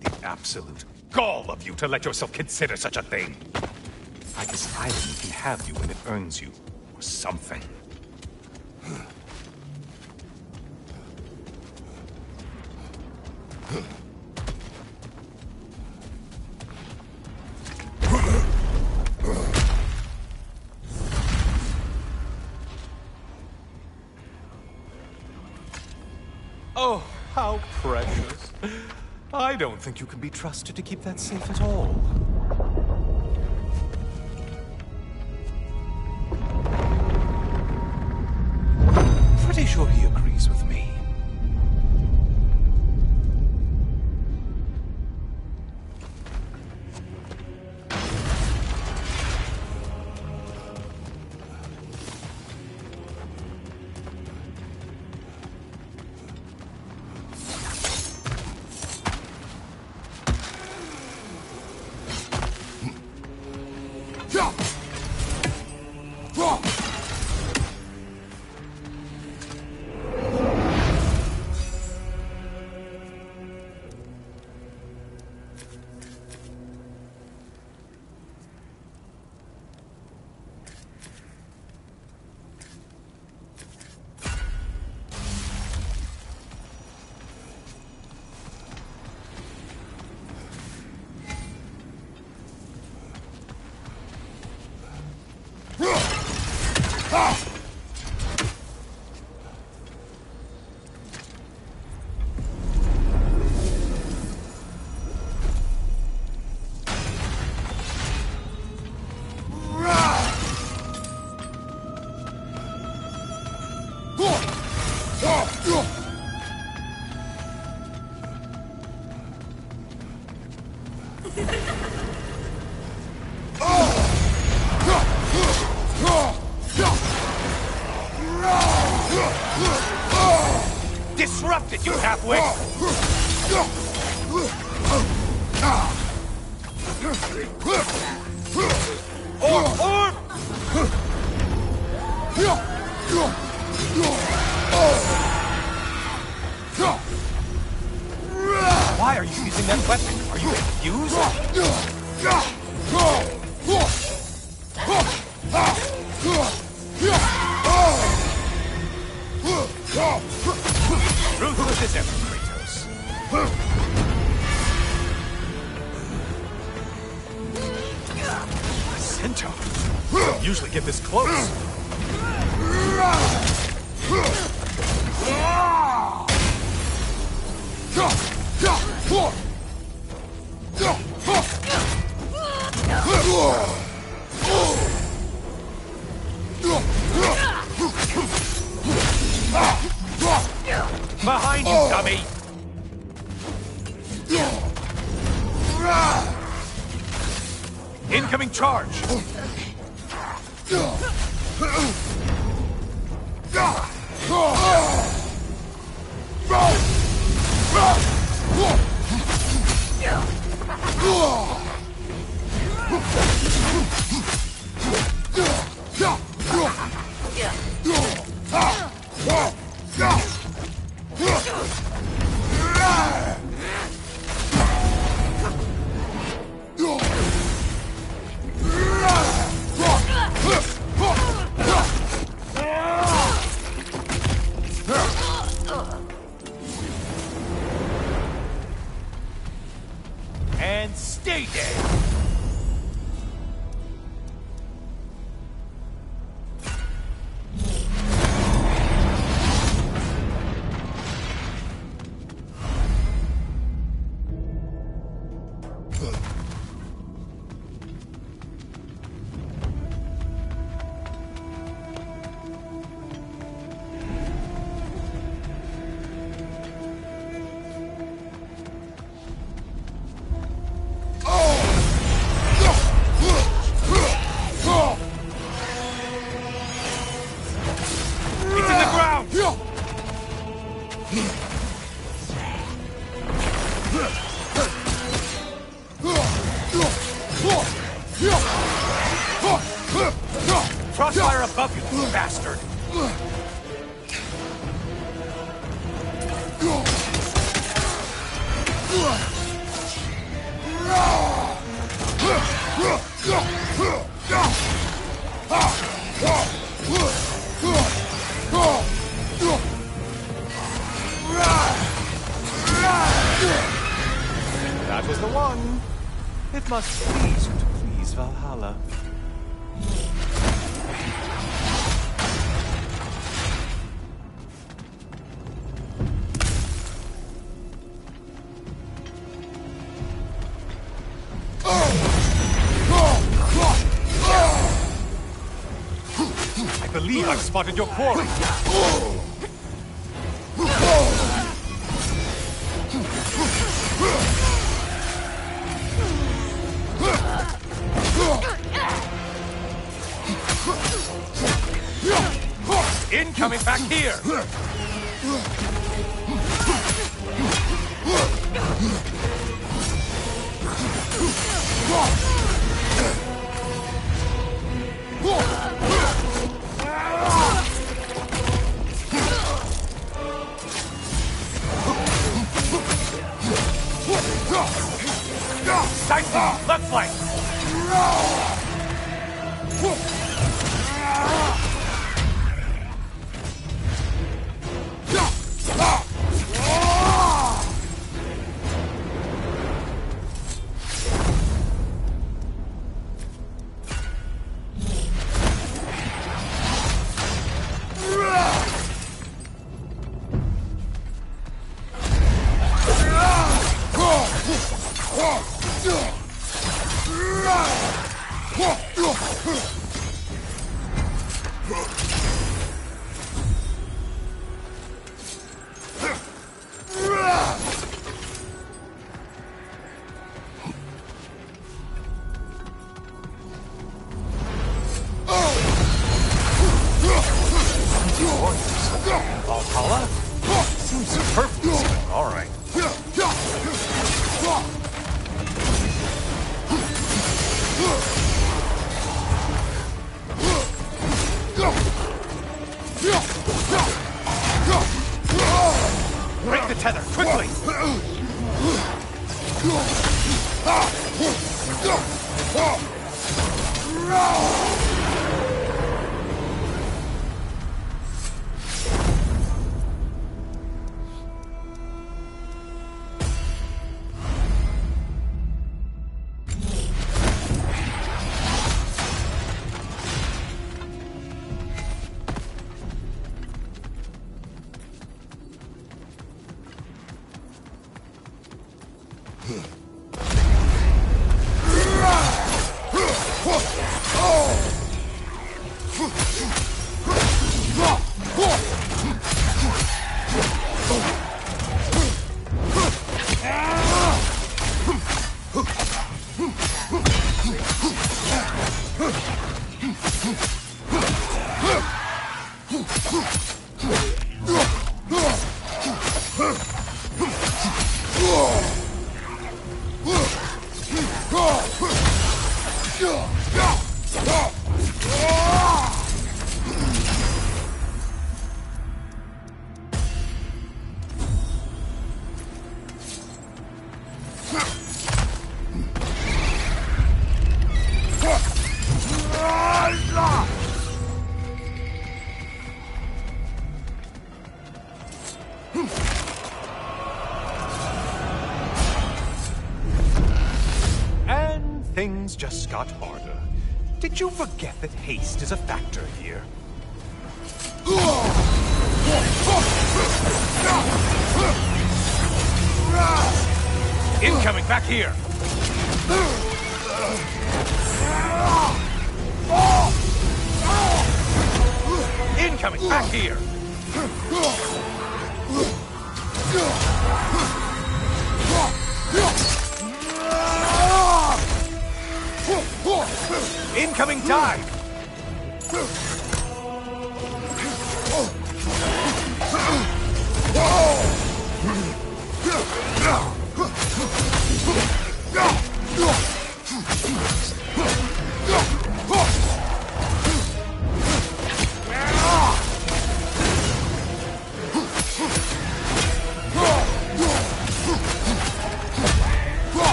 S7: The absolute gall of you to let yourself consider such a thing. I guess irony can have you when it earns you, or something. Oh, how precious. I don't think you can be trusted to keep that safe at all. Pretty sure he agrees with me. Disrupted, you halfwit! Or! Why are you using that weapon? Are you confused? Ruthless as ever, Kratos. A centaur. Don't usually get this close. Behind you, dummy! Incoming charge! And stay dead! Crossfire above you, bastard! That was the one. It must please you to please Valhalla. believe I've spotted your quarry. Incoming back here! Sight, left flank! Valhalla? Seems perfect. All right. Break the tether, quickly! And things just got harder. Did you forget that haste is a factor here? Incoming back here! Incoming back here! Incoming dive!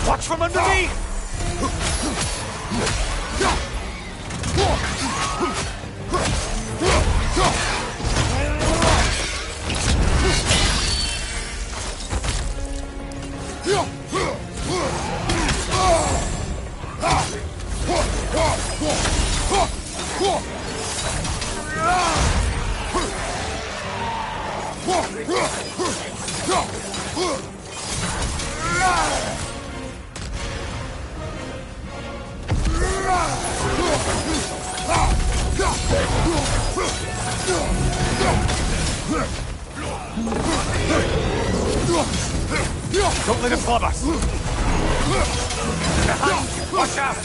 S7: Watch from underneath!
S2: Don't let him club us! Behind! Watch out!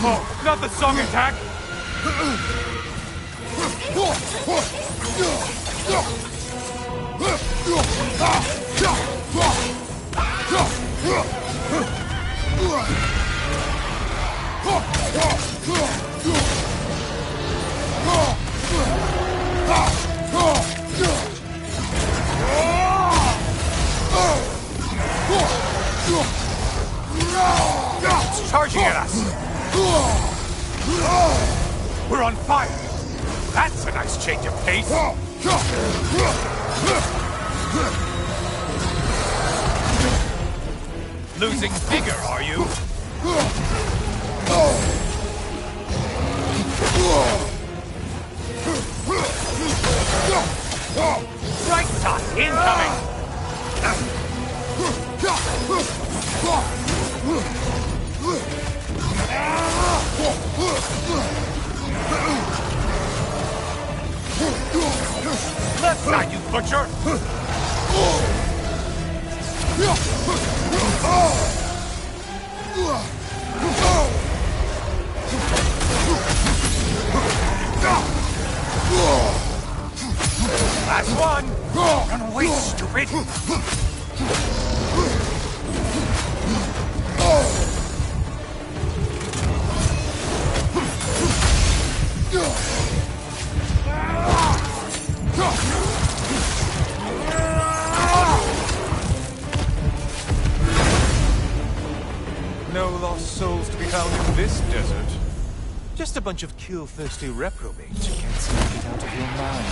S7: Oh, not the song attack! It's charging at us! We're on fire! That's a nice change of pace! Losing vigor, are you? Right toss incoming! Left side, you butcher! Last one! Run away, stupid! No lost souls to be found in this desert. Just a bunch of kill-thirsty reprobates who can't seem to get out of your mind.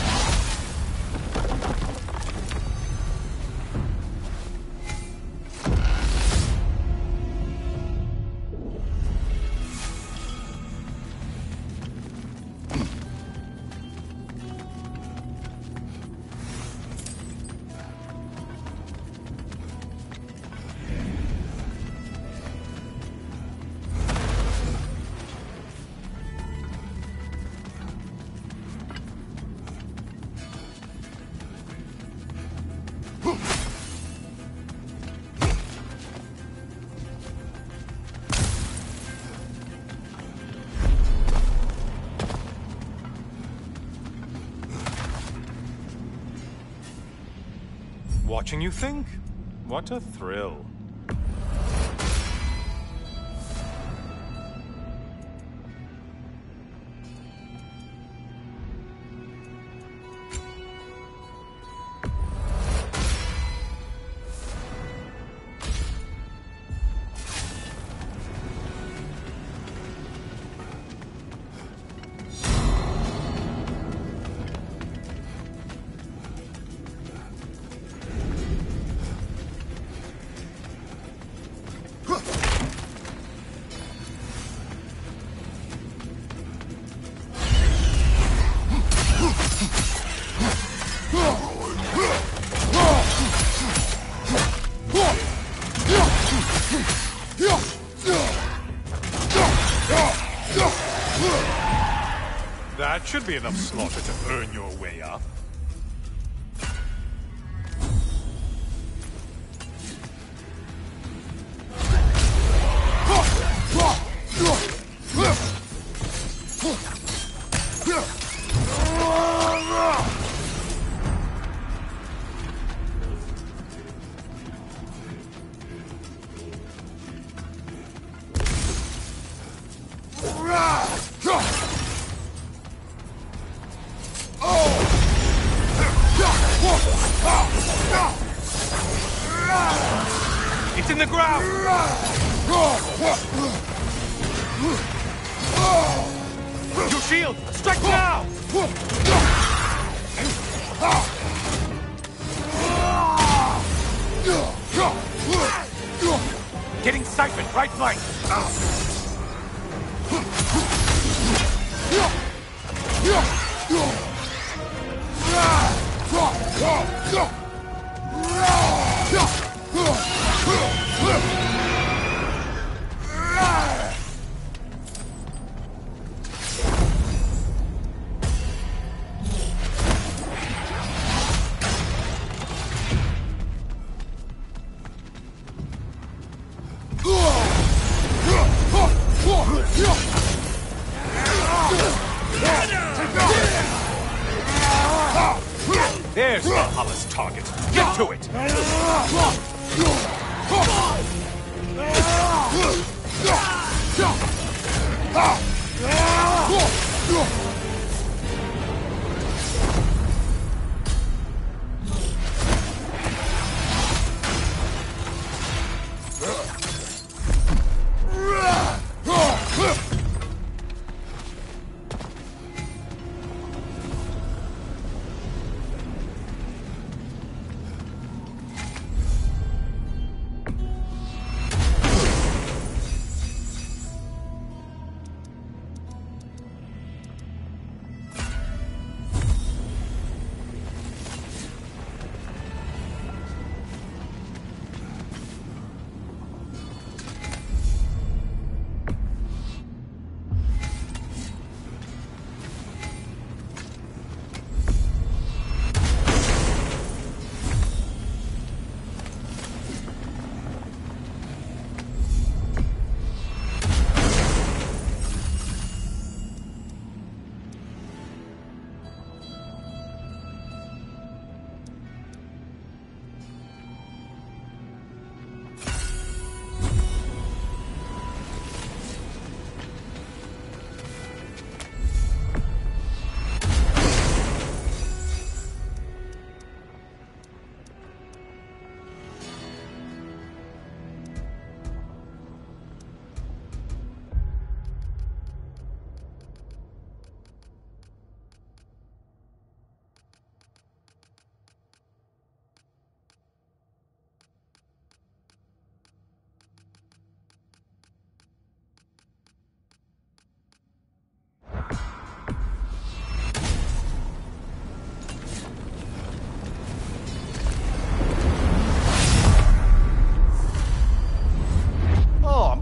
S7: Watching you think? What a thrill. That should be enough slaughter to earn your way up. It's in the ground! Your shield! Strike now! Getting siphoned, right flank! There's Valhalla's target. Get to it!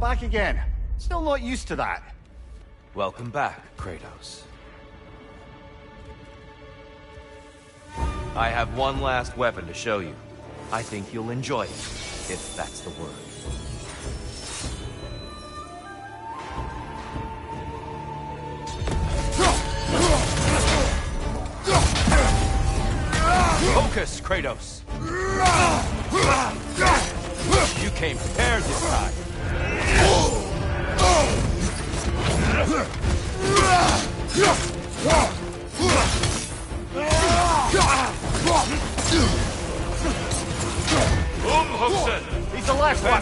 S2: Back again. Still not used to that.
S8: Welcome back, Kratos. I have one last weapon to show you. I think you'll enjoy it, if that's the word. Focus, Kratos! You came prepared this time.
S2: He's the last one.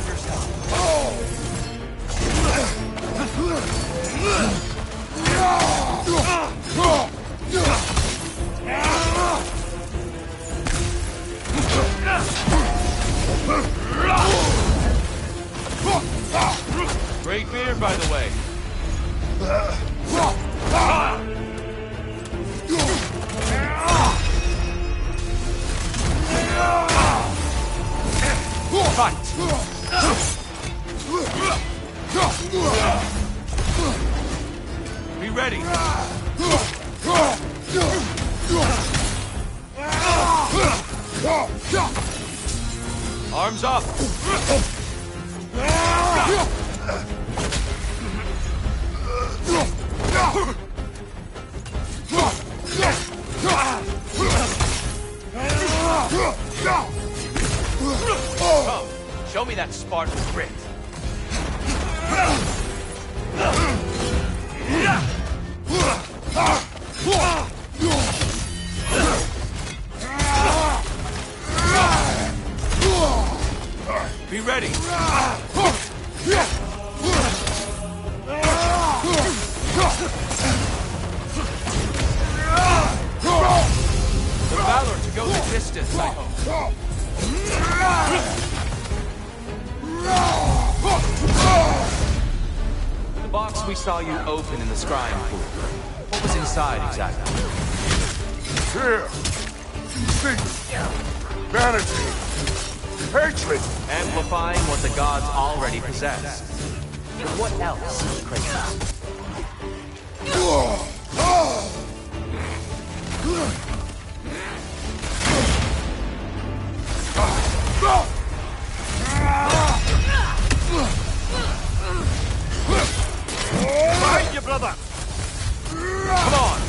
S9: Great beer, by the way.
S7: Fight!
S9: Be ready. Arms up. Come, show me that Spartan grit. Be ready! The valor to go the distance, I hope. The box we saw you open in the scrying pool. What was inside exactly?
S1: Fear. Deceit. Vanity. Hatred.
S9: Amplifying what the gods already possessed. But what else, Kratos?
S2: Behind you, brother!
S9: Come on!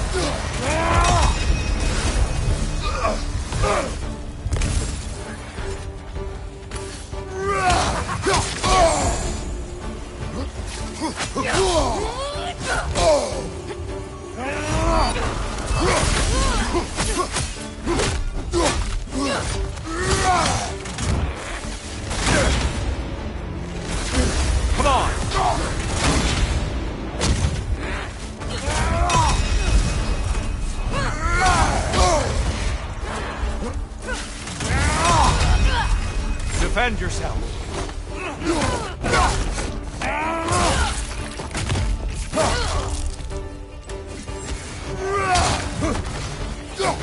S9: Come on! Defend yourself.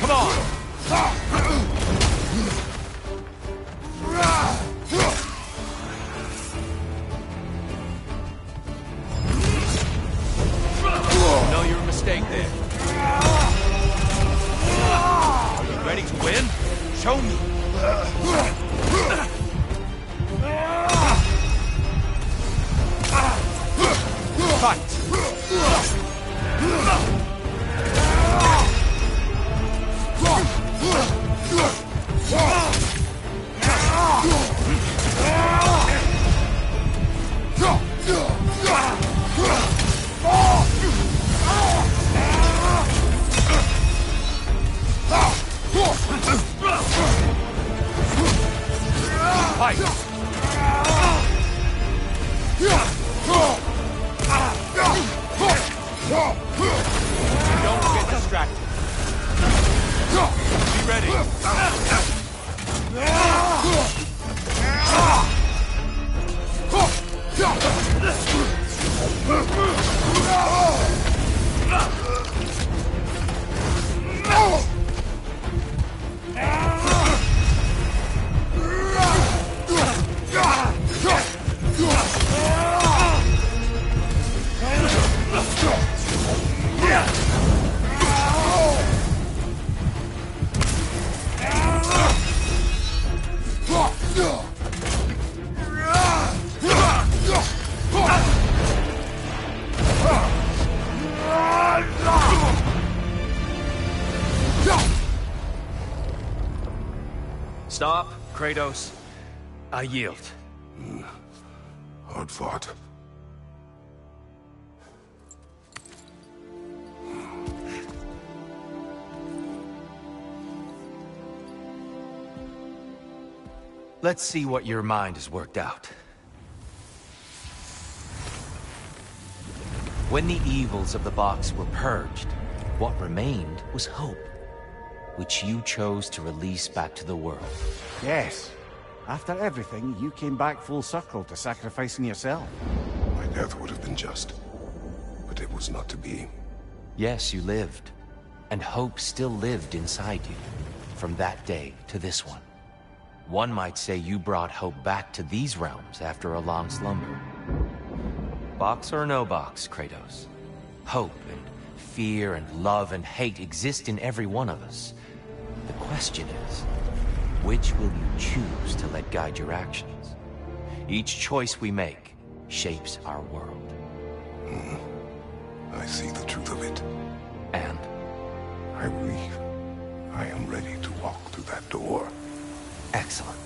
S9: Come on! No, you're a mistake there. Are you ready to win? Show me. Fight. Don't get distracted. Be ready. Stop, Kratos. I yield.
S1: Hard fought.
S8: Let's see what your mind has worked out. When the evils of the box were purged, what remained was hope, which you chose to release back to the world.
S2: Yes. After everything, you came back full circle to sacrificing yourself.
S1: My death would have been just, but it was not to be.
S8: Yes, you lived, and hope still lived inside you, from that day to this one. One might say you brought hope back to these realms after a long slumber. Box or no box, Kratos. Hope and fear and love and hate exist in every one of us. The question is, which will you choose to let guide your actions? Each choice we make shapes our world.
S1: I see the truth of it.
S8: And?
S1: I believe I am ready to walk through that door.
S8: Excellent.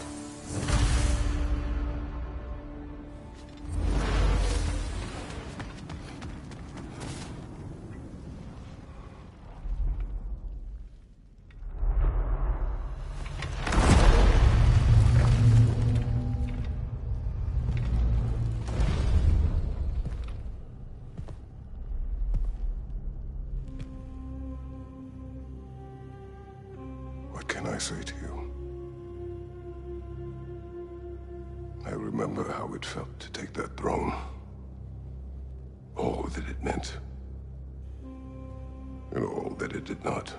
S1: say to you, I remember how it felt to take that throne. All that it meant. And all that it did not.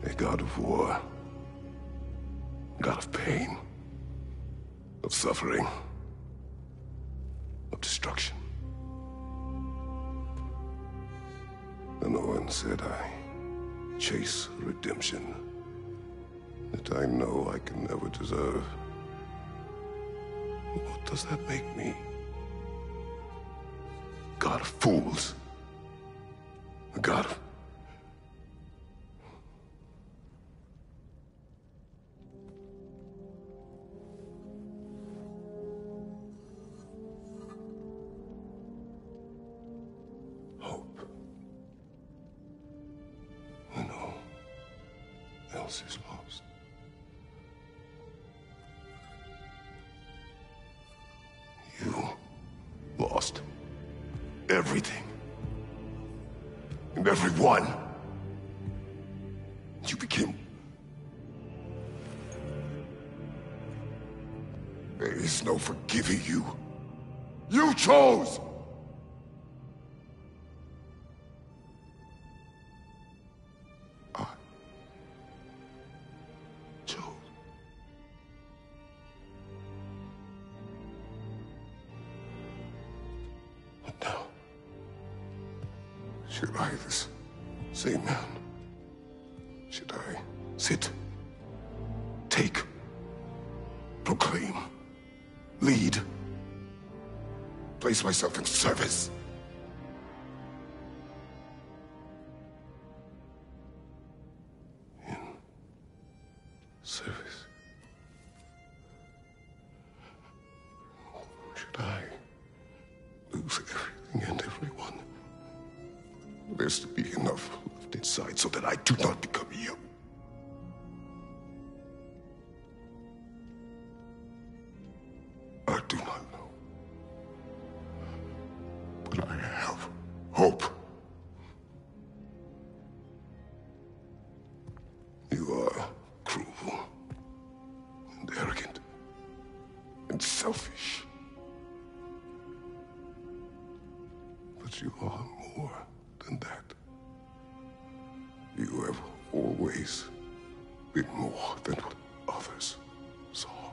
S1: A god of war. A god of pain. Of suffering. Of destruction. And Owen said I chase redemption that I know I can never deserve. What does that make me? God of fools. A god of... hope. When all else is lost. You lost everything. And everyone. You became... There is no forgiving you. You chose! I chose. But now... should I, this same man, should I sit, take, proclaim, lead, place myself in service? In service? Should I lose everything and everyone? There's to be enough left inside so that I do not become you. I do not know. But I have hope. You are cruel and arrogant and selfish. But you are more than that. You have always been more than what others saw.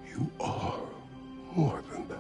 S1: You are more than that.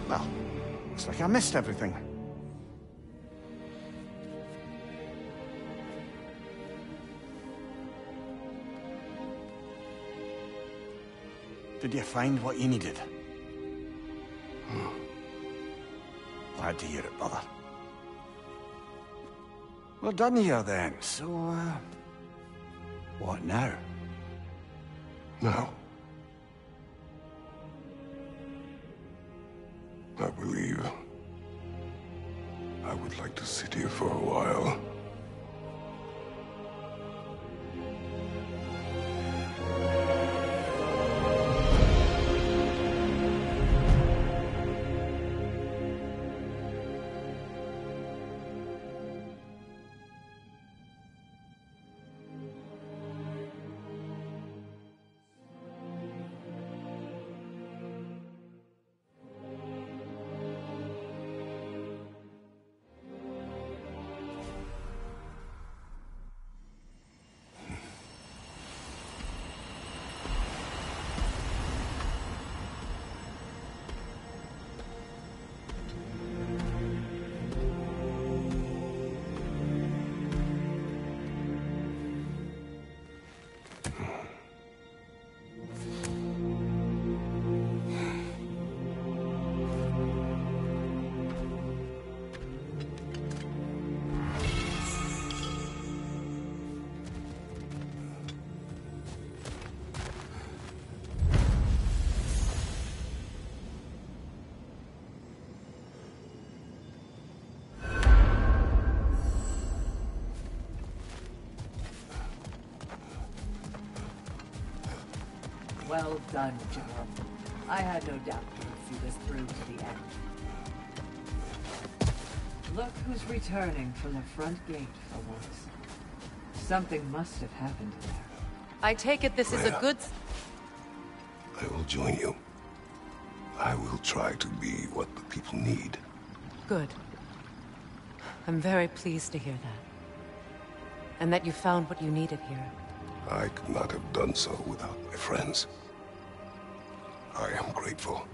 S2: Well, looks like I missed everything. Did you find what you needed? Glad to hear it, brother. We're done here then, so, what now?
S1: Now, I believe I would like to sit here for a while.
S6: Well done, General. I had no doubt you would see this through to the end. Look who's returning from the front gate for once. Something must have happened there.
S3: I take it this is a good...
S1: I will join you. I will try to be what the people need.
S3: Good. I'm very pleased to hear that. And that you found what you needed here.
S1: I could not have done so without my friends. I am grateful.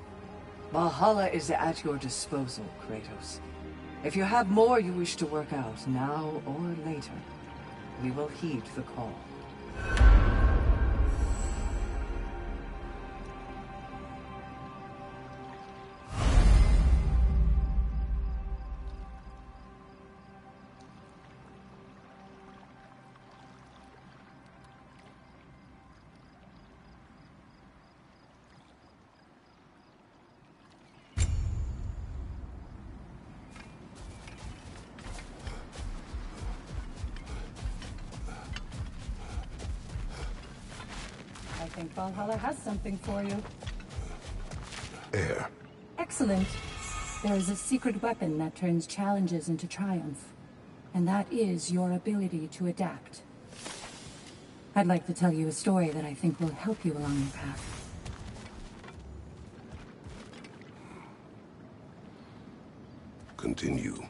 S6: Valhalla is at your disposal, Kratos. If you have more you wish to work out, now or later, we will heed the call.
S5: I think Valhalla has something for you.
S1: Air.
S5: Excellent. There is a secret weapon that turns challenges into triumph. And that is your ability to adapt. I'd like to tell you a story that I think will help you along your path.
S1: Continue.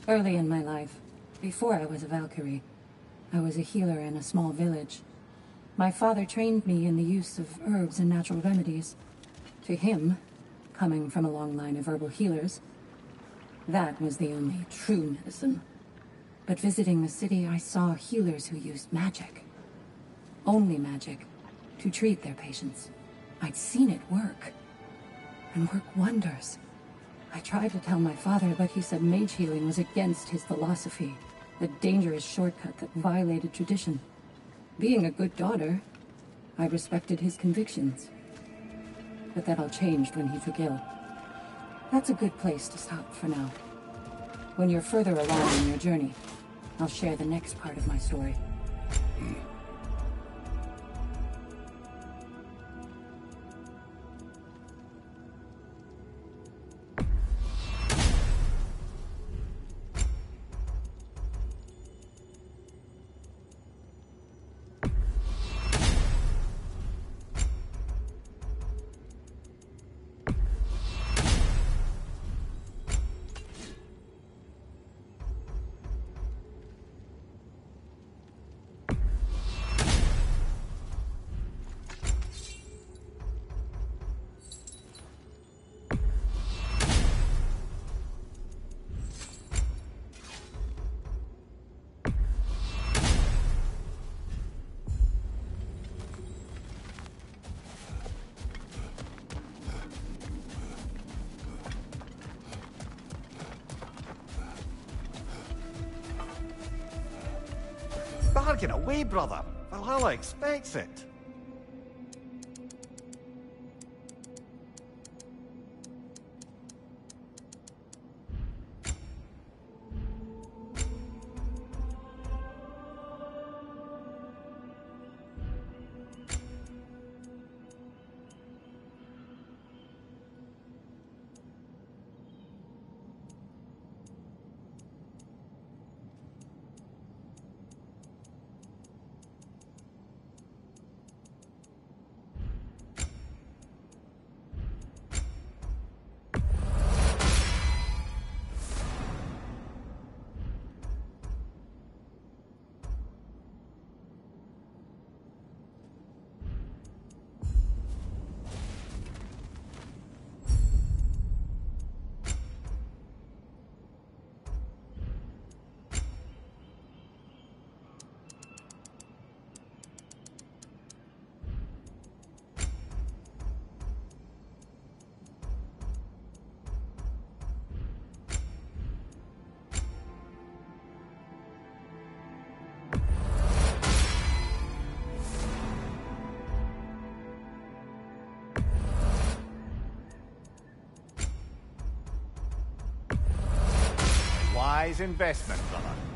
S5: Early in my life, before I was a Valkyrie, I was a healer in a small village. My father trained me in the use of herbs and natural remedies. To him, coming from a long line of herbal healers, that was the only true medicine. But visiting the city, I saw healers who used magic. Only magic, to treat their patients. I'd seen it work. And work wonders. I tried to tell my father, but he said mage healing was against his philosophy. A dangerous shortcut that violated tradition. Being a good daughter, I respected his convictions. But that all changed when he took ill. That's a good place to stop for now. When you're further along in your journey, I'll share the next part of my story.
S2: Bargain away, brother. Valhalla expects it. Wise investment, brother.